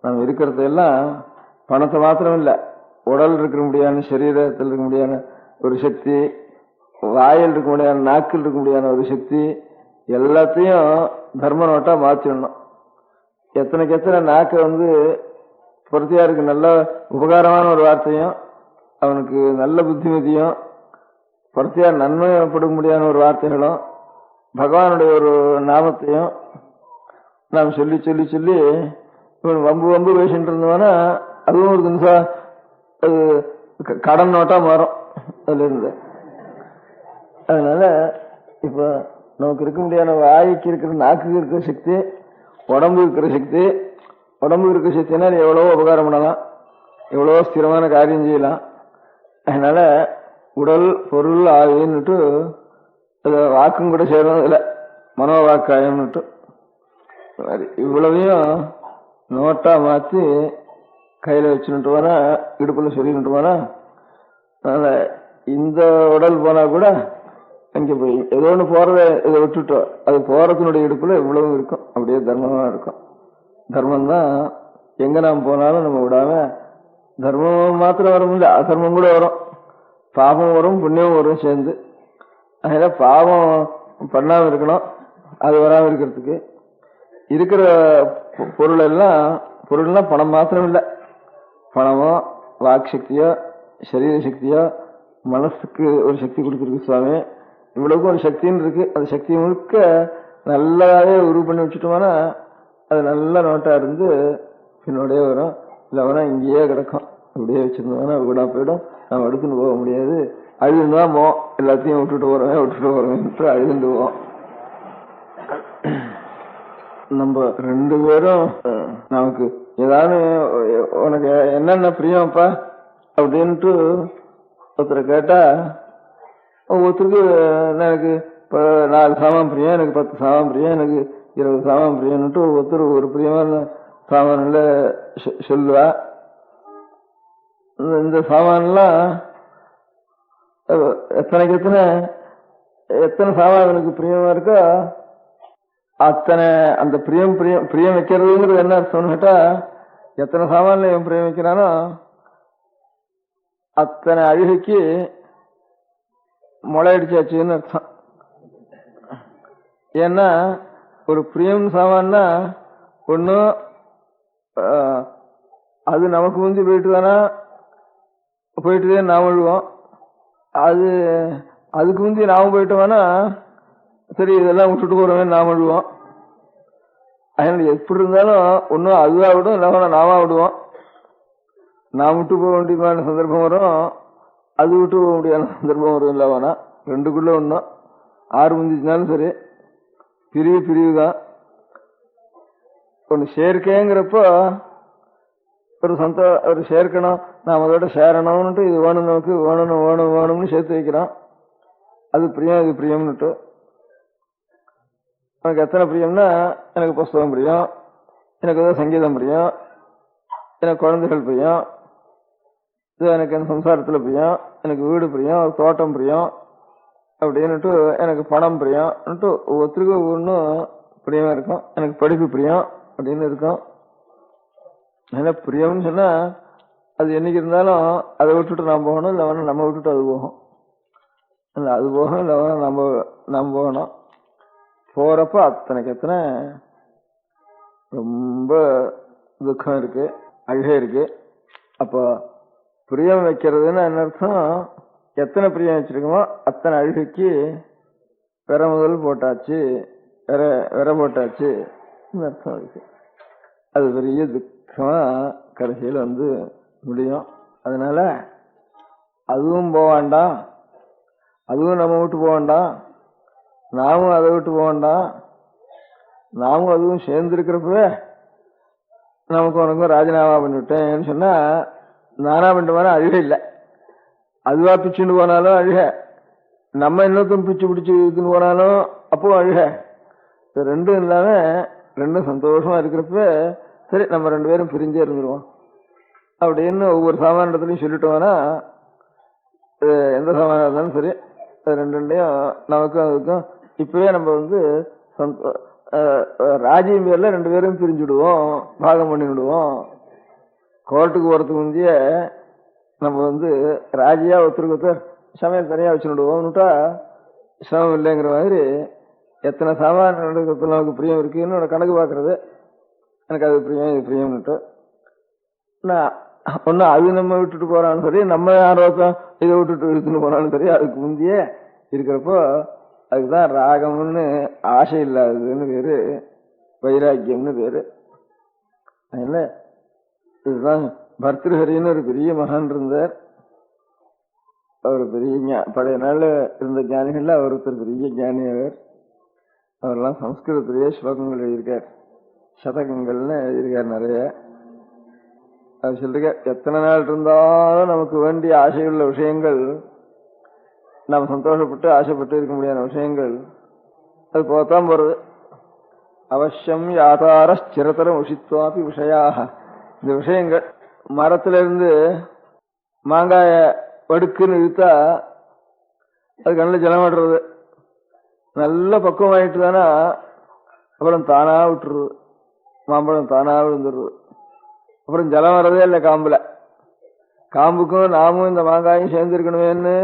F: நம்ம இருக்கிறதெல்லாம் பணத்தை மாத்திரம் இல்லை, உடல் இருக்க முடியாத, சரீரத்தில் இருக்க முடியாத ஒரு சக்தி, வாயில் இருக்க முடியாத, நாக்கில் இருக்க முடியாத ஒரு சக்தி, எல்லாத்தையும் தர்ம நோட்டா மாற்றிடணும். எத்தனைக்கு எத்தனை நாக்கை பொருத்தியாருக்கு நல்ல உபகாரமான ஒரு வார்த்தையும், அவனுக்கு நல்ல புத்திமதியும், பொருத்தியார் நன்மைப்பட முடியாத ஒரு வார்த்தைகளும், பகவானுடைய ஒரு நாமத்தையும் நாம் சொல்லி சொல்லி சொல்லி இவன் வம்பு பேசிட்டு இருந்தோம்னா அதுவும் ஒரு நிமிஷம் அது கடன் நோட்டா மாறும் அதுல இருந்து. அதனால இப்ப நமக்கு இருக்க முடியாத வாய்க்கு இருக்கிற, நாக்குக்கு இருக்கிற சக்தி, உடம்பு இருக்கிற சக்தி, உடம்பு இருக்கிற சக்தினா எவ்வளவோ உபகாரம் பண்ணலாம், எவ்வளவோ ஸ்திரமான காரியம் செய்யலாம். அதனால உடல் பொருள் ஆவின்னுட்டு வாக்கும் கூட சேரும். இதுல மனோவாக்காயம்னுட்டு இவ்வளவையும் நோட்டா மாத்தி கையில வச்சுட்டு போனா, இடுப்புல சொல்லிட்டு போனா, அதனால இந்த உடல் போனா கூட அங்க போய் ஏதோ ஒண்ணு போறத இதை விட்டுட்டோம், அது போறதுனுடைய இடுப்புல இவ்வளவு இருக்கும். அப்படியே தர்மமா இருக்கும். தர்மம் தான் எங்க நாம் போனாலும் நம்ம விடாம, தர்மம் மாத்திரம் வரும் இல்லை, அதர்மம் கூட வரும், பாவம் வரும், புண்ணியம் வரும் சேர்ந்து. அதனால பாவம் பண்ணாம இருக்கணும். அது வராம இருக்கிறதுக்கு இருக்கிற பொருள்னா பணம் மாத்திரம் இல்லை, பணமோ வாக்கு சக்தியோ சரீர சக்தியோ மனசுக்கு ஒரு சக்தி கொடுத்துருக்கு சுவாமி. இவ்வளவுக்கும் ஒரு சக்தின்னு இருக்கு. அந்த சக்தி முழுக்க நல்லாவே உருவு பண்ணி வச்சுட்டோம்னா அது நல்ல நோட்டா இருந்து பின்னோடய வரும். இல்லைன்னா இங்கேயே கிடக்கும். அப்படியே வச்சிருந்தோம்னா வீடா போயிடும். நம்ம எடுத்துன்னு போக முடியாது. அழுதுதான் போவோம். எல்லாத்தையும் விட்டுட்டு போறோம் அழுதுண்டு போவோம். நம்ம ரெண்டு பேரும் நமக்கு ஏதாவது உனக்கு என்னென்ன பிரியம்ப்பா அப்படின்ட்டு ஒருத்தரை கேட்டா, ஒவ்வொருத்தருக்கு எனக்கு 4 சாமான் பிரியம், எனக்கு 10 சாமான் பிரியம், எனக்கு 20 சாமான் பிரியம்னுட்டு ஒவ்வொருத்தருக்கு ஒரு பிரியமான சாமான்ல சொல்லுவா. இந்த சாமான்லாம் எத்தனைக்கு எத்தனை சாமான் எனக்கு பிரியமா இருக்கோ அத்தனை அந்த பிரியம் வைக்கிறதுங்கிறது என்ன அர்த்தம்னு கேட்டா, எத்தனை சாமான்ல இவன் பிரியம் வைக்கிறானோ அத்தனை அழுகைக்கு முளை அடிச்சாச்சுன்னு அர்த்தம். ஏன்னா ஒரு பிரியம் சாமான்னா ஒன்னும் அது நமக்கு முந்தி போயிட்டுதே நாம் விழுவோம். அதுக்கு முந்தி நாம போயிட்டோம்னா சரி இதெல்லாம் விட்டுட்டு போறோமே நாம விடுவோம். அதனால எப்படி இருந்தாலும் ஒன்னும் அதுவா விடும், இல்லைன்னா நாம விடுவோம். நாம் விட்டு போக வேண்டியமான சந்தர்ப்பம் வரும், அது விட்டு போக முடியாத சந்தர்ப்பம் வரும். இல்லவனா ரெண்டுக்குள்ள ஒன்னும் 6 முந்திச்சுனாலும் சரி பிரிவு தான். ஒன்னு சேர்க்கைங்கிறப்போ ஒரு சேர்க்கணும், நாம அதோட சேரணும்னுட்டு இது வேணும், நமக்கு வேணும்னு சேர்த்து வைக்கிறோம். அது பிரியம், இது பிரியம்னுட்டு. எனக்கு எத்தனை பிரியம்னா, எனக்கு புஸ்தகம் பிரியம், எனக்கு ஏதோ சங்கீதம் பிரியம், எனக்கு குழந்தைகள் பிரியம், இது எனக்கு என் சம்சாரத்தில் பிரியம், எனக்கு வீடு பிரியம், தோட்டம் பிரியம் அப்படின்னுட்டு, எனக்கு பணம் பிரியம்னுட்டு ஒவ்வொருத்தருக்கும் ஒவ்வொன்றும் பிரியமா இருக்கும். எனக்கு படிப்பு பிரியம் அப்படின்னு இருக்கும். ஏன்னா பிரியம்னு சொன்னா அது என்னைக்கு இருந்தாலும் அதை விட்டுட்டு நாம் போகணும், இல்லை வேணா நம்ம விட்டுட்டு அது போகும். இல்லை அது போகும், இல்லை வேணா நம்ம போகணும். போறப்ப அத்தனைக்கு எத்தனை ரொம்ப துக்கம் இருக்கு, அழுகை இருக்கு. அப்போ பிரியம் வைக்கிறதுன்னு என்ன அர்த்தம்? எத்தனை பிரியம் வச்சிருக்கோமோ அத்தனை அழுகைக்கு விர முதல் போட்டாச்சு, விர போட்டாச்சு அர்த்தம் இருக்கு. அது பெரிய துக்கமா கடைசியில் முடியும். அதனால அதுவும் போக வேண்டாம், அதுவும் நம்ம விட்டு போக வேண்டாம், நாமும் அதை விட்டு போக வேண்டாம். நாமும் அதுவும் சேர்ந்துருக்கிறப்ப நமக்கு உனக்கும் ராஜினாமா பண்ணிவிட்டேன்னு சொன்னா நானா பண்ணிட்டு அழுகை இல்லை. அதுவா பிச்சுன்னு போனாலும் அழுக, நம்ம இன்னொருத்தம் பிச்சு பிடிச்சு இதுன்னு போனாலும் அப்போ அழுக. ரெண்டும் இல்லாம ரெண்டும் சந்தோஷமா இருக்கிறப்ப சரி நம்ம 2 பேரும் பிரிஞ்சே இருந்துருவோம் அப்படின்னு ஒவ்வொரு சாமான இடத்துலையும் சொல்லிட்டோம்னா, எந்த சாமான இருந்தாலும் சரி அது ரெண்டையும் நமக்கும் அதுக்கும் இப்பவே நம்ம ராஜ்யம் பேர்ல 2 பேரும் பிரிஞ்சுடுவோம், பாகம் பண்ணி விடுவோம். கோர்ட்டுக்கு போறதுக்கு முந்தைய நம்ம ராஜியா ஒருத்தருக்கு ஒருத்தர் சமையல் தனியா வச்சுடுவோம்னுட்டா சிரமம் இல்லைங்கிற மாதிரி எத்தனை சாமான நமக்கு பிரியம் இருக்குன்னு கணக்கு பாக்குறது. எனக்கு அது பிரியம், இது பிரியம்னுட்டு ஒன்னு அது நம்ம விட்டுட்டு போறாலும் சரி, நம்ம யாரோக்கம் இதை விட்டுட்டு இழுத்துன்னு போனாலும் சரி, அதுக்கு முந்தைய இருக்கிறப்போ அதுக்குதான் ராகம்னு ஆசை இல்லாததுன்னு பேரு, வைராக்கியம்னு பேரு. அதனால இதுதான் பர்திருஹரின்னு ஒரு பெரிய மகான் இருந்தார். அவர் பெரிய பழைய நாள்ல இருந்த ஞானிகள்ல அவர் ஒருத்தர் பெரிய ஞானி. அவரெல்லாம் சம்ஸ்கிருதத்திலேயே ஸ்லோகங்கள் எழுதியிருக்கார், சதகங்கள்னு எழுதியிருக்கார் நிறைய. அது சொல்லிருக்க எத்தனை நாள் இருந்தாலும் நமக்கு வேண்டிய ஆசையுள்ள விஷயங்கள், நாம் சந்தோஷப்பட்டு ஆசைப்பட்டு இருக்க முடியாத விஷயங்கள் அது போத்தான் போறது. அவசியம் யாதார ஸ்திரதரம் உஷித்வாபி விஷயாக. இந்த விஷயங்கள் மரத்துல இருந்து மாங்காய வடுக்குன்னு இழுத்தா அது கண்ணில் ஜலம் விடுறது, நல்ல பக்குவம் ஆயிட்டு தானா அப்புறம் தானா விட்டுருது, மாம்பழம் தானா விழுந்துடுறது. அப்புறம் ஜலம் வர்றதே இல்லை காம்புல. காம்புக்கும் நாமும் இந்த மாங்காயும் சேர்ந்துருக்கணுமேன்னு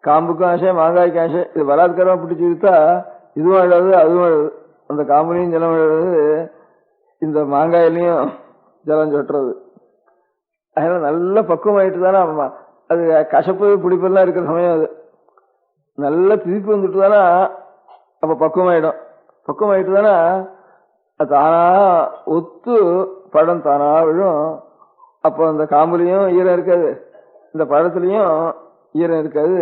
F: காம்புக்கும் ஆசை, மாங்காய்க்கும் ஆசை. இது பலாத்காரமா பிடிச்சி இழுத்தா இதுவும் அழுது அதுவும் அழுது. அந்த காம்புலையும் ஜலம் அழுது, இந்த மாங்காயிலையும் ஜலம் சொட்டுறது. அதனால நல்ல பக்குவம் ஆயிட்டு தானே அது கசப்பு பிடிப்பெல்லாம் இருக்கிற சமயம் அது நல்ல திருப்பி வந்துட்டு தானே அப்ப பக்குவமாயிடும். பக்குவமாயிட்டு தானே தானா ஒத்து பழம் தானா விழும். அப்போ அந்த காம்புலையும் ஈரம் இருக்காது, இந்த பழத்துலயும் ஈரம் இருக்காது,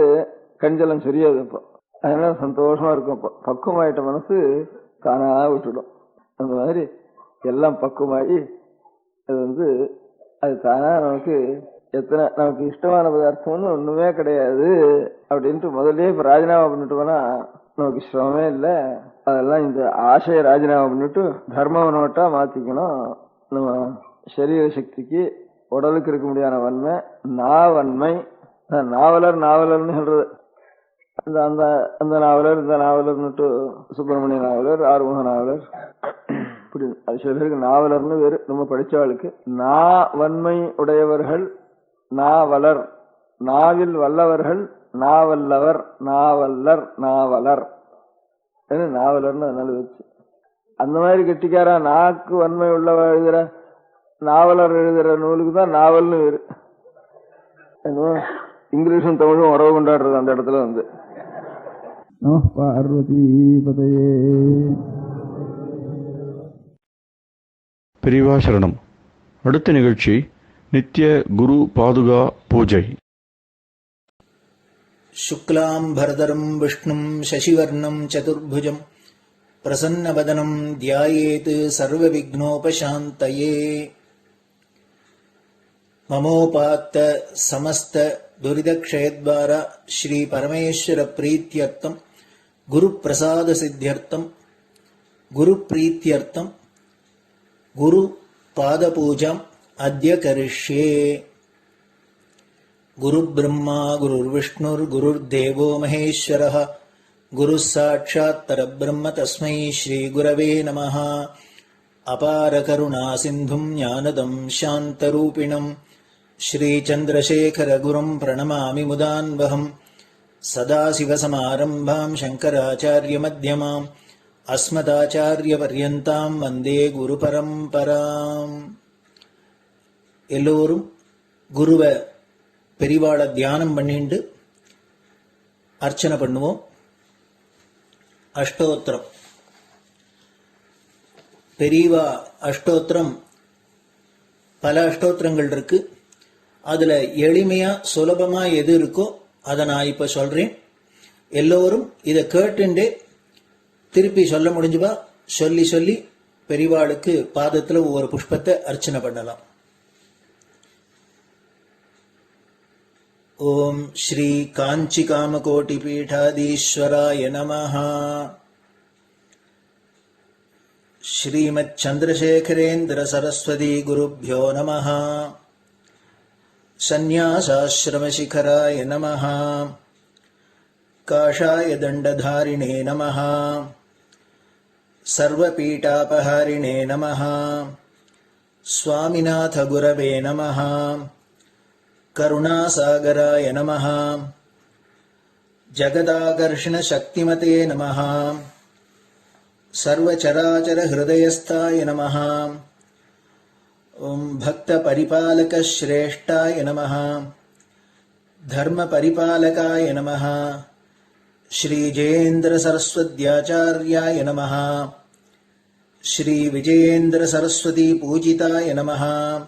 F: கஞ்சலம் சரியாது. இப்போ அதனால சந்தோஷமா இருக்கும். பக்குவமாயிட்ட மனசு தானா விட்டுடும். அந்த மாதிரி எல்லாம் பக்குவமாகி அது அது தானா நமக்கு எத்தனை நமக்கு இஷ்டமான பதார்த்தம்னு ஒண்ணுமே கிடையாது அப்படின்ட்டு முதல்ல இப்ப ராஜினாமா பண்ணிட்டு போனா நமக்கு சிரமமே இல்லை. அதெல்லாம் இந்த ஆசையை ராஜினாமா பண்ணிட்டு தர்ம நோட்டா மாத்திக்கணும். நம்ம சரீர சக்திக்கு உடலுக்கு இருக்க முடியாத வன்மை நாவன்மை. நாவலர்னு சொல்றது அந்த நாவலர் இந்த நாவலர்னுட்டு சுப்பிரமணிய நாவலர், ஆறுமுக நாவலர், இப்படி அது சில பேருக்கு நாவலர்னு வேறு. ரொம்ப படிச்சவாளுக்கு நாவன்மை உடையவர்கள் நாவலர், நாவில் வல்லவர்கள் நாவல்லவர், நாவல்லர், நாவலர் நாவலர்னு அதனால வச்சு. அந்த மாதிரி கெட்டிக்காரா நாக்கு வன்மை உள்ளவ எழுதுற நாவலர் எழுதுற நூலுக்கு தான் நாவல்னு வேறு. இங்கிலீஷும் தமிழும் உறவு கொண்டாடுறது அந்த இடத்துல பார்வதி பதையே.
C: பெரியவாசரணம். அடுத்த நிகழ்ச்சி நித்திய குரு பாதுகா பூஜை.
B: சுக்லாம்பரதரம் விஷ்ணும் சசிவர்ணம் சதுர்புஜம் பிரசன்னவதனம் தியாயேத் சர்வவிக்னோபசாந்தயே. மமோபாத்த சமஸ்த துரிதக்ஷயத்வார ஸ்ரீ பரமேஸ்வர பிரீத்யர்த்தம் குரு பிரசாத சித்தியர்த்தம் குரு பிரீத்யர்த்தம் குரு பாத பூஜாம் अद्य करिष्ये। गुरुर्ब्रह्मा गुरुर्विष्णुर्गुरुर्देवो महेश्वरः गुरुः साक्षात् परब्रह्म तस्मै श्रीगुरवे नमः। अपारकरुणासिन्धुं ज्ञानदं शान्तरूपिणं श्रीचन्द्रशेखरगुरुं प्रणमामि मुदान्वहम्। सदाशिवसमारम्भां शङ्कराचार्यमध्यमाम् अस्मदाचार्यपर्यन्तां वन्दे குருபரம்பராம். எல்லோரும் குருவை பெரிவாளை தியானம் பண்ணிண்டு அர்ச்சனை பண்ணுவோம். அஷ்டோத்திரம். பெரியவா அஷ்டோத்திரம் பல அஷ்டோத்திரங்கள் இருக்கு. அதுல எளிமையா சுலபமா எது இருக்கோ அதை நான் இப்ப சொல்றேன். எல்லோரும் இதை கேட்டுண்டே திருப்பி சொல்ல முடிஞ்சுபா சொல்லி சொல்லி பெரிவாளுக்கு பாதத்துல ஒவ்வொரு புஷ்பத்தை அர்ச்சனை பண்ணலாம். ஓம் ஸ்ரீ காஞ்சி காமகோட்டி பீடாதீஸ்வராய நமஹ. ஸ்ரீமத் சந்திரசேகரேந்திர சரஸ்வதி குருப்யோ நமஹ. சந்நியாசாஸ்ரமசிகராய நமஹ. காஷாய தண்டதாரிணே நமஹ. सर्वपीठापहारिणे नमः. स्वामिनाथ गुरवे नमः. करुणासागराय नमः. जगदाकर्षण शक्तिमते नमः. सर्वचराचर हृदयस्थाय नमः. भक्तपरिपालक श्रेष्ठाय नमः. धर्मपरिपालकाय नमः. श्री जयेन्द्र सरस्वत्याचार्याय नमः. श्री विजयेन्द्र सरस्वती पूजिताय नमः.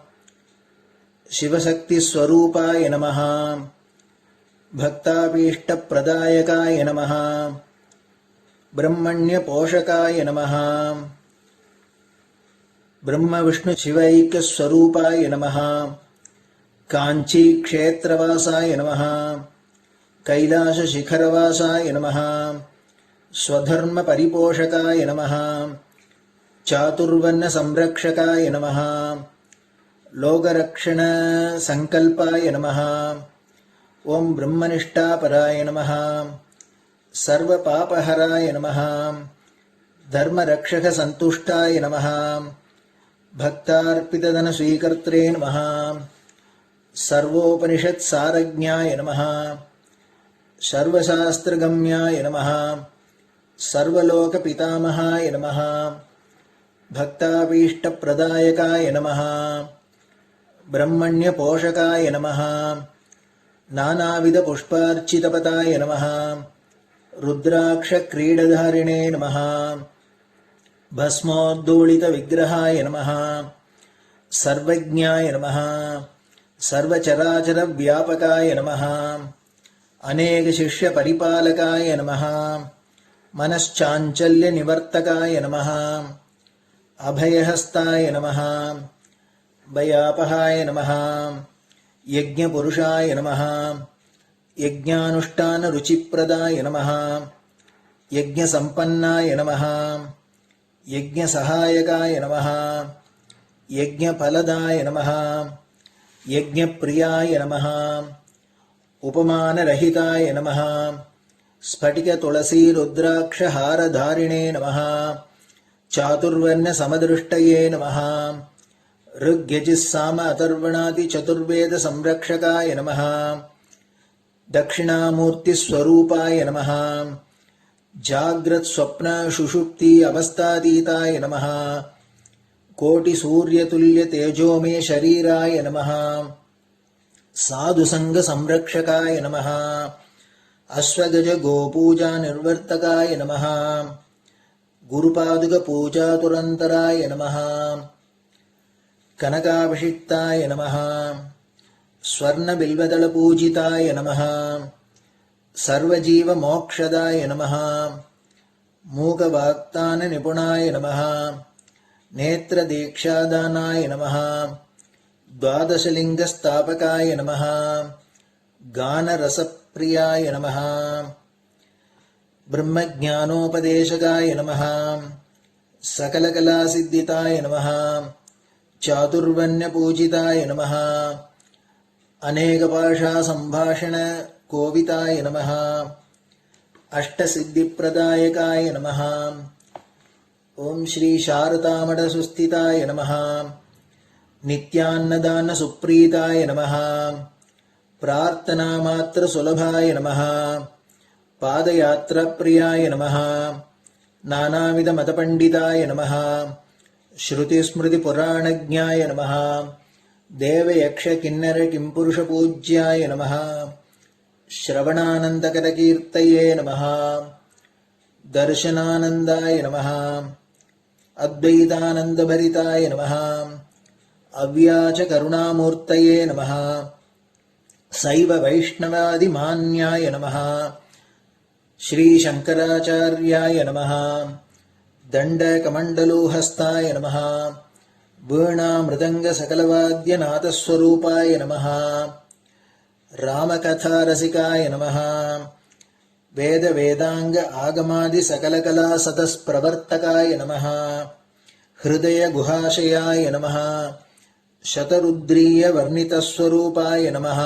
B: शिवशक्ति स्वरूपाय नमः. भक्ताभीष्टप्रदायकाय नमः. ब्रह्मण्य पोषकाय नमः. ब्रह्म विष्णु शिवैक्य स्वरूपाय नमः. कांची क्षेत्रवासाय नमः. कैलास शिखरवासाय नमः. स्वधर्म परिपोषकाय नमः. चातुर्वर्ण संरक्षकाय नमः. लोकरक्षण संकल्पाय नमः. ओम ब्रह्मनिष्ठापराय नमः. सर्वपापहराय नमः. धर्मरक्षक संतुष्टाय नमः. भक्तार्पितधन स्वीकर्त्रे नमः. सर्वोपनिषत् सारज्ञाय नमः. सर्वशास्त्रगम्याय नमः. सर्वलोकपितामहाय नमः. भक्ताभीष्टप्रदायकाय नमः. ब्रह्मण्यपोषकाय नमः. नानाविधपुष्पार्चितपताय नमः. रुद्राक्षक्रीडधारिणे नमः. भस्मोद्धूलितविग्रहाय नमः. सर्वज्ञाय नमः. सर्वचराचरव्यापकाय नमः. अनेक शिष्य परिपालकाय नमः. मनश्चाञ्चल्य निवर्तकाय नमः. अभयहस्ताय नमः. भयापहाय नमः. यज्ञपुरुषाय नमः. यज्ञानुष्ठान रुचिप्रदाय नमः. यज्ञसम्पन्नाय नमः. यज्ञसहायकाय नमः. यज्ञफलदाय नमः. यज्ञप्रियाय नमः. उपमानरहिताय नमः. स्फटिक तुलसी रुद्राक्ष हारधारिणे नमः. चातुर्वर्ण समदृष्टये नमः. ऋग्यजुस्साम अथर्वणादि चतुर्वेद संरक्षकाय नमः. दक्षिणामूर्ति स्वरूपाय नमः. जाग्रत् स्वप्न सुषुप्ति अवस्थातीताय नमः. कोटि सूर्यतुल्य तेजोमे शरीराय नमः. साधुसंग संरक्षकाय नमः. अश्वगज गोपूजा निर्वर्तकाय नमः. गुरुपादुक पूजातुरन्तराय नमः. कनकाभिषिक्ताय नमः. स्वर्ण बिल्वदल पूजिताय नमः. सर्वजीव मोक्षदाय नमः. मूकवाक्तान निपुणाय नमः. नेत्र दीक्षादानाय नमः. द्वादशलिंग स्थापकाय नमः. गान रसप्रियाय नमः. ब्रह्मज्ञानोपदेशकाय नमः. सकलकलासिद्धिताय नमः. चातुर्वण्यपूजिताय नमः अनेकभाषा सम्भाषण कोविताय नमः अष्टसिद्धिप्रदायकाय नमः ओम श्री शारदामठ सुस्थिताय नमः नित्यान्नदान सुप्रीताय नमः प्रार्थना मात्र सुलभाय नमः पादयात्रा प्रियाय नमः नानाविध मतपंडिताय नमः श्रुति स्मृति पुराणज्ञाय नमः देव यक्ष किन्नर किंपुरुष पूज्याय नमः श्रवणानंदकर कीर्तये नमः दर्शनानंदाय नमः अद्वैतानंद भरिताय नमः अव्याच करुणामूर्तये नमः शैव वैष्णवादि मान्याय नमः श्री शंकराचार्याय नमः दंडकमंडलोहस्ताय नमः वीणा मृदंग सकलवाद्यनाथस्वरूपाय नमः रामकथा रसिकाय नमः वेद वेदांग आगमादि सकलकला सतस्प्रवर्तकाय नमः हृदय गुहाशयाय नमः शतरुद्रीय वर्णितस्वरूपाय नमः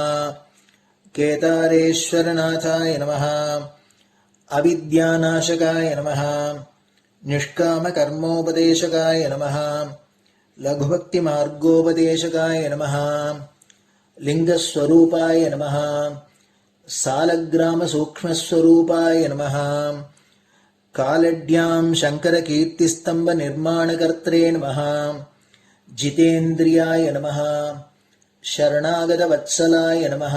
B: केदारेश्वरनाथाय नमः अविद्यानाशकाय नमः निष्कामकर्मोपदेशकाय नमः लघुभक्तिमार्गोपदेशकाय नमः लिंगस्वरूपाय नमः सालग्रामसूक्ष्मस्वरूपाय नमः कालड्यां शङ्करकीर्तिस्तम्भनिर्माणकर्त्रे नमः जितेन्द्रियाय नमः शरणागतवत्सलाय नमः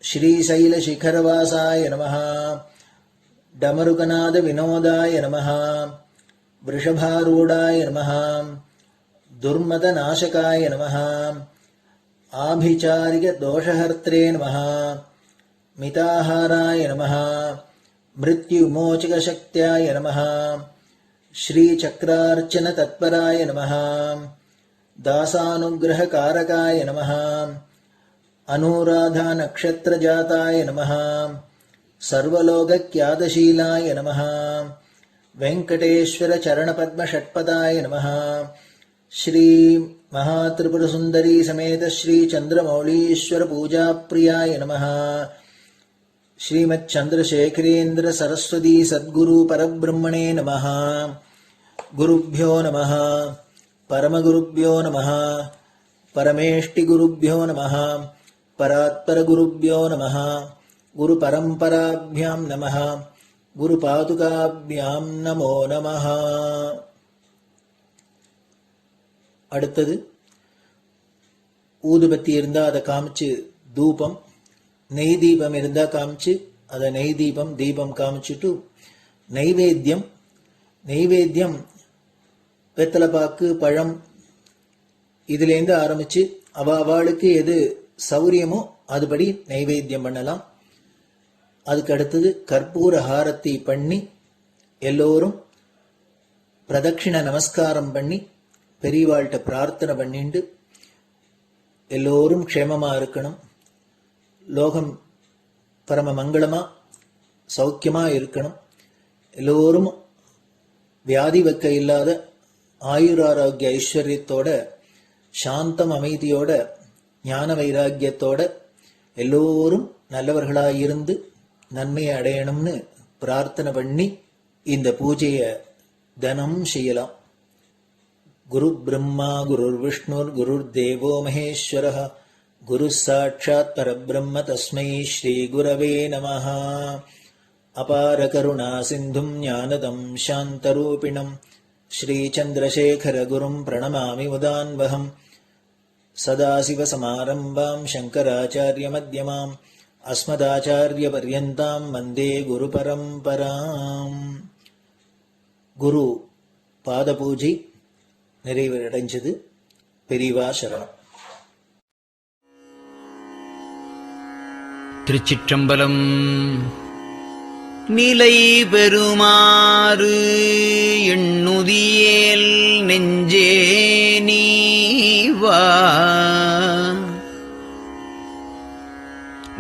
B: श्रीशैलशिखरवासाय नमः डमरुकनादविनोदाय नमः वृषभारूढाय नमः दुर्मदनाशकाय नमः आभिचारिकदोषहर्त्रे नमः मिताहाराय नमः मृत्युमोचकशक्त्याय नमः श्रीचक्रार्चनतत्पराय नमः दासानुग्रहकारकाय नमः अनुराधानक्षत्रजाताय नमः सर्वलोकख्यातशीलाय नमः वेंकटेश्वरचरणपद्मषट्पदाय नमः श्री महात्रिपुरसुंदरी समेत श्री चंद्रमौलीश्वर पूजाप्रियाय नमः श्रीमच्चंद्रशेखरेन्द्र सरस्वती सद्गुरु परब्रह्मणे नमः गुरुभ्यो नमः परमगुरुभ्यो नमः परमेष्टिगुरुभ्यो नमः परात्परगुरुभ्यो नमः गुरुपरम्पराभ्यां नमः गुरुपादुकाभ्यां नमो नमः அடுத்தது ஊதுபத்தி இருந்தா அதை காமிச்சு தூபம், நெய் தீபம் இருந்தா காமிச்சு அதை நெய் தீபம் தீபம் காமிச்சுட்டு நைவேத்தியம் வெத்தலைப்பாக்கு பழம் இதுலேருந்து ஆரம்பிச்சு அவளுக்கு எது சௌரியமோ அதுபடி நைவேத்தியம் பண்ணலாம். அதுக்கு அடுத்தது கற்பூர ஹாரத்தி பண்ணி எல்லோரும் பிரதட்சிண நமஸ்காரம் பண்ணி பெரியவாள்கிட்ட பிரார்த்தனை பண்ணிண்டு எல்லோரும் க்ஷேமமா இருக்கணும், லோகம் பரம மங்களமா சௌக்கியமா இருக்கணும், எல்லோரும் வியாதி வெக்க இல்லாத ஆயுராரோக்கிய ஐஸ்வர்யத்தோட சாந்தம் அமைதியோட ஞான வைராக்கியத்தோட எல்லோரும் நல்லவர்களாயிருந்து நன்மையை அடையணும்னு பிரார்த்தனை பண்ணி இந்த பூஜையை தினம் செய்யலாம். குரு பிரம்மா குருர் விஷ்ணுர் குருர் தேவோ மகேஸ்வரः குரு சாட்சாத் பரபிரம்ம தஸ்மை ஸ்ரீ குரவே நமः. அபார கருணா சிந்தும் ஞானதம் சாந்தரூபிணம் ஸ்ரீ சந்திரசேகர குரும் பிரணமாமி முதான்வகம். சதாசிவசமாரம்பாம் சங்கராச்சாரிய மத்யமாம் அஸ்மதாச்சாரிய பர்யந்தாம் வந்தே குரு பரம்பராம். குரு பாத பூஜை நிறைவடைஞ்சது. பெரியவா சரணம்.
G: திருச்சிற்றம்பலம். நிலை பெறுமாறு எண்ணுதியேல் நெஞ்சே நீவா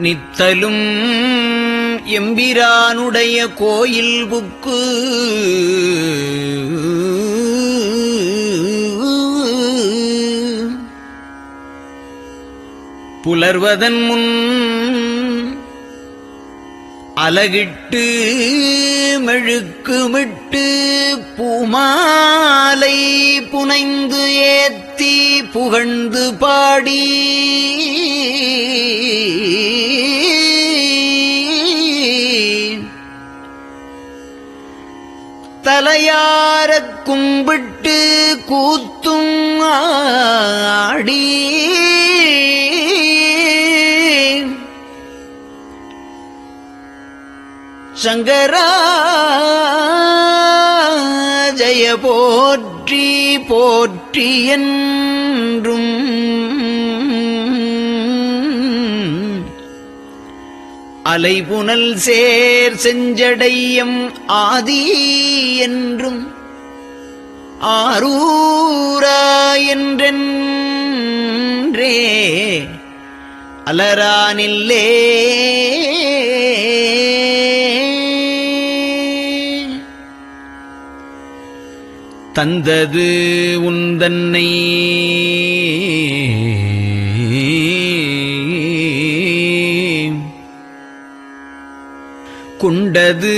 G: நித்தலும் எம்பிரானுடைய கோயில் புக்கு புலர்வதன் முன் அலகிட்டு மெழுக்குமிட்டு பூமாலை புனைந்து ஏத்தி புகழ்ந்து பாடி தலையாரக் கும்பிட்டு கூத்தும் ஆடி சங்கரா ஜய போற்றி போற்றி என்றும் அலைபுனல் சேர் செஞ்சடையம் ஆதி என்றும் ஆரூரா என்றென்றே அலரானில்லே தந்தது உந்தன்னை கொண்டது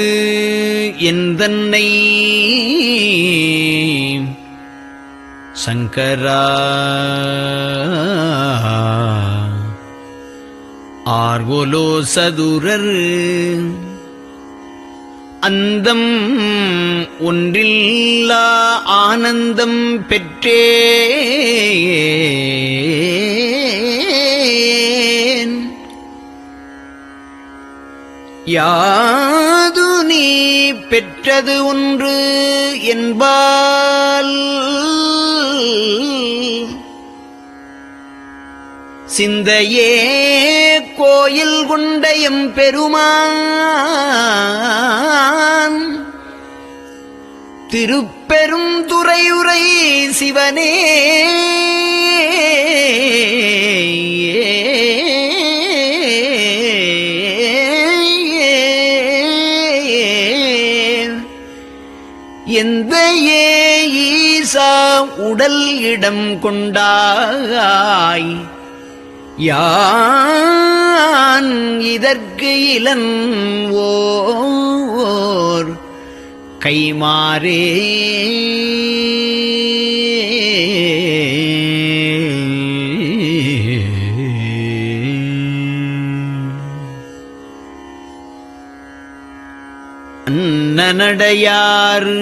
G: எந்தன்னை சங்கரா ஆர்வலோ சதுரர் அந்தம் ஒன்றில்லா ஆனந்தம் பெற்றேன் யாது நீ பெற்றது ஒன்று என்பால் சிந்தையே கோயில் கொண்டயம் பெருமான் திருப்பெரும் துறையுரை சிவனே எந்த ஈசா உடல் இடம் கொண்டாய் யான் இதற்கு இளன்வோர் கைமாறே அன்னநடையாறு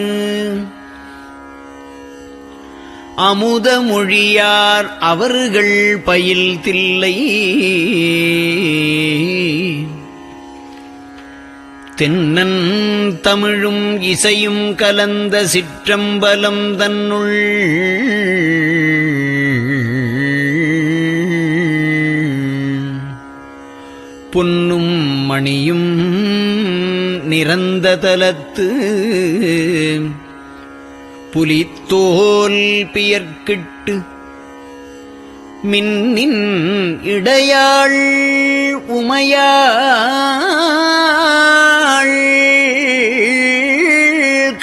G: அமுதமொழியார் அவர்கள் பயில் தில்லை தென்னன் தமிழும் இசையும் கலந்த சிற்றம்பலம் தன்னுள் பொன்னும் மணியும் நிறந்த தலத்து புலித்தோல் பியர்க்கிட்டு மின்னின் இடையாள் உமையாள்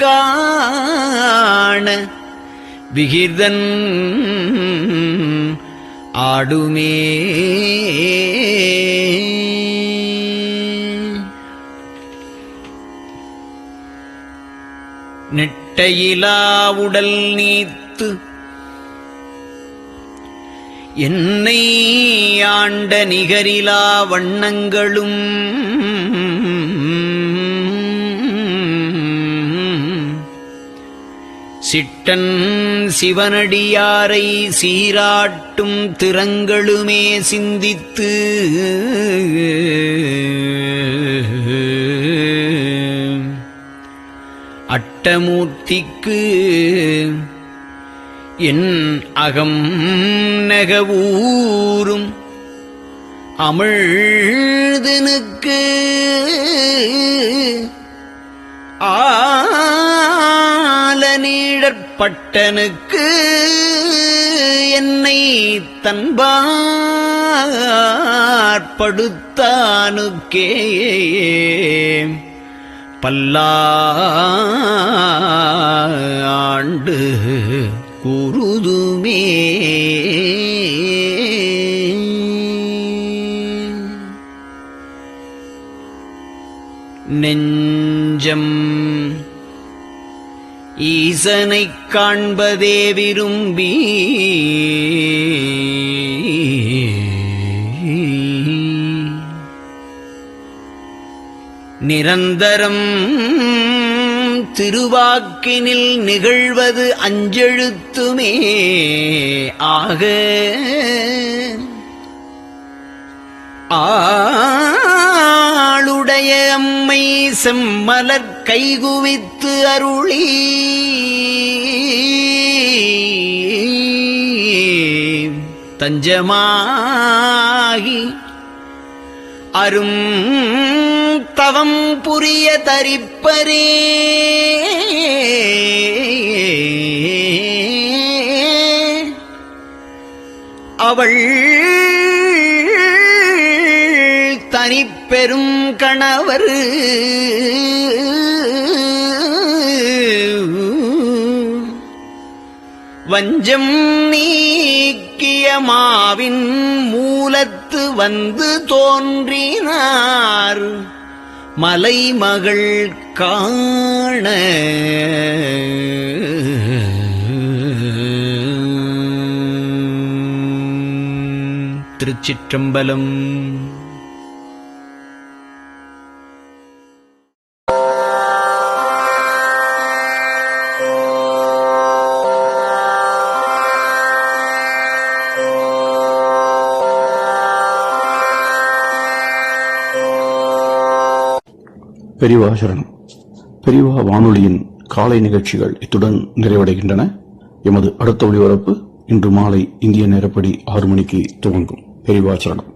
G: காண விகிதன் ஆடுமே நெட்டையிலா உடல் நீத்து என்னை ஆண்ட நிகரிலா வண்ணங்களும் சிட்டன் சிவனடியாரை சீராட்டும் திறங்களுமே சிந்தித்து அட்டமூர்த்திக்கு என் அகம் நெகவூரும் அமிழ்தனுக்கு ஆலநீழற்பட்டனுக்கு என்னை தன்பாற்படுத்தானுக்கே பல்லாண்டு கூறுதுமே நெஞ்சம் ஈசனைக் காண்பதே விரும்பி நிரந்தரம் திருவாக்கினில் நிகழ்வது அஞ்செழுத்துமே ஆக ஆளுடைய அம்மை செம்மலர் கைகுவித்து அருளி தஞ்சமாகி அரும் தவம் புரிய தரிப்பரே அவள் தனிப்பெரும் கணவர் வஞ்சம் நீக்கிய மாவின் மூலத்து வந்து தோன்றினார் மலைமகள் காண திருச்சிற்றம்பலம்.
C: பெரியவா சரணம். பெரியவா வானொலியின் காலை நிகழ்ச்சிகள் இத்துடன் நிறைவடைகின்றன. எமது அடுத்த ஒளிபரப்பு இன்று மாலை இந்திய நேரப்படி 6 மணிக்கு துவங்கும். பெரியவா சரணம்.